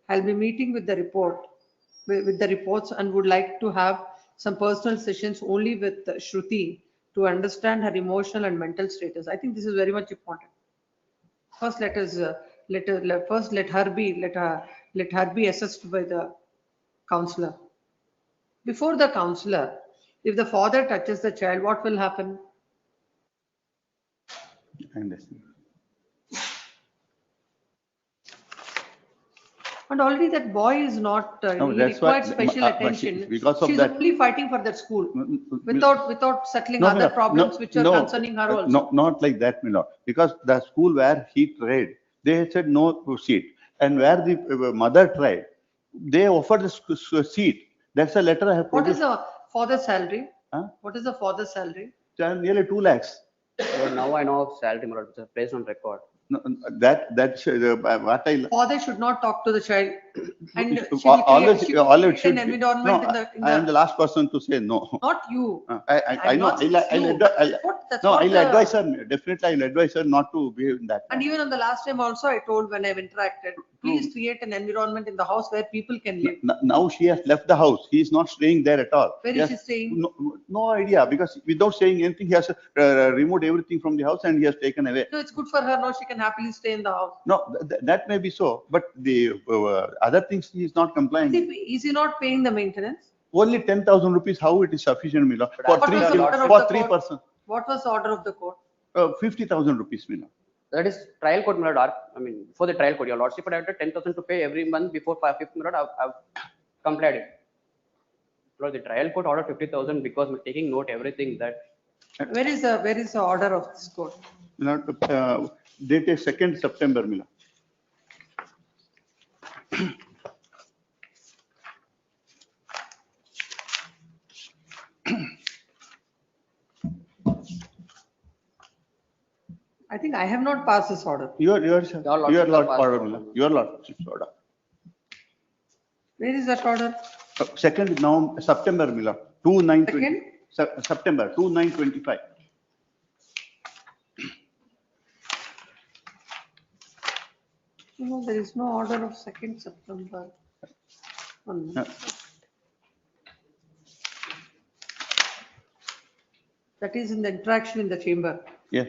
I'll be meeting with the reports and would like to have some personal sessions only with Shruti to understand her emotional and mental status. I think this is very much important. First, let her be assessed by the counselor. Before the counselor, if the father touches the child, what will happen? I understand. And already that boy is not, No, he that's why- required special but attention. because of She's that- only fighting for that school without settling No, other no, problems no, which are no, concerning her also. No, not like that, my lord. Because the school where he tried, they said no seat. And where the mother tried, they offered the seat. That's a letter I have What is produced. the father's salary? Huh? What is the father's salary? Nearly 2 lakhs. So now I know of salary, my lord, which is placed on record. No, that's what I. Father should not talk to the child. And If- she will always, create- she will always create should an be. environment No, in the- in I am the- the last person to say no. Not you. I I'm know, not saying it's you, but that's no, what I'll the- advise her, definitely I'll advise her not to behave in that. And even on the last time also, I told when I've interacted, please create an environment in the house where people can live. Now she has left the house. He is not staying there at all. Where He is has she staying? No idea, because without saying anything, he has removed everything from the house and he has taken away. No, it's good for her now. She can happily stay in the house. No, that may be so, but the other things he is not complying. Is he not paying the maintenance? Only 10,000 rupees, how it is sufficient, Mila? For What three, was the order of for the three court? person, What was the order of the court? 50,000 rupees, Mila. That is trial court, my lord. I mean, for the trial court, your lordship would have 10,000 to pay every month before 5th, my lord. I've complied it. Lord, the trial court ordered 50,000 because we're taking note everything that. Where is the order of this court? Date is 2nd September, Mila. I think I have not passed this order. Your lordship order, Mila. Your lordship's order. Where is that order? 2nd now September, Mila. 2/9/20 September 2/9/25. No, there is no order of 2nd September. One minute. That is in the interaction in the chamber. Yeah,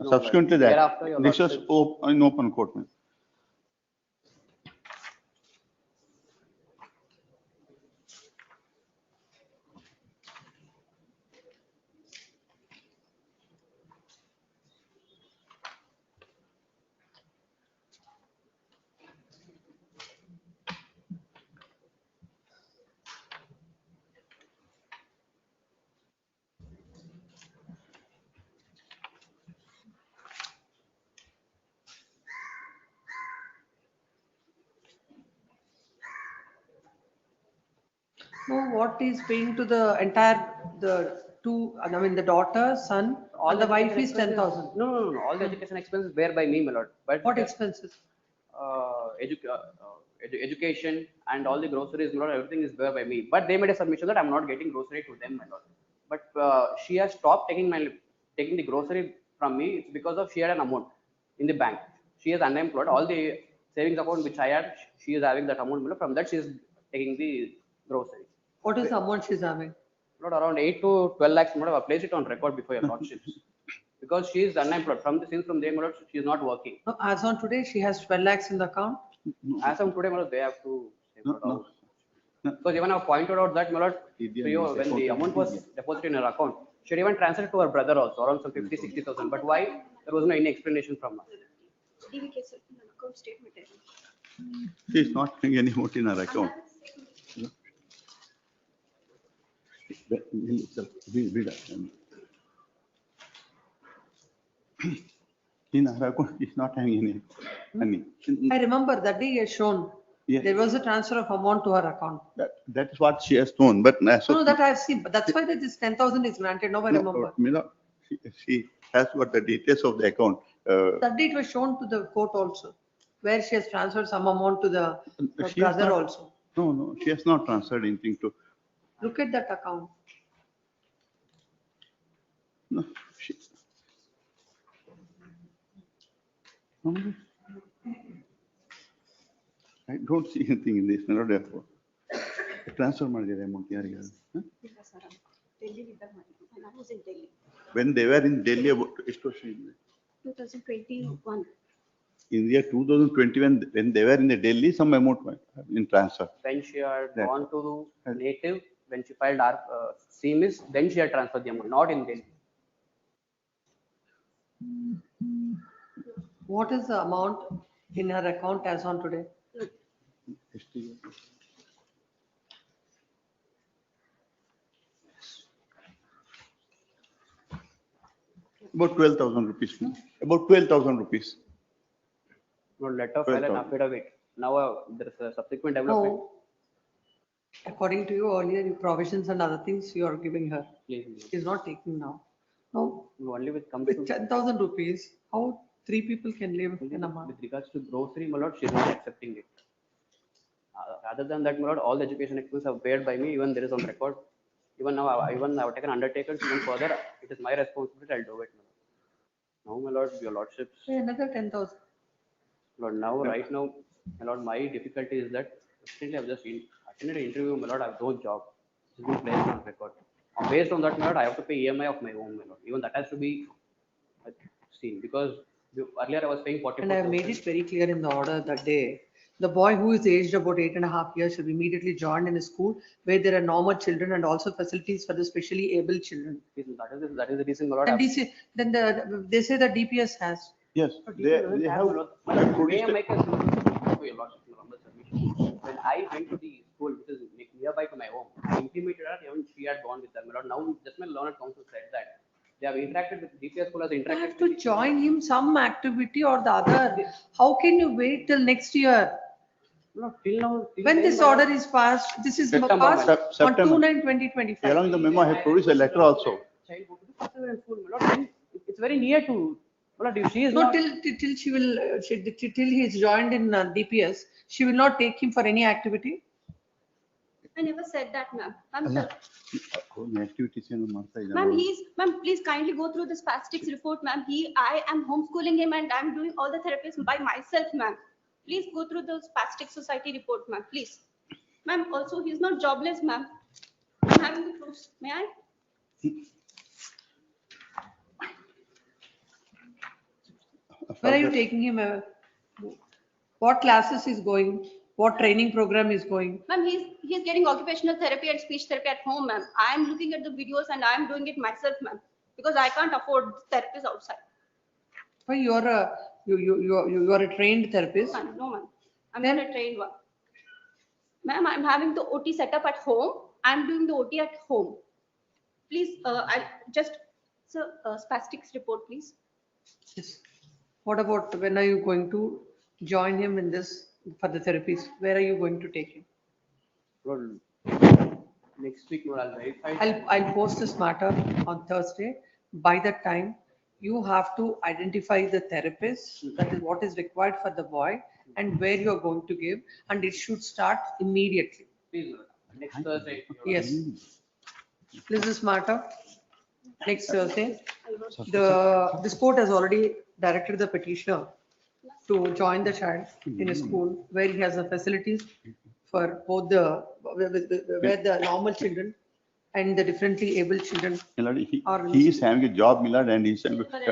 subsequent to thereafter, that, your this was in open court. Mila. No, what is paying to the entire, the daughter, son, and the wife is 10,000. No. All the education expenses bear by me, my lord. But What expenses? Education and all the groceries, my lord, everything is bear by me. But they made a submission that I'm not getting grocery to them, my lord. But she has stopped taking the grocery from me. It's because of she had an amount in the bank. She is unemployed. All the savings account which I had, she is having that amount, my lord. From that she is taking the grocery. What is the amount she's having? Not around 8 to 12 lakhs. Madam, I placed it on record before your lordships. Because she is unemployed. From there, madam, she is not working. No, as on today, she has 12 lakhs in the account. As of today, madam, they have to. Because even I pointed out that, madam, when the amount was deposited in her account, she had even transferred it to her brother also, around some 50,000-60,000. But why? There was no any explanation from her. Account statement. She is not paying any amount in her account. In her account, she's not having any money. I remember that day he has shown. Yeah. There was a transfer of amount to her account. That is what she has shown, but No, that I have seen, but that's why this 10,000 is granted. Now I remember. Mila, she has got the details of the account. That day it was shown to the court also, where she has transferred some amount to the She has brother not- also. No, she has not transferred anything to. Look at that account. No, she. No, I don't see anything in this. No, therefore. Transfer ಮಾಡಿದ್ದಾರೆ amount ಯಾರಿಗೆ? When I was in Delhi, When they were in Delhi, ಎಷ್ಟು ವರ್ಷ ಹಿಂದೆ? 2021. In the year 2021, when they were in the Delhi, some amount went in transfer. When she had That- gone to native, when she filed our CMIS, then she had transferred the amount, not in Delhi. What is the amount in her account as on today? About 12,000 rupees. About 12,000 rupees. No, letter file and 12,000. affidavit. Now there is a subsequent development. No. According to you earlier, your provisions and other things you are giving her. Please. She's not taking now. No, Only with comes with to 10,000 rupees, how 3 people can live in a month? with regards to grocery, my lord, she is not accepting it. Rather than that, my lord, all the education expenses are paid by me, even there is on record. Even now, even I have taken undertakings, even further, it is my responsibility, I'll do it. Now, my lord, your lordships. Another 10,000. Lord, now, right now, my lord, my difficulty is that recently I've just attended an interview, my lord, I have no job. It's been placed on record. Based on that, my lord, I have to pay EMI of my own, my lord. Even that has to be seen, because earlier I was paying 44. And I have made it very clear in the order that day, the boy who is aged about 8.5 years should be immediately joined in a school where there are normal children and also facilities for the specially able children. That is the reason, my lord. And they say that DPS has. Yes, they have. May I make a suggestion for your lordship, your humble submission? When I went to the school, which is nearby to my home, I intimated her, even she had gone with them. My lord, now just my learned counsel said that they have interacted with DPS school has You interacted. have to join him some activity or the other. How can you wait till next year? No, till now. When this order is passed, this is passed on 2/9/2025. Along the memo, I have produced a letter also. Child go to the Procedural school, my lord, then it's very near to. My lord, if she is No, not. till she will, till he is joined in DPS, she will not take him for any activity. I never said that, ma'am. Activities Ma'am, ma'am, please kindly go through the spastics report, ma'am. I am homeschooling him and I'm doing all the therapies by myself, ma'am. Please go through the spastic society report, ma'am, please. Ma'am, also he's not jobless, ma'am. I'm having the proofs. May I? Where are you taking him? What classes is going? What training program is going? Ma'am, he's getting occupational therapy and speech therapy at home, ma'am. I am looking at the videos and I am doing it myself, ma'am, because I can't afford therapists outside. Why you are a trained therapist? No, ma'am. I'm not a trained one. Ma'am, I'm having the OT set up at home. I'm doing the OT at home. Please, I just spastics report, please. Yes. What about when are you going to join him in this for the therapies? Where are you going to take him? Well, next week, no, I'll verify. I'll post this matter on Thursday. By that time, you have to identify the therapist, that is what is required for the boy and where you're going to give, and it should start immediately. Please, next Thursday. Yes. This matter next Thursday. This court has already directed the petitioner to join the child in a school where he has the facilities for both where the normal children and the differently able children are. He is having a job, Millard, and he's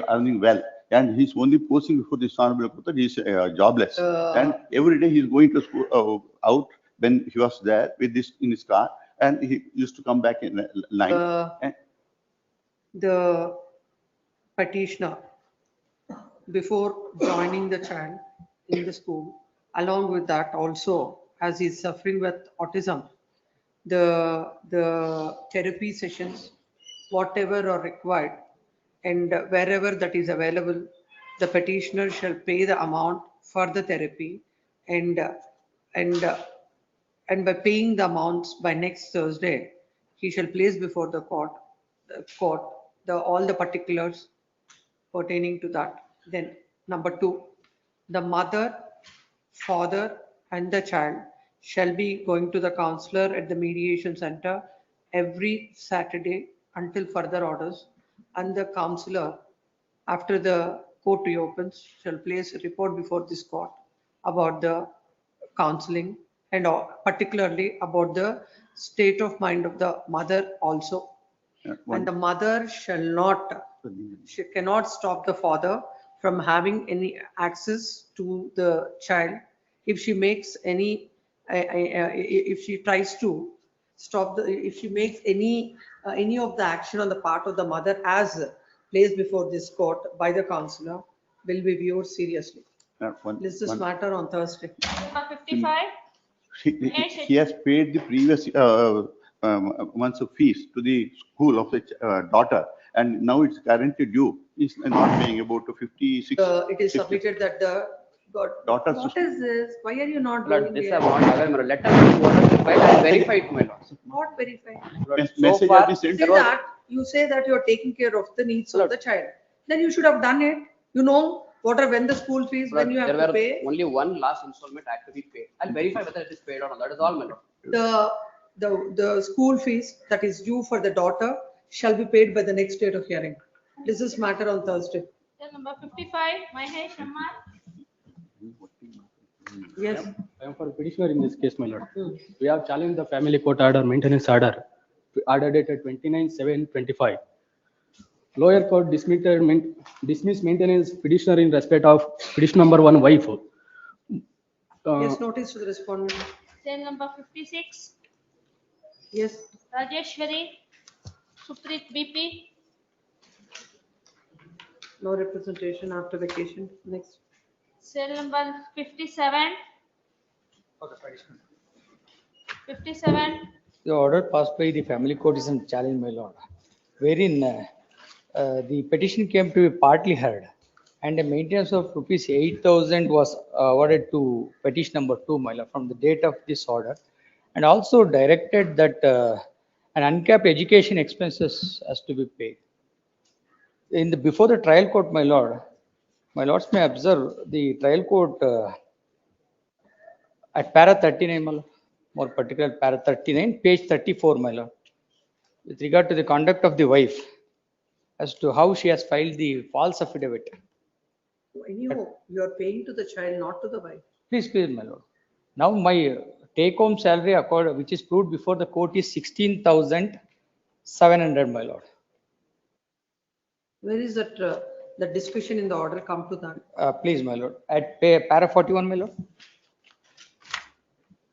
earning well. And he's only posting before this honorable court that he's jobless. And every day he's going to school out when he was there with this in his car, and he used to come back in line. The petitioner, before joining the child in the school, along with that also, as he's suffering with autism, the therapy sessions, whatever are required, and wherever that is available, the petitioner shall pay the amount for the therapy, and by paying the amounts by next Thursday, he shall place before the court all the particulars pertaining to that. Then number 2, the mother, father, and the child shall be going to the counselor at the mediation center every Saturday until further orders, and the counselor, after the court reopens, shall place a report before this court about the counseling and particularly about the state of mind of the mother also. And the mother she cannot stop the father from having any access to the child if she makes any if she tries to stop if she makes any of the action on the part of the mother as placed before this court by the counselor will be viewed seriously. This matter on Thursday. 55. He has paid the previous months of fees to the school of the daughter, and now it's currently due. He's not paying about 56. It is submitted that the daughter. What is this? Why are you not Lord, doing this it? I'm not aware, my lord. Let us I'll verify it, my lord. Not verified. So far, You say that you're taking care of the needs of the child. Then you should have done it. You know What are when the school fees, when you have There to were pay? only one last installment had to be paid. I'll verify whether it is paid or not. That is all, my lord. The school fees that is due for the daughter shall be paid by the next date of hearing. This is matter on Thursday. Cell number 55, Mahesh Ammar. Yes. I am for petitioner in this case, my lord. We have challenged the family court order, maintenance order dated 29/7/25. Lower court dismissed maintenance petitioner in respect of petition number 1 wife. Yes, notice to the respondent. Cell number 56, Yes. Rajeshwari Suprit BP. No representation after vacation. Next. Cell number 57. 57. The order passed by the family court is in challenge, my lord, wherein the petition came to be partly heard and a maintenance of rupees 8,000 was awarded to petition number 2, my lord, from the date of this order, and also directed that an uncapped education expenses has to be paid. Before the trial court, my lords may observe the trial court at para 39, my lord, more particular para 39, page 34, my lord, with regard to the conduct of the wife as to how she has filed the false affidavit. Anyhow, you are paying to the child, not to the wife. Please, my lord. Now my take-home salary, which is proved before the court, is 16,700, my lord. Where is that, the discussion in the order come to that? Please, my lord. At para 41, my lord.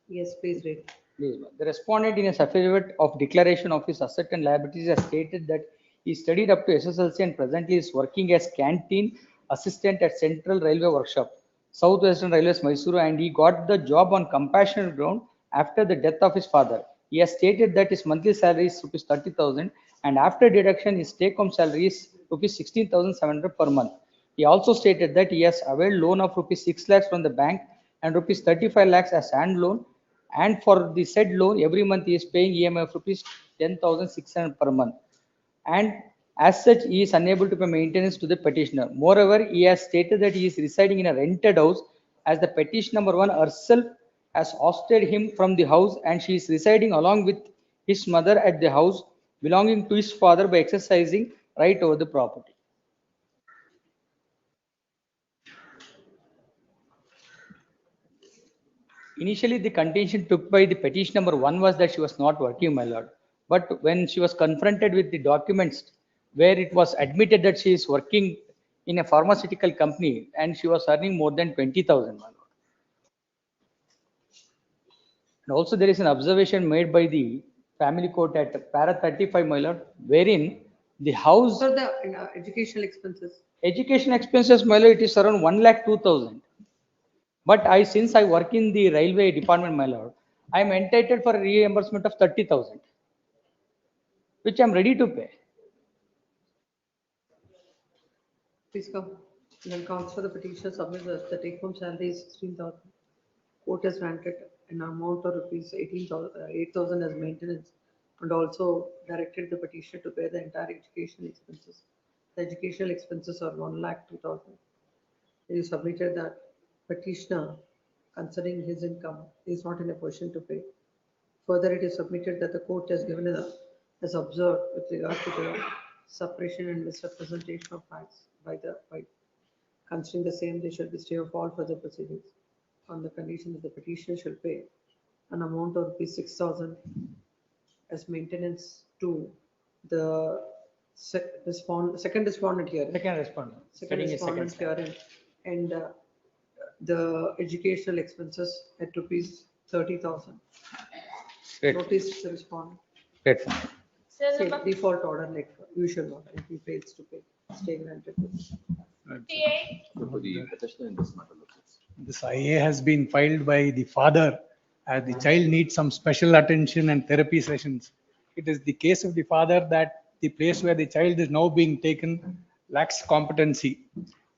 Yes, please read. Please, the respondent in his affidavit of declaration of his asset and liabilities has stated that he studied up to SSLC and presently is working as canteen assistant at Central Railway Workshop, Southwestern Railways, Mysuru, and he got the job on compassionate ground after the death of his father. He has stated that his monthly salary is rupees 30,000 and after deduction his take-home salary is rupees 16,700 per month. He also stated that he has availed loan of rupees 6 lakhs from the bank and rupees 35 lakhs as hand loan, and for the said loan every month he is paying EMI of rupees 10,600 per month, and as such he is unable to pay maintenance to the petitioner. Moreover, he has stated that he is residing in a rented house as the petition number 1 herself has ousted him from the house and she is residing along with his mother at the house belonging to his father by exercising right over the property. Initially, the contention took by the petition number 1 was that she was not working, my lord. But when she was confronted with the documents where it was admitted that she is working in a pharmaceutical company and she was earning more than 20,000, my lord. And also there is an observation made by the family court at para 35, my lord, wherein the house... So the educational expenses? Education expenses, my lord, it is around 1,02,000. But since I work in the railway department, my lord, I am entitled for a reimbursement of 30,000, which I am ready to pay. Please come. Then counts for the petitioner submits the take-home salary is 16,000. Court has granted an amount of rupees 8,000 as maintenance and also directed the petitioner to pay the entire educational expenses. The educational expenses are 1,02,000. It is submitted that petitioner, considering his income, is not in a position to pay. Further, it is submitted that the court has given as observed with regard to the suppression and misrepresentation of facts by the wife. Considering the same, they shall be stay of all further proceedings on the condition that the petitioner shall pay an amount of rupees 6,000 as maintenance to the second respondent here. Second respondent. Second respondent here and the educational expenses at rupees 30,000. Great. Notice the respondent. Great. Say default order like usual order. If he fails to pay, stay granted. 58. This IA has been filed by the father as the child needs some special attention and therapy sessions. It is the case of the father that the place where the child is now being taken lacks competency.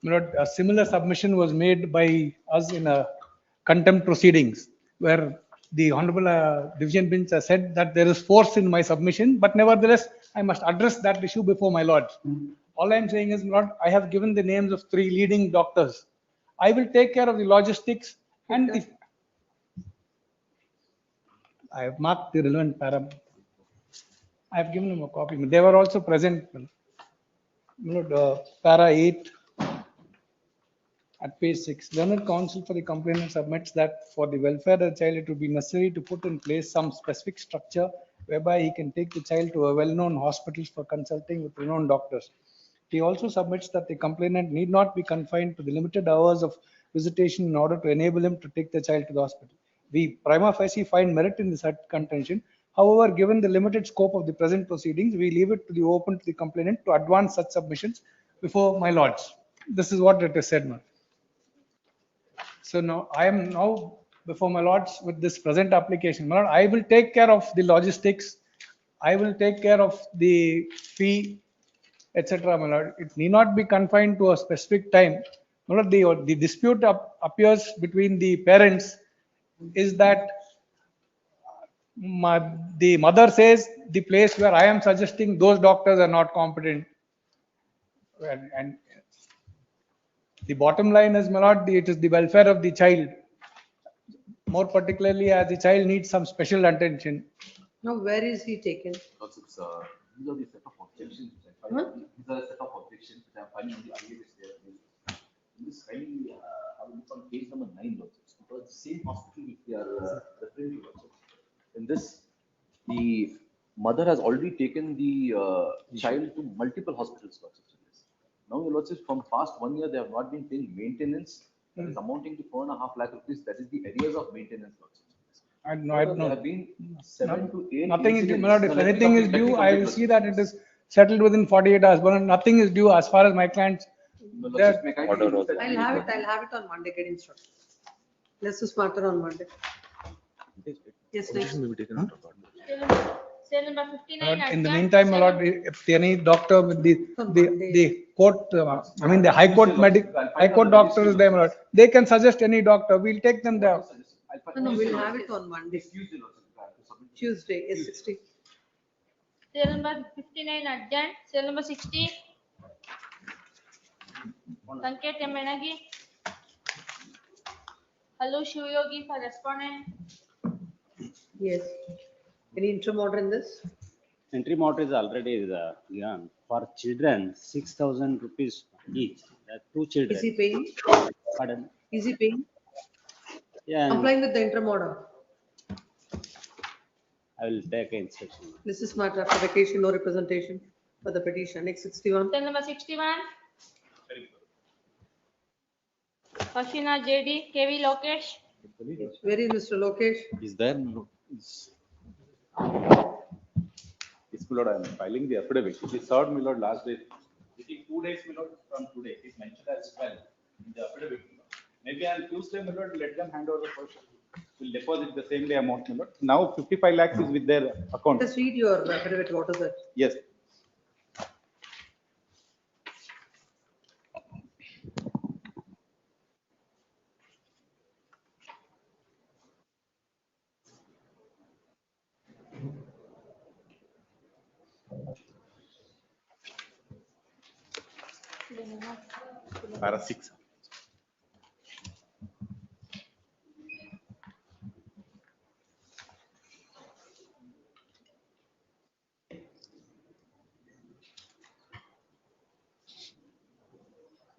A similar submission was made by us in a contempt proceedings where the Honorable Division Bench has said that there is force in my submission, but nevertheless, I must address that issue before my lords. All I'm saying is, Lord, I have given the names of 3 leading doctors. I will take care of the logistics and the. I have marked the relevant para. I have given him a copy. They were also present. Lord, para 8 at page 6. Learned counsel for the complainant submits that for the welfare of the child, it would be necessary to put in place some specific structure whereby he can take the child to a well-known hospital for consulting with renowned doctors. He also submits that the complainant need not be confined to the limited hours of visitation in order to enable him to take the child to the hospital. We prima facie find merit in this contention. However, given the limited scope of the present proceedings, we leave it to the open to the complainant to advance such submissions before my lords. This is what it is said, ma'am. So now I am now before my lords with this present application. My lord, I will take care of the logistics. I will take care of the fee, etc. My lord, it need not be confined to a specific time. My lord, the dispute appears between the parents is that the mother says the place where I am suggesting those doctors are not competent, and the bottom line is, my lord, it is the welfare of the child. More particularly, as the child needs some special attention. Now, where is he taken? These are the set of objections which I filed. These are the set of objections which I filed on the arrears there. In this highly, I will look on page number 9 also, because the same hospital which they are referring to also. In this, the mother has already taken the child to multiple hospitals. Now, your lordship, from past 1 year, they have not been paying maintenance. That is amounting to 4.5 lakh rupees. That is the arrears of maintenance. I There have been 7 to 8. Nothing is due. incidents. My lord, if anything is due, I will see that it is settled within 48 hours. But nothing is due as far as my clients. I'll have it on Monday, get instructed. Let's do smarter on Monday. Yes, next. Cell number 59. In the meantime, my lord, if any doctor with the court, I mean the high court doctor is there, my lord, they can suggest any doctor. We'll take them there. No, we'll have it on Monday. Tuesday, yes, 60. Cell number 59 adjourned. Cell number 60. Sanket Menagi. Hello, Shivayogi for respondent. Yes. Any interim order in this? Interim order is already given for children, 6,000 rupees each. There are 2 children. Is he paying? Pardon? Is he paying? Yeah. Complying with the interim order. I will take instruction. This is matter after vacation, no representation for the petition. Next 61. Cell number 61. Hashina JD, KV Lokesh. Where is Mr. Lokesh? Is there? Yes, my lord, I am filing the affidavit. It is served, my lord, last day. Within 2 days, my lord, from today. It is mentioned as well in the affidavit. Maybe on Tuesday, my lord, let them hand over the first. We'll deposit the same day amount, my lord. Now 55 lakhs is with their account. Just read your affidavit. What is it? Yes. Para 6.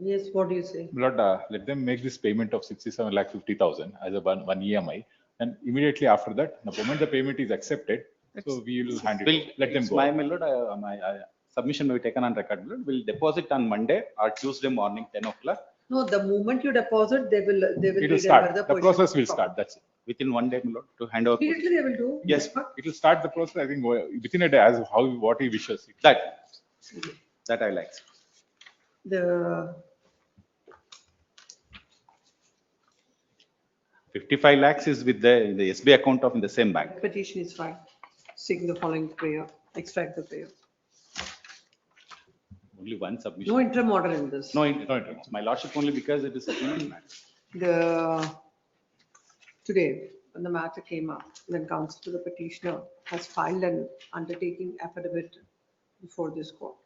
Yes, what do you say? Lord, let them make this payment of 67 lakh 50,000 as a one EMI, and immediately after that, the moment the payment is accepted, so we will hand it. Let them go. My lord, my submission will be taken on record. My lord, we'll deposit on Monday or Tuesday morning 10 o'clock. No, the moment you deposit, they will It will start. The process will start. That's it. Within 1 day, my lord, to hand over. Immediately they will do. Yes, it will start the process. I think within a day, as what he wishes. That I like. The 55 lakhs is with the SB account of in the same bank. petition is fine. Seeking the following prayer, extract the prayer. Only one submission. No interim order in this. No interim. My lordship only because it is a settlement matter. Today, when the matter came up, when counsel to the petitioner has filed an undertaking affidavit before this court.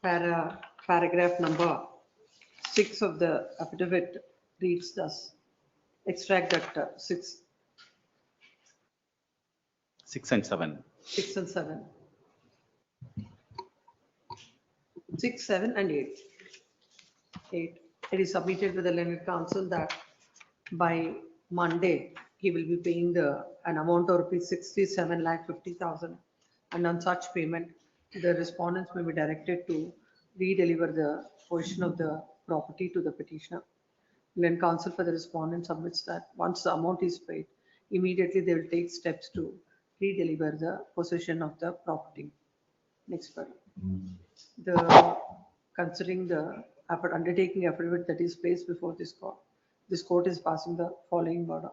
Paragraph number 6 of the affidavit reads thus. Extract that 6, 6 and 7. 6 and 7. 6, 7 and 8. 8. It is submitted with the learned counsel that by Monday, he will be paying an amount of rupees 67,50,000. And on such payment, the respondents may be directed to redeliver the portion of the property to the petitioner. Learned counsel for the respondent submits that once the amount is paid, immediately they will take steps to redeliver the possession of the property. Next part. Considering the undertaking affidavit that is placed before this court is passing the following order.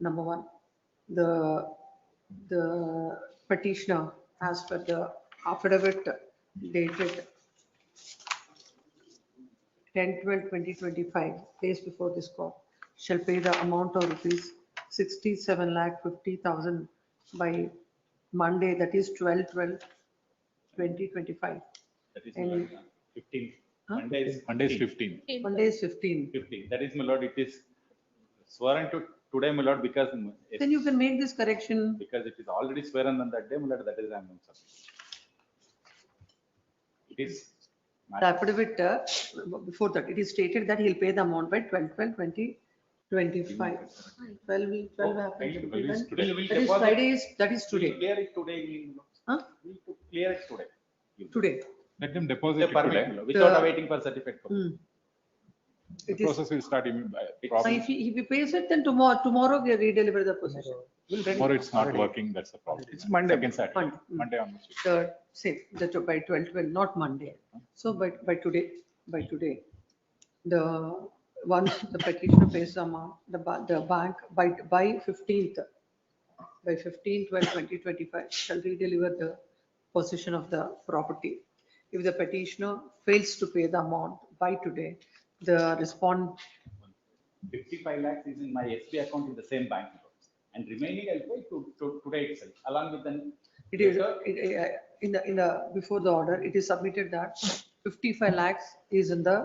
Number 1, the petitioner, as per the affidavit dated 10/12/2025, placed before this court, shall pay the amount of rupees 67,50,000 by Monday, that is 12/12/2025. That is And 15. Huh? Monday is 15. Monday is 15. 15. That is, my lord, it is sworn to today, my lord, because Then you can make this correction. because it is already sworn on that day, my lord, that is I'm submitting. It is. The affidavit, before that, it is stated that he'll pay the amount by 12/12/2025. 12 happens to be when? That is Friday, that is today. Clear it today. Huh? We'll clear it today. Today. Let them deposit The it permit, today. without waiting for certificate. The It is, process will start if probably. he pays it, then tomorrow we redeliver the possession. We'll ready. Tomorrow it's not working, that's the problem. It's Monday. Second Saturday, Monday. Monday onwards. The same, that by 12/12, not Monday. So by today, once the petitioner pays the amount, the bank by 15th, by 15/12/2025 shall redeliver the possession of the property. If the petitioner fails to pay the amount by today, the 55 lakhs is in my SB account in the same bank. And remaining I'll pay today itself, along with the. It is, before the order, it is submitted that 55 lakhs is in the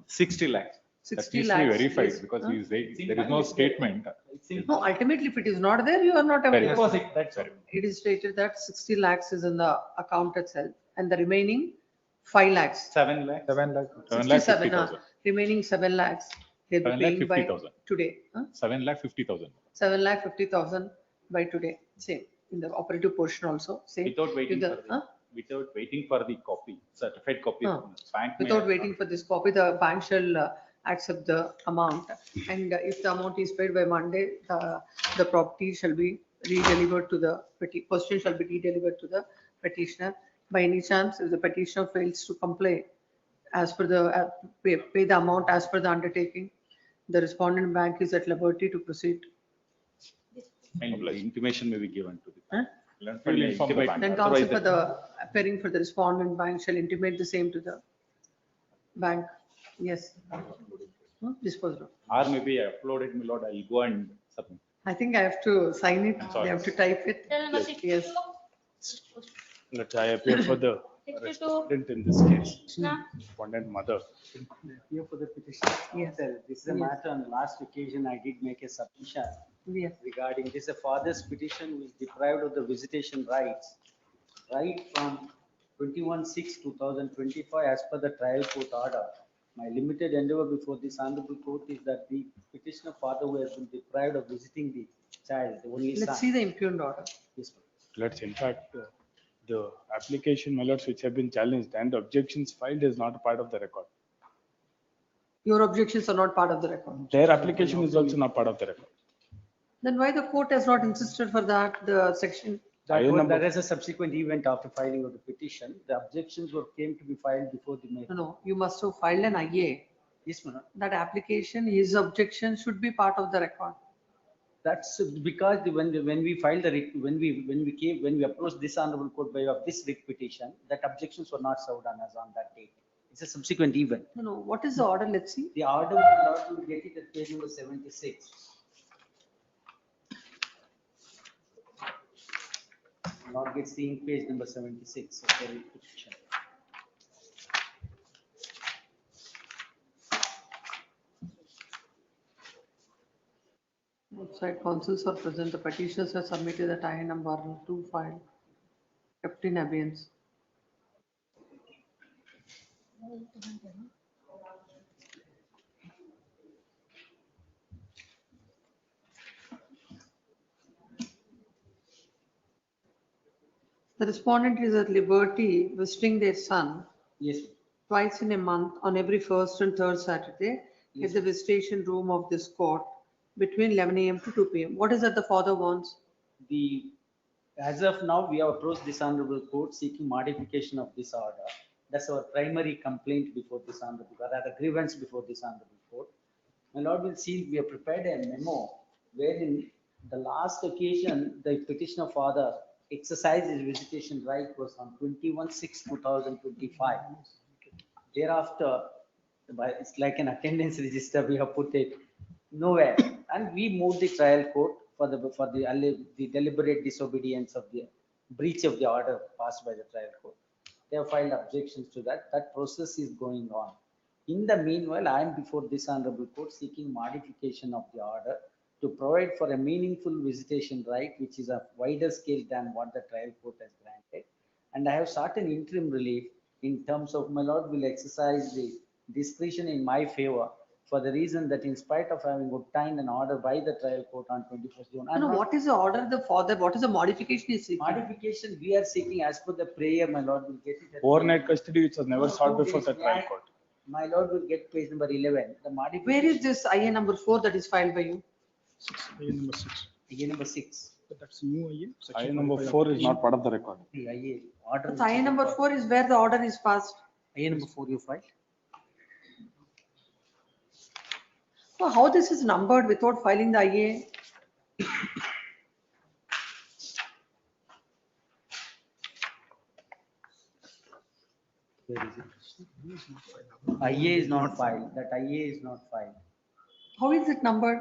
60 lakhs. 60 That lakhs. needs to be verified is- because huh? there is no statement. No, ultimately, if it is not there, you are not Very available. good. That's right. It is stated that 60 lakhs is in the account itself and the remaining 5 lakhs. 7 lakhs. 7 lakh 67, 50,000. remaining 7 lakhs, they'll be 7 lakh paying by 50,000. today. Huh? 7 lakh 50,000. 7,50,000 by today, same, in the operative portion also, same. Without waiting With the- for without waiting for the copy, certified copy. Huh. from the bank may Without have- waiting for this copy, the bank shall accept the amount. And if the amount is paid by Monday, the property shall be redelivered to the, possession shall be redelivered to the petitioner. By any chance, if the petitioner fails to comply as per the, pay the amount as per the undertaking, the respondent bank is at liberty to proceed. And intimation may be given to the. Huh? We'll inform the bank. Then counsel for the appearing for the respondent bank shall intimate the same to the bank. Yes. Disposed of. Or maybe uploaded, my lord, I'll go and submit. I think I have to sign it. sorry. They have to type it. Tell number Yes. 62. Let I appear for the 62. respondent in this case, Krishna. respondent mother. Here for the petition. Yes. Sir, this is a Yes. matter on the last occasion I did make a submission Yes. regarding this, a father's petition who is deprived of the visitation rights right from 21/6/2025 as per the trial court order. My limited endeavor before this honorable court is that the petitioner father who has been deprived of visiting the child, the only son. Let's see the impugned order. Yes, ma'am. Let's in fact, the application, my lords, which have been challenged and the objections filed is not a part of the record. Your objections are not part of the record. Their application is also not part of the record. Then why the court has not insisted for that, the section? That is a subsequent event after filing of the petition. The objections came to be filed before the May. No, you must have filed an IA. Yes, ma'am. That application, his objection should be part of the record. That's because when we filed the writ, when we approached this honorable court by of this writ petition, that objections were not served on us on that date. It's a subsequent event. No, what is the order? Let's see. The order will get it at page number 76. Lord gets seeing page number 76 of the petition. Outside counsels are present. The petitioners have submitted the tie number 2 file kept in abeyance. The respondent is at liberty visiting their son Yes, twice in a month on every first and third Saturday Yes. at the visitation room of this court between 11 a.m. to 2 p.m. What is that the father wants? As of now, we have approached this honorable court seeking modification of this order. That's our primary complaint before this honorable, or rather grievance before this honorable court. My lord will see, we have prepared a memo wherein the last occasion the petitioner father exercised his visitation right was on 21/6/2025. Thereafter, it's like an attendance register, we have put it nowhere. And we moved the trial court for the deliberate disobedience of the breach of the order passed by the trial court. They have filed objections to that. That process is going on. In the meanwhile, I am before this honorable court seeking modification of the order to provide for a meaningful visitation right, which is a wider scale than what the trial court has granted. And I have sought an interim relief in terms of my lord will exercise the discretion in my favor for the reason that in spite of having obtained an order by the trial court on 21st June. No, what is the order the father, what is the modification is seeking? Modification we are seeking as per the prayer, my lord will get it. Overnight custody, which was never No, sought 2 before days the trial back. court. My lord will get page number 11. The modification. Where is this IA number 4 that is filed by you? IA number 6. IA number 6. But that's new IA. IA number 4 is not part of the record. The IA order. But IA number 4 is where the order is passed. IA number 4 you filed. So how this is numbered without filing the IA? Where is it? IA is not filed. That IA is not filed. How is it numbered?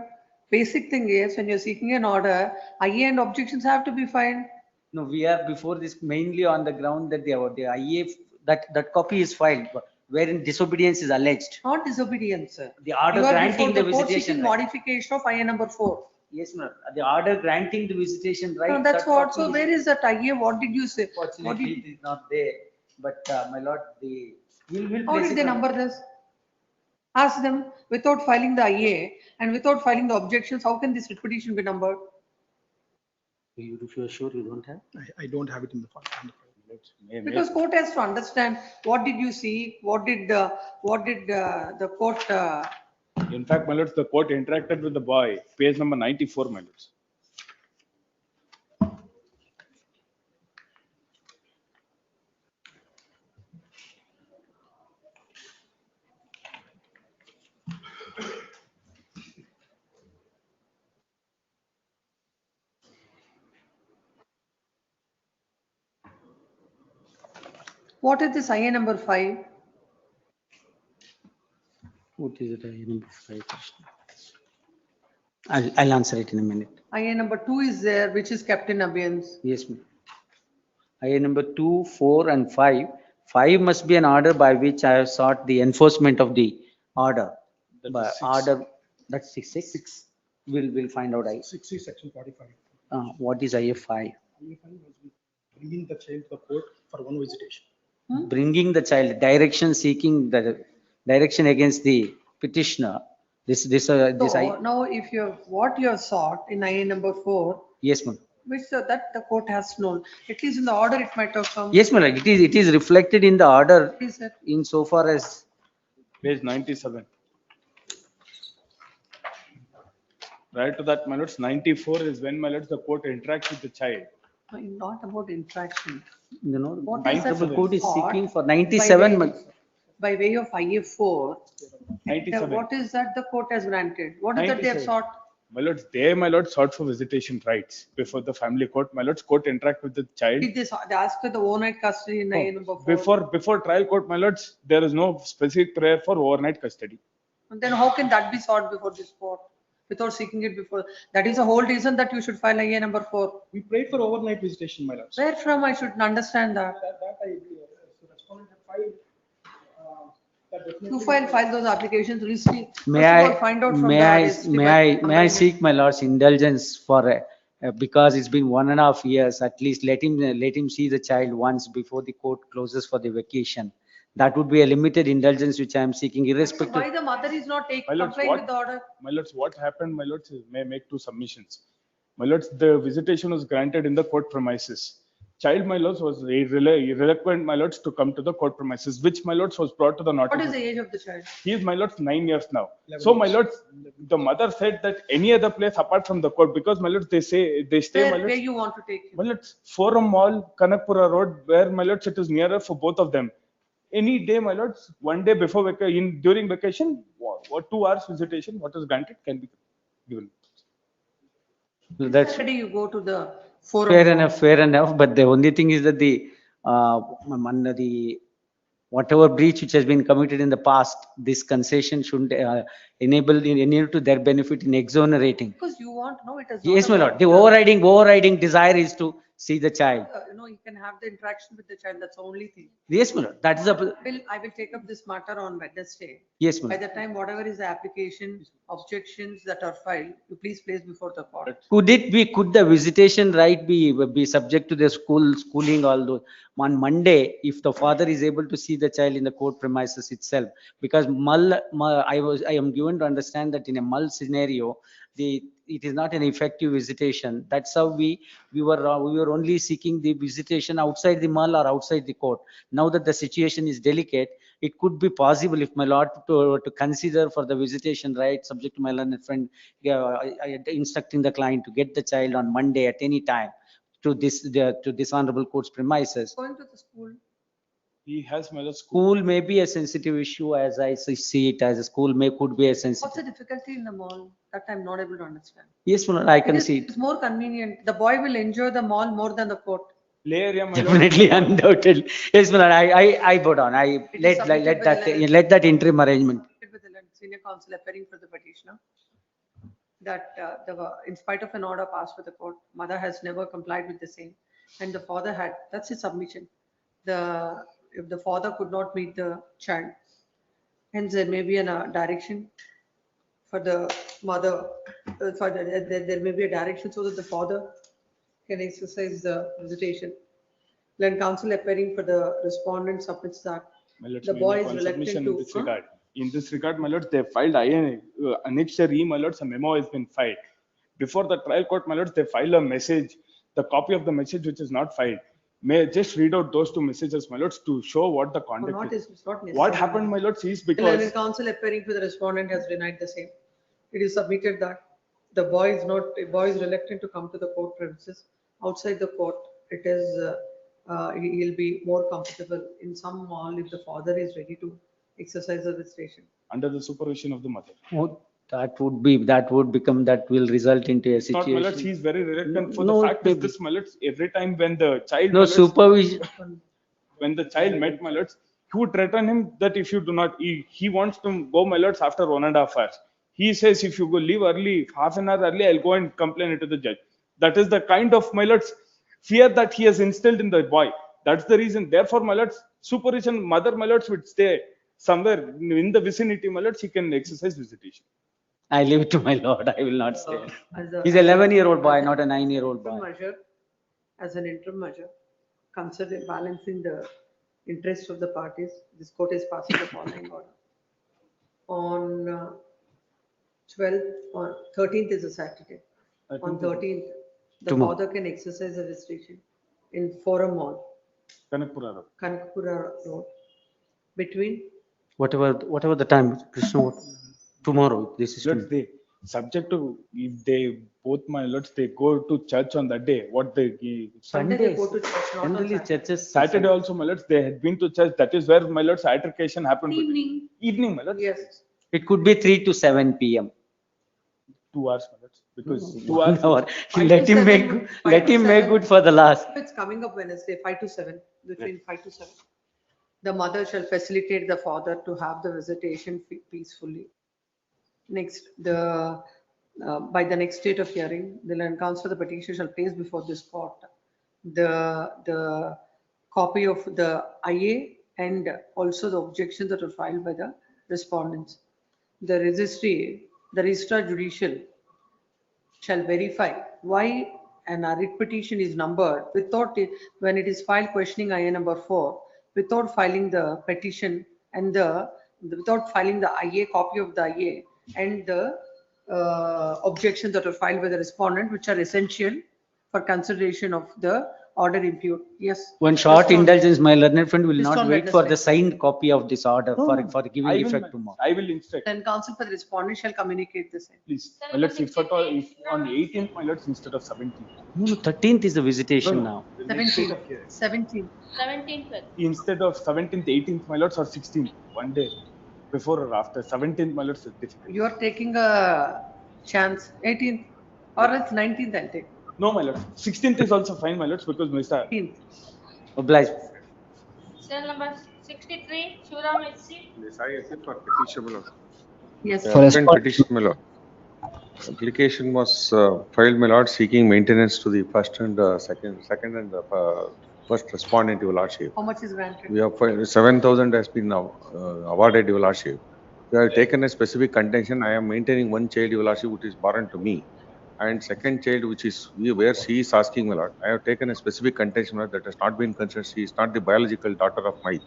Basic thing is when you're seeking an order, IA and objections have to be filed. No, we are before this mainly on the ground that the IA, that copy is filed, wherein disobedience is alleged. Not disobedience, sir. The order You are granting before the court visitation seeking right. modification of IA number 4. Yes, ma'am. The order granting the visitation right. No, that's that what. copy So is- where is that IA? What did you say? What Fortunately, did, it is not there, but my lord, we'll how place did they it on- number this? Ask them, without filing the IA and without filing the objections, how can this petition be numbered? If you are sure you don't have? I don't have it in the file. Because court has to understand what did you see, what did the court, In fact, my lords, the court interacted with the boy, page number 94, my lords. what is this IA number 5? What is it, IA number 5? I'll answer it in a minute. IA number 2 is there, which is kept in abeyance. Yes, ma'am. IA number 2, 4 and 5. 5 must be an order by which I have sought the enforcement of the order. By order, that's 6. We'll find out. 6 is section 45. What is IA 5? IA 5 was bringing the child to the court for one visitation. Bringing the child, direction seeking the direction against the petitioner. This So now if what you have sought in IA number 4, yes, ma'am. which that the court has known, at least in the order it might have come. Yes, ma'am. It is reflected in the order Is it? insofar as Page 97. Right to that, my lords, 94 is when, my lords, the court interacts with the child. Not about interaction. What is that the court is sought seeking for 97. By way of IA 4, 97. what is that the court has granted? What is that they have 97. sought? My lords, my lords sought for visitation rights before the family court. My lords, court interact with the child. Did they ask for the overnight custody in IA number 4? Before trial court, my lords, there is no specific prayer for overnight custody. And then how can that be sought before this court? without seeking it before. That is the whole reason that you should file IA number 4. We prayed for overnight visitation, my lords. Where from? I should understand that. That I agree. So respondent had filed. That You definitely- file those applications, receive. May I, may I seek my lord's indulgence for, because it's been 1.5 years, at least let him see the child once before the court closes for the vacation. That would be a limited indulgence which I am seeking irrespective. Why the mother is not My lords, complying with the order? My lords, what happened, my lords, is may make 2 submissions. My lords, the visitation was granted in the court premises. Child, my lords, was reluctant, my lords, to come to the court premises, which, my lords, was brought to the notice. What is the age of the child? He is, my lords, 9 years now. 11 So, my years. lords, the mother said that any other place apart from the court, because, my lords, they say, they stay, my Where lords. you want to take him? My lords, Forum Mall, Kanakpura Road, where, my lords, it is nearer for both of them. Any day, my lords, one day before during vacation, what 2 hours visitation, what is granted can be given. That's Saturday you go to the forum. fair enough, but the only thing is that the whatever breach which has been committed in the past, this concession shouldn't enable to their benefit in exonerating. Because you want, no, it is. Yes, my lord, the overriding desire is to see the child. You can have the interaction with the child, that's the only thing. Yes, my lord, that is a, I will take up this matter on Wednesday. yes, my By lord. the time, whatever is the application, objections that are filed, you please place before the court. Could the visitation right be subject to the schooling, although on Monday, if the father is able to see the child in the court premises itself? Because I am given to understand that in a mull scenario, it is not an effective visitation. That's how we were only seeking the visitation outside the mull or outside the court. Now that the situation is delicate, it could be possible, if my lord, to consider for the visitation right, subject to my learned friend instructing the client to get the child on Monday at any time to this honorable court's premises. Going to the school. He has, my lords, School may be a sensitive issue, as I see it, as a school could be a What's sensitive. the difficulty in the mall? That I'm not able to understand. Yes, my lord, I can see it. It's more convenient. The boy will enjoy the mall more than the court. Play area, my lord. Definitely, undoubtedly. Yes, my lord, I vote on. Let that interim arrangement. With the senior counsel appearing for the petitioner, that in spite of an order passed by the court, mother has never complied with the same, and the father had. That's his submission. If the father could not meet the child, hence there may be a direction for the mother. There may be a direction so that the father can exercise the visitation. Then counsel appearing for the respondent submits that My lords, the may boy make is one reluctant submission to. in this regard. In this regard, my lords, they filed annexure E, my lords, a memo has been filed. Before the trial court, my lords, they file a message, the copy of the message which is not filed. May I just read out those 2 messages, my lords, to show what the conduct is. It's not necessary. What happened, my lords, is The because learned counsel appearing for the respondent has denied the same. It is submitted that the boy is reluctant to come to the court premises. Outside the court, it is, he'll be more comfortable in some mall if the father is ready to exercise the visitation. under the supervision of the mother. Oh, that will result into a It's not, my lords, situation. he is very reluctant for No, the fact is this, my lords, every time when the child. No my lords, supervision. when the child met, my lords, he would threaten him that if you do not, he wants to go, my lords, after 1.5 hours. He says, if you go leave early, half an hour early, I'll go and complain it to the judge. That is the kind of, my lords, fear that he has instilled in the boy. That's the reason. Therefore, my lords, supervision, mother, my lords, would stay somewhere in the vicinity, my lords, he can exercise visitation. I leave it to my lord. I will not stay. As a- He's an 11-year-old boy, not a 9-year-old boy. Measure, as an interim measure, consider balancing the interests of the parties. This court is passing the following order. On 12th or 13th is a Saturday. On 13th, the Tomorrow. father can exercise a visitation in Forum Mall, Kanakpura Road. Kanakpura Road, between. Whatever the time, Krishna, tomorrow, this is. Lords, they subject to, if they, both my lords, they go to church on that day, what they. Sunday they go to church, not on Generally, Saturday. churches. Saturday also, my lords, they had been to church. That is where, my lords, altercation happened. Evening. Evening, my lords. Yes. It could be 3 to 7 p.m. 2 hours, my lords, because 2 1 hours. hour. 5 Let to him 7, make, 5 let to him make 7. good for the last. It's coming up Wednesday, 5 to 7, between 5 to 7. The mother shall facilitate the father to have the visitation peacefully. Next, the by the next date of hearing, the land council, the petitioner shall place before this court the copy of the IA and also the objections that were filed by the respondents. The registrar judicial shall verify why an arrears petition is numbered without it, when it is filed questioning IA number 4, without filing the petition and without filing the IA, copy of the IA and the objections that are filed by the respondent, which are essential for consideration of the order impute. Yes. One short Respondent. indulgence, my learned friend will Just not on wait for the Wednesday. signed copy of this order for giving I will- effect tomorrow. I will instruct. Then counsel for the respondent shall communicate the same. Please, my lords, if at all, if on 18th, my lords, instead of 17th. No, 13th is the visitation No, now. 17. 17th. Instead of 17th, 18th, my lords, or 16th, one day before or after. 17th, my lords, is difficult. You are taking a chance, 18th or else 19th I'll take. No, my lords. 16th is also fine, my lords, because Mr. Obliged. Cell number 63, Shivram HC. Yes, I accept for petition, my lord. Yes. For petition, my lord. Application was filed, my lord, seeking maintenance to the first and second and first respondent, your lordship. How much is granted? We have filed 7,000 has been now awarded, your lordship. We have taken a specific contention. I am maintaining one child, your lordship, which is born to me. And second child, which is where she is asking, my lord. I have taken a specific contention, my lord, that has not been considered. She is not the biological daughter of mine.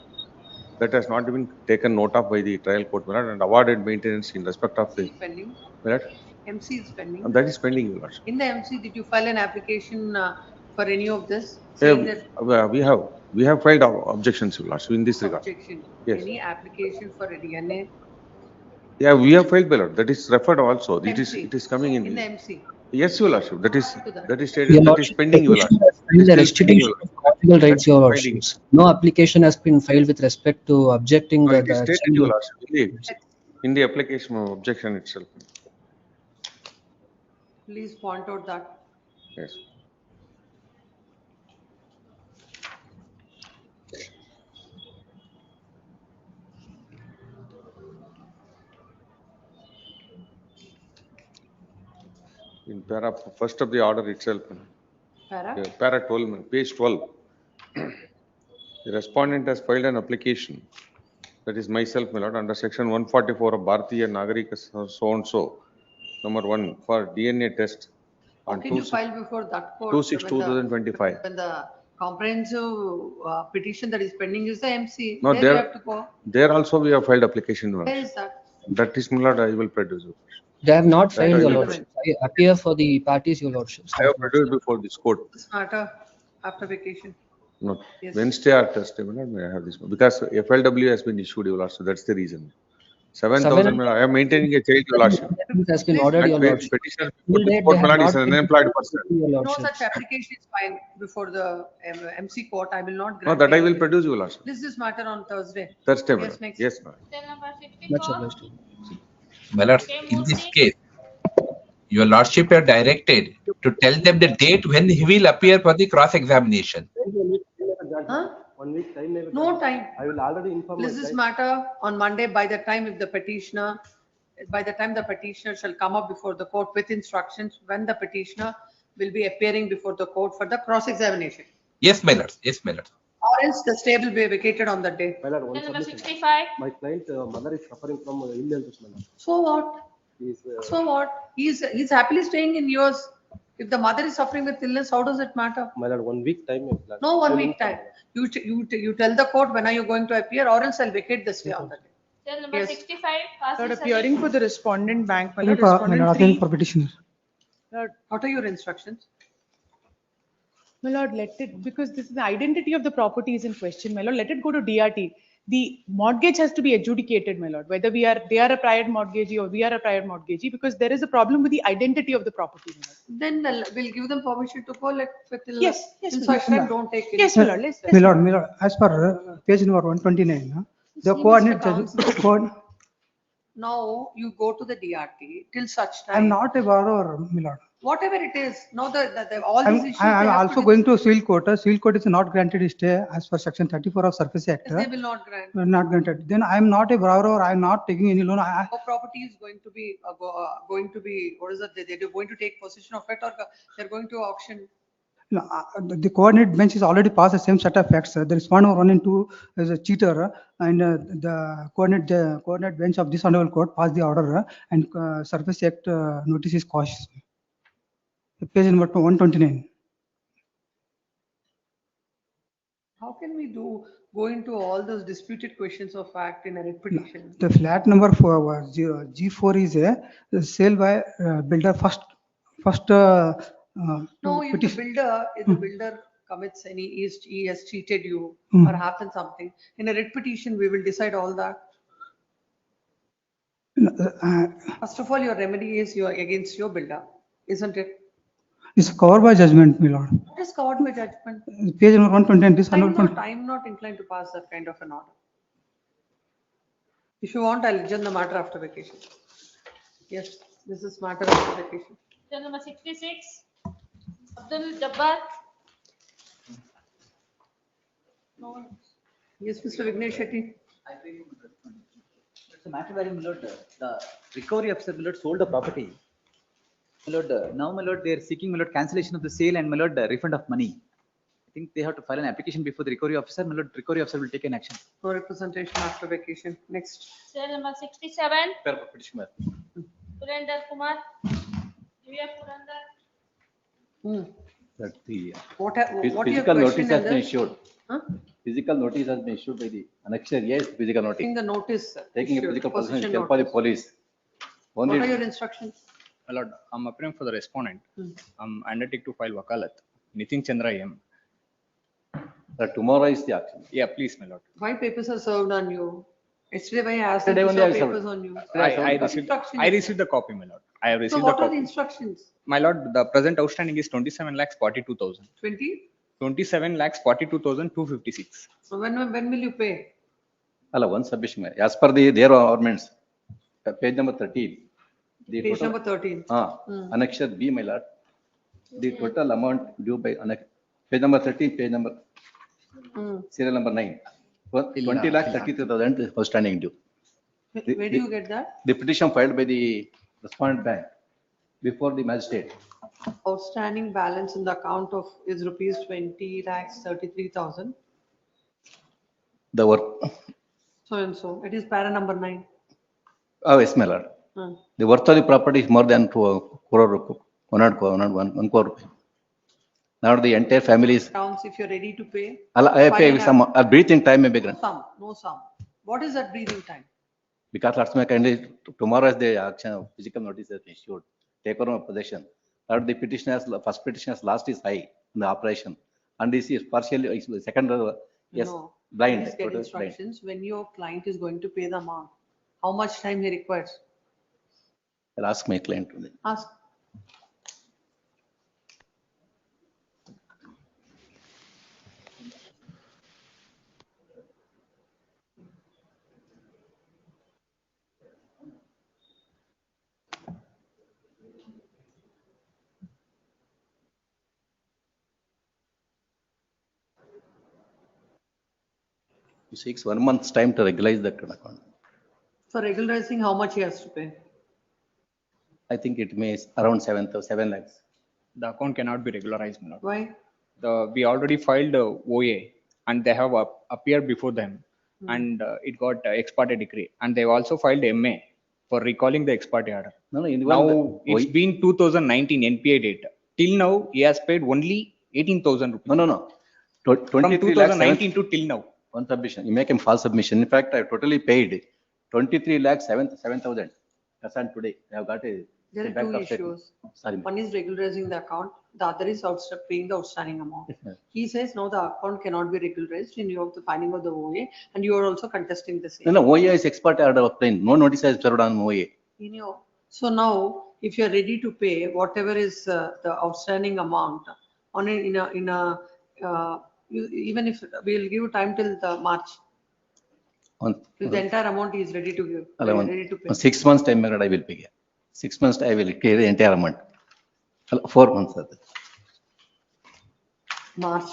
That has not been taken note of by the trial court, my lord, and awarded maintenance in respect of the, Pending. my lord. MC is pending. And that is pending, your lordship. In the MC, did you file an application for any of this? Yeah, Saying that we have filed our objections, your lordship, in this regard. objection, Yes. any application for a DNA? Yeah, we have filed, my lord. That is referred also. MC. It is coming In the in. MC. Yes, your lordship. That is stated. Your That is lordship, pending, your petition lordship. has filed the It is pending, restitution your of conjugal rights, your That is pending. lordships. No application has been filed with respect to objecting No, the. it is stated, your lordship, in the application of objection itself. Please point out that. Yes. In first of the order itself, Para? para 12, page 12. The respondent has filed an application, that is myself, my lord, under section 144 of Bharatiya Nagarika so and so, number 1, for DNA test How on can you file before that court? 2/6/2025. When the comprehensive petition that is pending is the MC. No, There you there, have to go. there also we have filed application. my lord. Where is that? That is, my lord, I will produce it. They have not That filed, I your will- lordship. I appear for the parties, your lordships. I have produced before this court. This matter after vacation. No, Yes. Wednesday or Thursday, my lord, may I have this, because FLW has been issued, your lordship, that's the reason. 7,000, my lord, I am maintaining a child, your lordship. It has been ordered, your That lordship. petitioner Till before this date, court, they my have lord, is not an been unemployed issued person. to your No lordship. such application is filed before the MC court. I will not No, grant. that I it. will produce, your lordship. This matter on Thursday. Thursday, Yes, madam. next. Yes, madam. Cell number Much 64, obliged. My lord, in this case, your lordship are directed to tell them the date when he will appear for the cross-examination. Huh? 1 week time. No time. I will already inform. This is matter on Monday by the time if the petitioner, by the time the petitioner shall come up before the court with instructions when the petitioner will be appearing before the court for the cross-examination. Yes, my lord. Yes, my lord. Or else the stay will be vacated on that day. My lord, one Cell number submission. 65, My client mother is suffering from ill health, my lord. So what? He is, So what? He's happily staying in yours. If the mother is suffering with illness, how does it matter? my lord, 1 week time. No 1 week time. You tell the court when are you going to appear or else I'll vacate the stay on that day. cell number Yes. 65, Lord, passes appearing for the respondent bank, my My lord, lord, respondent again 3. for petitioner. Lord, What are your instructions? my lord, let it, because this is the identity of the property is in question, my lord, let it go to DRT. The mortgage has to be adjudicated, my lord, whether they are a private mortgagee or we are a private mortgagee, because there is a problem with the identity of the property, my lord. Then we'll give them permission to go let till Yes, yes, till my such lord. time don't take it. Yes, my lord, let's. My lord, as per page number 129, the See, Mr. coordinate Now you go to the DRT till such time. I am not a borrower, my lord. Whatever it is, now all these issues. I'm they have also to going to civil court. Civil court is not granted stay as per section 34 of Surfacey Act. They will not grant. Not granted. Then I'm not a borrower. I'm not taking any loan. Your property is going to be, what is that? They're going to take possession of it, or they're going to auction. No, the coordinate bench is already passed the same set of facts. The respondent 1 and 2 is a cheater, and the coordinate bench of this honorable court passed the order, and Surface Act notice is cautious. Page number 129. How can we go into all those disputed questions of fact in a writ petition? The flat number 4 was G4 is a sale by builder first. No, if the builder commits he has cheated you or happened something, in a writ petition, we will decide all that. First of all, your remedy is against your builder, isn't it? It's covered by judgment, my lord. What is covered by judgment? Page number 120, this honorable. I'm not inclined to pass that kind of an order. If you want, I'll adjourn the matter after vacation. Yes, this is matter after vacation. Agenda number 66, Abdul Jabbar. No one. Yes, Mr. Vignesh Shetty. I think it's a matter where, my lord, the recovery officer, my lord, sold the property. My lord, now, my lord, they are seeking, my lord, cancellation of the sale and, my lord, refund of money. I think they have to file an application before the recovery officer. My lord, recovery officer will take an action. No representation after vacation. Next. Agenda number 67, Petitioner. Surender Kumar. Divya Purandar. That the What your physical notice question has is been this? issued. Huh? Physical notice has been issued by the annexure. Yes, physical notice. Taking the notice. Taking a issued, physical possession possession is for the notice. police. What Only are your instructions? My lord, I'm appearing for the respondent. I'm undertaking to file wakalat. Nitin Chandra M. Tomorrow is the action. Yeah, please, my lord. Why papers are served on you? Yesterday, why I asked Yesterday them to only serve I served. papers on you? I received the copy, my lord. I have So received the what are the copy. instructions? My lord, the present outstanding is 27 lakhs 42,000. 20? 27 lakhs 42,256. So when will you pay? One submission. As per their ordinance, page number 13. The Page total- number 13. Annexure B, my lord. The total amount due by page number 13, page number serial number 9. 20 lakh 33,000 outstanding due. Where do you get that? The petition filed by the respondent bank before the magistrate. Outstanding balance in the account of is rupees 20 lakhs 33,000. The work. So and so. It is para number 9. Oh, yes, my lord. The worth of the property is more than 2 crore, 1 crore rupee. Now the entire family is. Counts if you're ready to pay. I pay some breathing time may be granted. No sum. What is that breathing time? Because that's my kindly tomorrow is the action of physical notice is issued. Take over possession. Now the first petitioner's last is high in the operation, and this is partially second. Yes, No. blind. Please get Total blind. instructions when your client is going to pay the amount. How much time he requires? I'll ask my client. Ask. He seeks 1 month's time to regularize that account. For regularizing, how much he has to pay? I think it may around 7 lakhs. The account cannot be regularized, my lord. Why? We already filed OA and they have appeared before them and it got ex parte decree, and they've also filed MA for recalling the ex parte order. No, Now it's been 2019 NPA data. Till now, he has paid only 18,000 rupees. No. From 23 lakhs 2019 to till now. One submission. You make him false submission. In fact, I totally paid 23 lakhs 7,000. That's on today. I have got a. There are bank two of statement. issues. Sorry. One is regularizing the account, the other is paying the outstanding amount. He says, no, the account cannot be regularized in view of the finding of the OA, and you are also contesting the same. No, OA is ex parte order of plain. No notice has served on OA. So now, if you are ready to pay whatever is the outstanding amount on even if we'll give you time till the March, if the entire amount is ready to give, ready to pay. 6 months time, I will pay. 6 months I will clear the entire amount. 4 months, sir. March.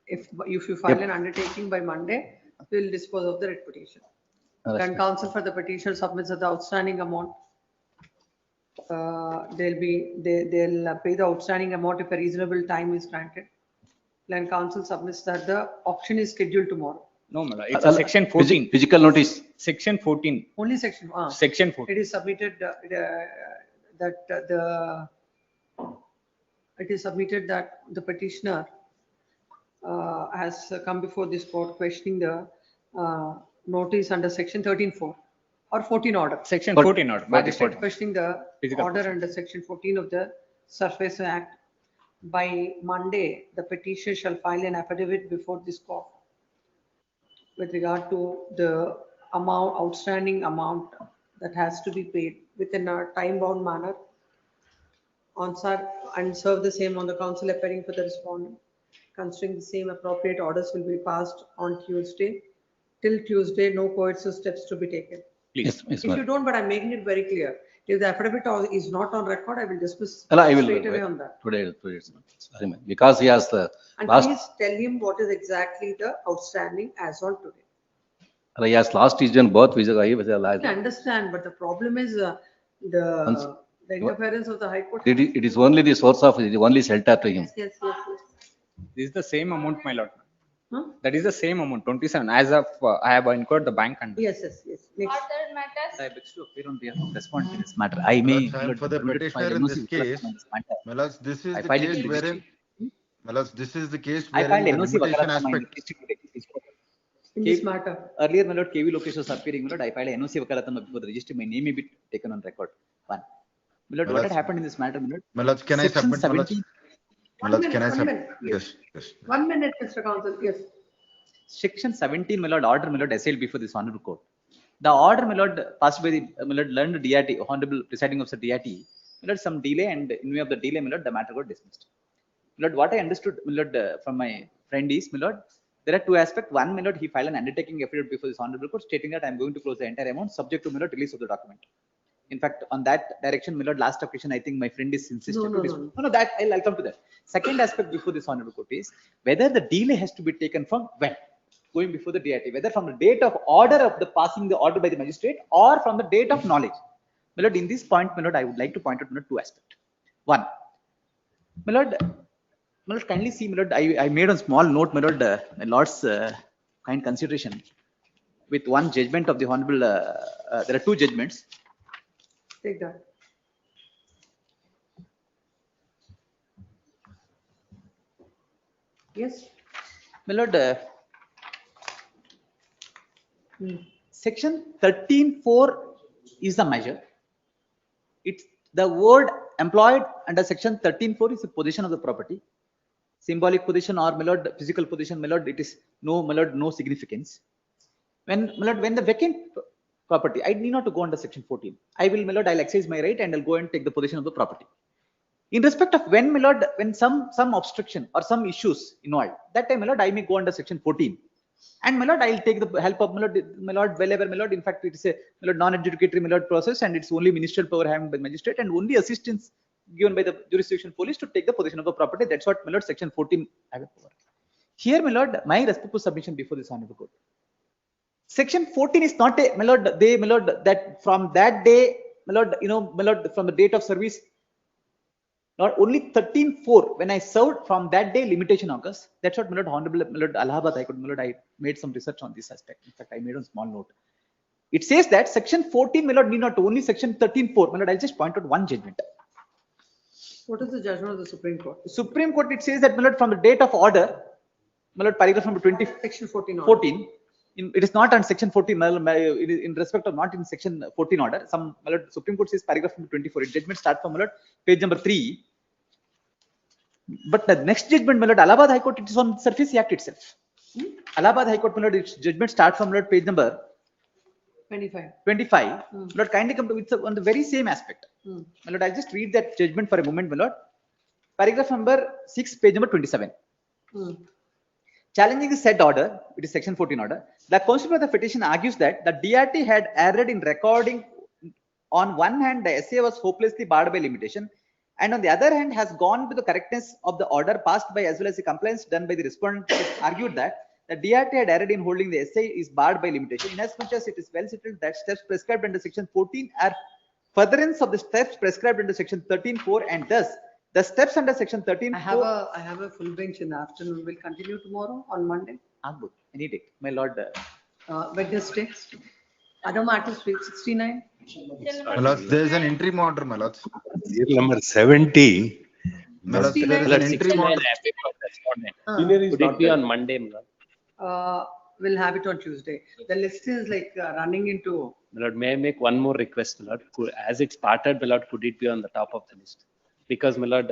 If you file an undertaking by Monday, we will dispose of the writ petition. When counsel for the petition submits the outstanding amount, they'll pay the outstanding amount if a reasonable time is granted. When counsel submits that the auction is scheduled tomorrow. No, madam, it's a section 14. Physical notice. Section 14. Only section. Section 14. It is submitted that the petitioner has come before this court questioning the notice under section 13(4) or 14 order. Section 14 order. Magistrate. Questioning the Physical order under section 14 of the Surfacey Act. By Monday, the petitioner shall file an affidavit before this court with regard to the outstanding amount that has to be paid within a time-bound manner and serve the same on the counsel appearing for the respondent. Considering the same, appropriate orders will be passed on Tuesday. Till Tuesday, no coercive steps to be taken. Please. If you don't, but I'm making it very clear. If the affidavit is not on record, I will dismiss I will straight away on that. Today, sorry, ma'am, because he has the And last, please tell him what is exactly the outstanding as on today. he has last decision both visa. I understand, but the problem is the interference of the High Court. It is only the source of, it is only shelter to him. Yes. This is the same amount, my lord. Huh? That is the same amount, 27. As of, I have inquired the bank and. Yes. Next. Other matters? I beg to appear on behalf of respondent in this matter. I may. For the petitioner in this case, Malas, this is the case wherein, Malas, this is the case I wherein filed the NOC limitation Vakarat aspect. In this matter. Earlier, my lord, KV Lokesh was appearing, my lord, I filed NOC Vakaratam before the registry, my name may be taken on record. One. My lord, what had happened in this matter, my lord? Malas, can I Section submit, Malas? 17 Malas, can I submit? minute, Yes. 1 minute, Mr. Counsel, yes. Section 17, my lord, order, my lord, assailed before this honorable court. The order, my lord, passed by the, my lord, learned DRT, honorable presiding officer DRT, my lord, some delay, and in view of the delay, my lord, the matter got dismissed. My lord, what I understood, my lord, from my friend is, my lord, there are two aspects. One, my lord, he filed an undertaking affidavit before this honorable court stating that I am going to close the entire amount subject to, my lord, release of the document. In fact, on that direction, my lord, last occasion, I think my friend is insisted to dismiss. No, that I'll come to that. Second aspect before this honorable court is whether the delay has to be taken from when? Going before the DRT, whether from the date of order of the passing the order by the magistrate or from the date of knowledge. My lord, in this point, my lord, I would like to point out, my lord, two aspects. One, my lord, kindly see, my lord, I made a small note, my lord, my lord's kind consideration with one judgment of the honorable, there are two judgments. Take that. Yes. My lord, section 13(4) is the measure. It's the word employed under section 13(4) is the possession of the property. Symbolic possession or, my lord, physical possession, my lord, it is no, my lord, no significance. When, my lord, when the vacant property, I need not to go under section 14. I will, my lord, I'll exercise my right and I'll go and take the possession of the property. In respect of when, my lord, when some obstruction or some issues involved, that time, my lord, I may go under section 14. And, my lord, I'll take the help of, my lord, wherever, my lord, in fact, it is a, my lord, non-adjudicatory, my lord, process, and it's only ministerial power having by the magistrate and only assistance given by the jurisdiction police to take the possession of the property. That's what, my lord, section 14 have a power. Here, my lord, my respectful submission before this honorable court. Section 14 is not a, my lord, my lord, that from that day, my lord, my lord, from the date of service, not only 13(4), when I served, from that day limitation occurs. That's what, my lord, honorable, my lord, Allahabad High Court, my lord, I made some research on this aspect. In fact, I made a small note. It says that section 14, my lord, need not only section 13(4). My lord, I'll just point out one judgment. What is the judgment of the Supreme Court? The Supreme Court, it says that, my lord, from the date of order, my lord, paragraph number 20, section 14. 14. It is not on section 14, it is in respect of not in section 14 order. Some, my lord, Supreme Court says paragraph number 24. Its judgment start from, my lord, page number 3. But the next judgment, my lord, Allahabad High Court, it is on Surfacey Act itself. Allahabad High Court, my lord, its judgment start from, my lord, page number 25. My lord, kindly come to it on the very same aspect. My lord, I'll just read that judgment for a moment, my lord. Paragraph number 6, page number 27. Challenging the said order, it is section 14 order, the constituent of the petition argues that the DRT had erred in recording. On one hand, the essay was hopelessly barred by limitation, and on the other hand has gone to the correctness of the order passed by as well as the compliance done by the respondent, argued that the DRT had erred in holding the essay is barred by limitation, inasmuch as it is well settled that steps prescribed under section 14 are furtherance of the steps prescribed under section 13(4), and thus the steps under section 13(4). I have a full bench in the afternoon. We'll continue tomorrow on Monday. Any day, my lord. Wednesday. Other matters, 69. My lords, there is an interim order, my lords. Serial number 70. My lords, there is an interim order. Could it be on Monday, my lord? We'll have it on Tuesday. The list is like running into. My lord, may I make one more request, my lord? As it started, my lord, could it be on the top of the list? Because, my lord,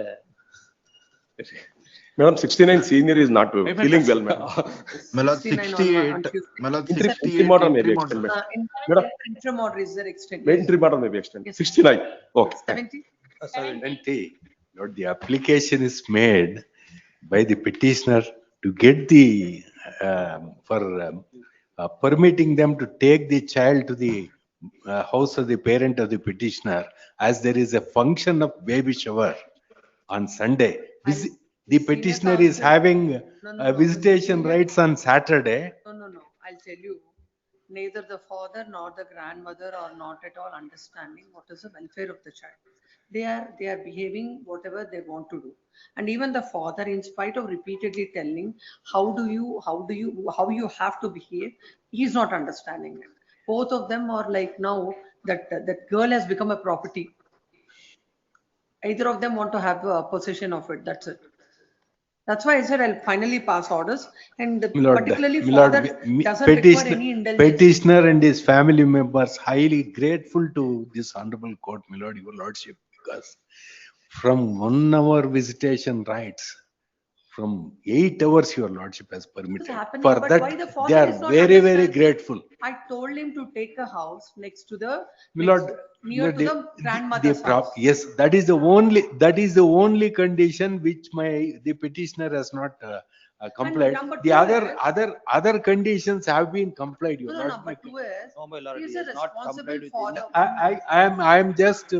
Madam, 69 senior is not feeling well, madam. My lord, 68. My lord, 68. Interim order may be extended. Madam, Interim order is there extended. interim order may be extended. 69. Okay. 70. 70. Lord, the application is made by the petitioner to get the, permitting them to take the child to the house of the parent of the petitioner, as there is a function of baby shower on Sunday. The petitioner is having visitation rights on Saturday. No. I'll tell you, neither the father nor the grandmother are not at all understanding what is the welfare of the child. They are behaving whatever they want to do. And even the father, in spite of repeatedly telling how you have to behave, he's not understanding it. Both of them are like now that girl has become a property. Either of them want to have a possession of it. That's it. That's why I said I'll finally pass orders, and particularly father doesn't require any indulgence. Petitioner and his family members highly grateful to this honorable court, my lord, your lordship, because from 1 hour visitation rights, from 8 hours your lordship has permitted. For that, they are very grateful. I told him to take a house next to the near to the grandmother's house. Yes, that is the only condition which the petitioner has not complied. The other conditions have been complied. Number 2 is, he is a responsible father. I am just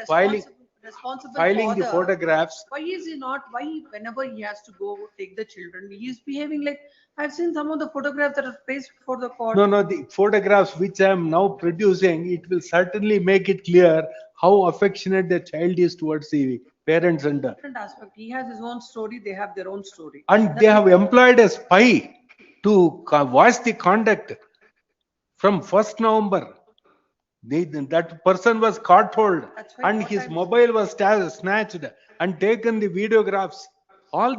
filing the father, photographs. Why is he not? Why whenever he has to go take the children, he is behaving like, I've seen some of the photographs that are placed before the court. No, the photographs which I am now producing, it will certainly make it clear how affectionate the child is towards the parents and different aspect. He has his own story, they have their own story. And they have employed a spy to watch the conduct from 1st November. That person was caught hold and his mobile was snatched and taken the videographs. All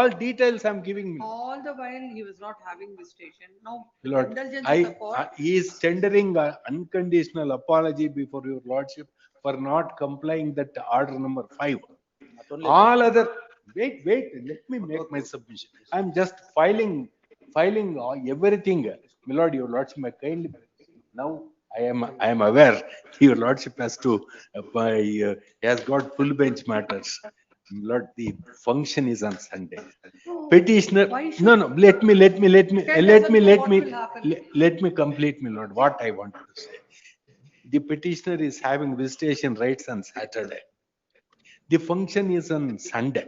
details I'm giving me. All the while he was not having visitation. Now, Lord, indulgence of the court. he is tendering an unconditional apology before your lordship for not complying that order number 5. All other, wait, let me make my submission. I'm just filing everything. My lord, your lordship, my kindly, now I am aware your lordship has to, has got full bench matters. Lord, the function is on Sunday. Petitioner, no, let me complete, my lord, what I wanted to say. The petitioner is having visitation rights on Saturday. The function is on Sunday.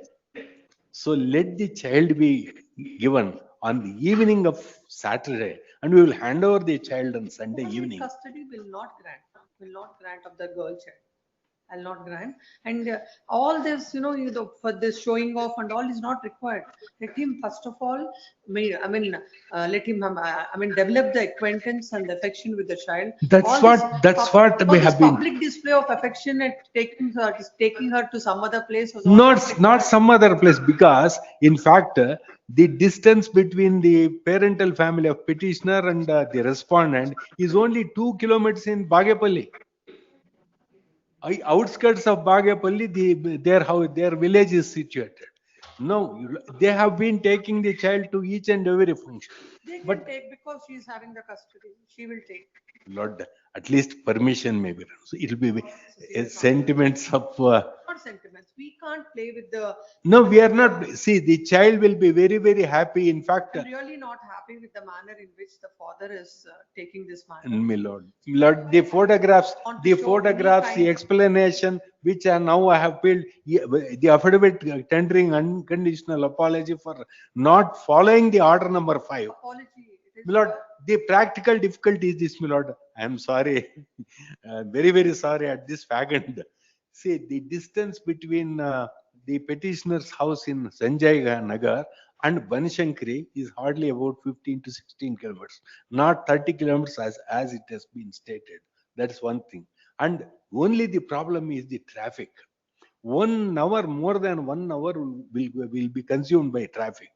So let the child be given on the evening of Saturday, and we will hand over the child on Sunday evening. Custody will not grant of the girl child. I'll not grant. And all this, for this showing off and all is not required. Let him first of all, let him, develop the acquaintance and affection with the child. That's what we have been. Public display of affection and taking her to some other place. Was not some other place, because in fact, the distance between the parental family of petitioner and the respondent is only 2 kilometers in Bagapalli. Outskirts of Bagapalli, their village is situated. No, they have been taking the child to each and every function. They can take because she is having the custody. She will take. Lord, at least permission may be. So it will be sentiments of. Not sentiments. We can't play with the. No, we are not. See, the child will be very, very happy. In fact, I'm really not happy with the manner in which the father is taking this matter. my lord, the photographs, the explanation, which are now I have filled, the affidavit tendering unconditional apology for not following the order number 5. Apology. My lord, the practical difficulty is this, my lord. I am sorry, very, very sorry at this fact. See, the distance between the petitioner's house in Sanjay Nagar and Banshankari is hardly about 15 to 16 kilometers, not 30 kilometers as it has been stated. That's one thing. And only the problem is the traffic. 1 hour, more than 1 hour will be consumed by traffic.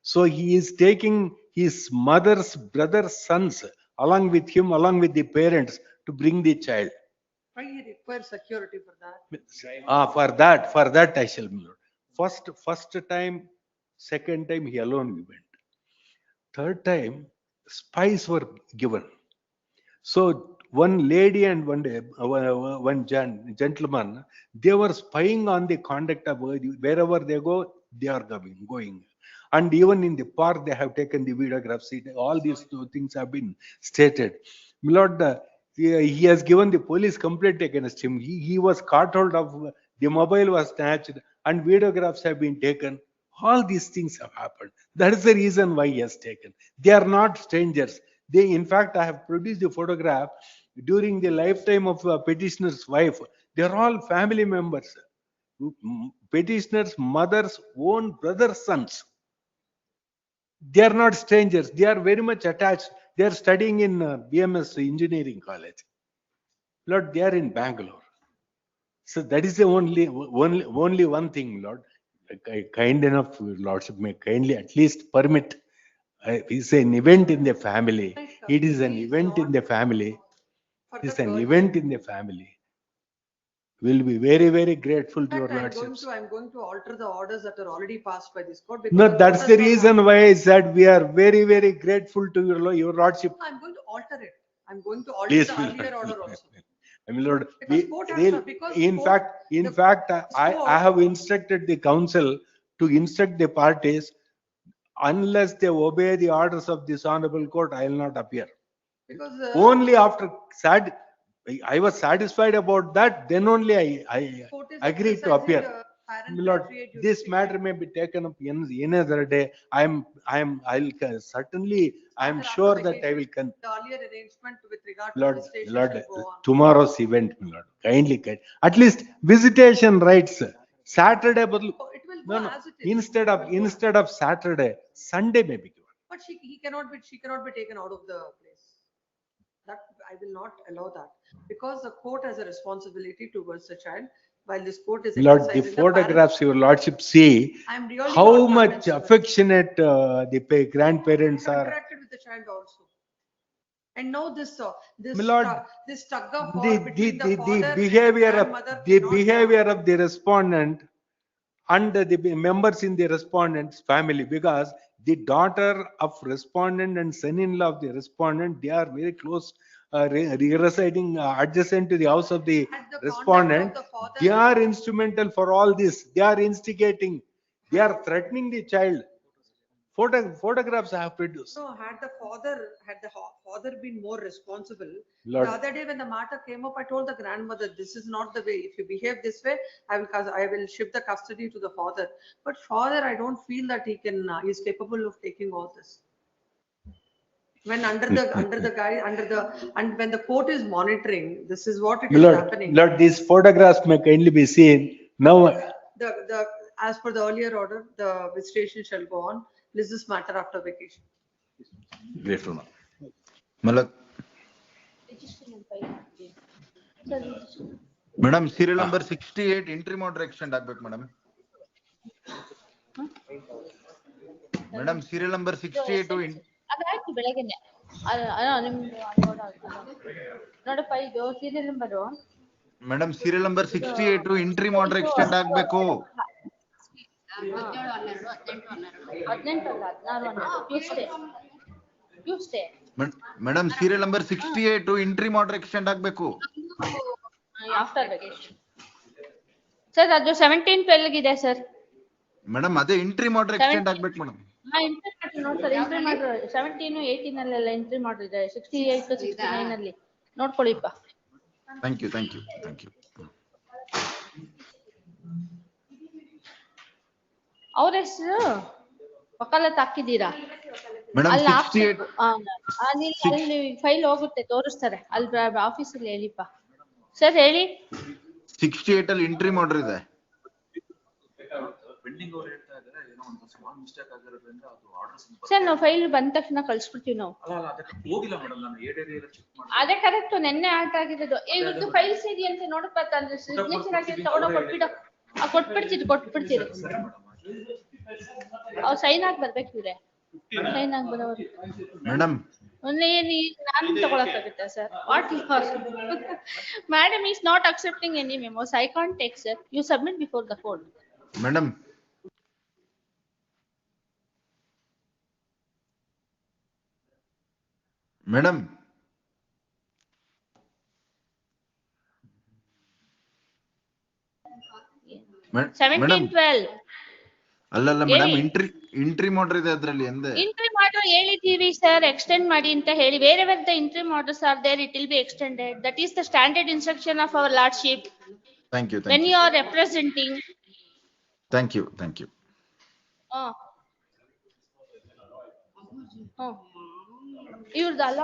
So he is taking his mother's brother's sons along with him, along with the parents, to bring the child. Why he requires security for that? For that I shall be. First time, second time he alone went. Third time, spies were given. So one lady and one gentleman, they were spying on the conduct of wherever they go, they are going. And even in the park, they have taken the videographs. All these two things have been stated. My lord, he has given the police complaint against him. He was caught hold of, the mobile was snatched, and videographs have been taken. All these things have happened. That is the reason why he has taken. They are not strangers. In fact, I have produced the photograph during the lifetime of petitioner's wife. They are all family members. Petitioner's mother's own brother's sons. They are not strangers. They are very much attached. They are studying in BMS Engineering College. Lord, they are in Bangalore. So that is the only one thing, Lord. Kind enough, Lordship, may kindly at least permit. It's an event in the family. It is an event in the family. It is an event in the family. We'll be very, very grateful to your Lordships. I'm going to alter the orders that are already passed by this court. No, that's the reason why I said we are very, very grateful to your Lordship. I'm going to alter it. I'm going to alter Please, the earlier order also. I mean, Lord, Because in fact, I have instructed the council to instruct the parties, unless they obey the orders of this honorable court, I will not appear. Because only after I was satisfied about that, then only I agreed to appear. Lord, this matter may be taken up another day. I'm sure that I will the earlier arrangement with regard Lord, to the station Lord, shall go on. tomorrow's event, Lord, kindly, at least visitation rights, Saturday, but It will go as it is. instead of Saturday, Sunday may be given. But she cannot be taken out of the place. That I will not allow that, because the court has a responsibility towards the child, while this court is Lord, the exercising photographs your Lordship see I'm really how not much convinced with it. affectionate the grandparents I are. interacted with the child also. And now this My Lord, this tug of war between the father the and behavior the grandmother of the respondent and the members in the respondent's family, because the daughter of respondent and son-in-law of the respondent, they are very close, residing adjacent to the house of the respondent. They are instrumental for all this. They are instigating. They are threatening the child. Photographs I have produced. So had the father been more responsible, Lord. the other day when the matter came up, I told the grandmother, this is not the way. If you behave this way, I will shift the custody to the father. But father, I don't feel that he is capable of taking all this. When and when the court is monitoring, this is what it is happening. Lord, these photographs may kindly be seen now. As per the earlier order, the visitation shall go on. This is matter after vacation. Grateful, ma'am. Madam, serial number 68 interim order extend agಬೇಕು madam. Madam, serial number 68 to ಅದಾಯ್ತು ಬೆಳಗ್ಗೆನೆ ನೋಡಪ್ಪ ಇದು serial number. Madam, serial number 68 to interim order extend agಬೇಕು. 18 Tuesday. Madam, serial number 68 to interim order extend agಬೇಕು. After vacation. Sir ಅದು 17-12 ಇದೆ sir. Madam ಅದೇ entry ಮಾಡ್ರೆ extend ಆಗ್ಬೇಕು ಮೇಡಮ್. ಎಂಟ್ರಿ ಮಾಡ್ರಿ ನೋಡಿ ಸರ್, ಎಂಟ್ರಿ ಮಾಡ್ರಿ 17, 18 ಅಲ್ಲೆಲ್ಲ ಎಂಟ್ರಿ ಮಾಡಿದೆ 68, 69 ಅಲ್ಲಿ ನೋಡ್ಕೊಳ್ಳಿಪ್ಪ. Thank you thank you thank you. ಅವ್ರ ಹೆಸರು ವಕಾಲತ್ ಹಾಕಿದ್ದೀರಾ? ಮೇಡಮ್ ಅಲ್ಲಿ 68 ಅಲ್ಲಿ ಫೈಲ್ ಹೋಗುತ್ತೆ, ತೋರಿಸ್ತಾರೆ ಅಲ್ಲಿ ಆಫೀಸಲ್ಲಿ ಹೇಳಿಪ್ಪ. ಸರ್ ಹೇಳಿ. 68 ಅಲ್ಲಿ ಎಂಟ್ರಿ ಮಾಡ್ರಿ ಇದೆ. ಪೆಂಡಿಂಗ್ ಅವ್ರು ಹೇಳ್ತಾ ಇದ್ದಾರೆ ಏನೋ ಒಂದು ಸ್ಮಾಲ್ ಮಿಸ್ಟೇಕ್ ಆಗಿರೋದ್ರಿಂದ ಅದು ಆರ್ಡರ್ಸ್. ಸರ್ ನಾವು ಫೈಲ್ ಬಂದ ತಕ್ಷಣ ಕಳ್ಸ್ಬಿಡ್ತೀವಿ ನಾವು. ಅಲ್ಲ ಅದಕ್ಕೆ ಹೋಗಿಲ್ಲ ಮೇಡಮ್, ನಾನು ಏರಿಯಾ ಚೆಕ್ ಮಾಡಿ. ಅದೇ ಕರೆಕ್ಟ್, ನೆನ್ನೆ ಆರ್ಟ್ ಆಗಿರೋದು. ಇದು ಫೈಲ್ಸ್ ಇದೆಯಂತೆ ನೋಡಪ್ಪ, ಅಂದ್ರೆ ಸಿಗ್ನೇಚರ್ ಆಗಿ ತಗೊಂಡೋಗಿ ಕೊಟ್ಬಿಡು. ಕೊಟ್ಬಿಡ್ತೀರಿ. ಅವ್ರು ಸೈನ್ ಆಗಿ ಬರ್ಬೇಕು ಇವ್ರೆ, ಸೈನ್ ಆಗಿ ಬರೋರು. ಮೇಡಮ್ ನಾನು ತಗೊಳಕ್ಕಾಗುತ್ತೆ sir? What madam is not accepting any memos. I can't take, sir. You submit before the court. Madam madam 17-12 ಅಲ್ಲಲ್ಲ ಮೇಡಮ್ ಎಂಟ್ರಿ ಮಾಡ್ರಿ ಇದೆ ಅದ್ರಲ್ಲಿ ಎಂದೆ. ಎಂಟ್ರಿ ಮಾಡೋ ಹೇಳಿದೀವಿ ಸರ್, ಎಕ್ಸ್ಟೆಂಡ್ ಮಾಡಿ ಅಂತ ಹೇಳಿ. wherever the entry models are there, it will be extended. That is the standard instruction of our lordship. Thank you When you are representing. Thank you thank you. ಇವ್ರದಲ್ಲ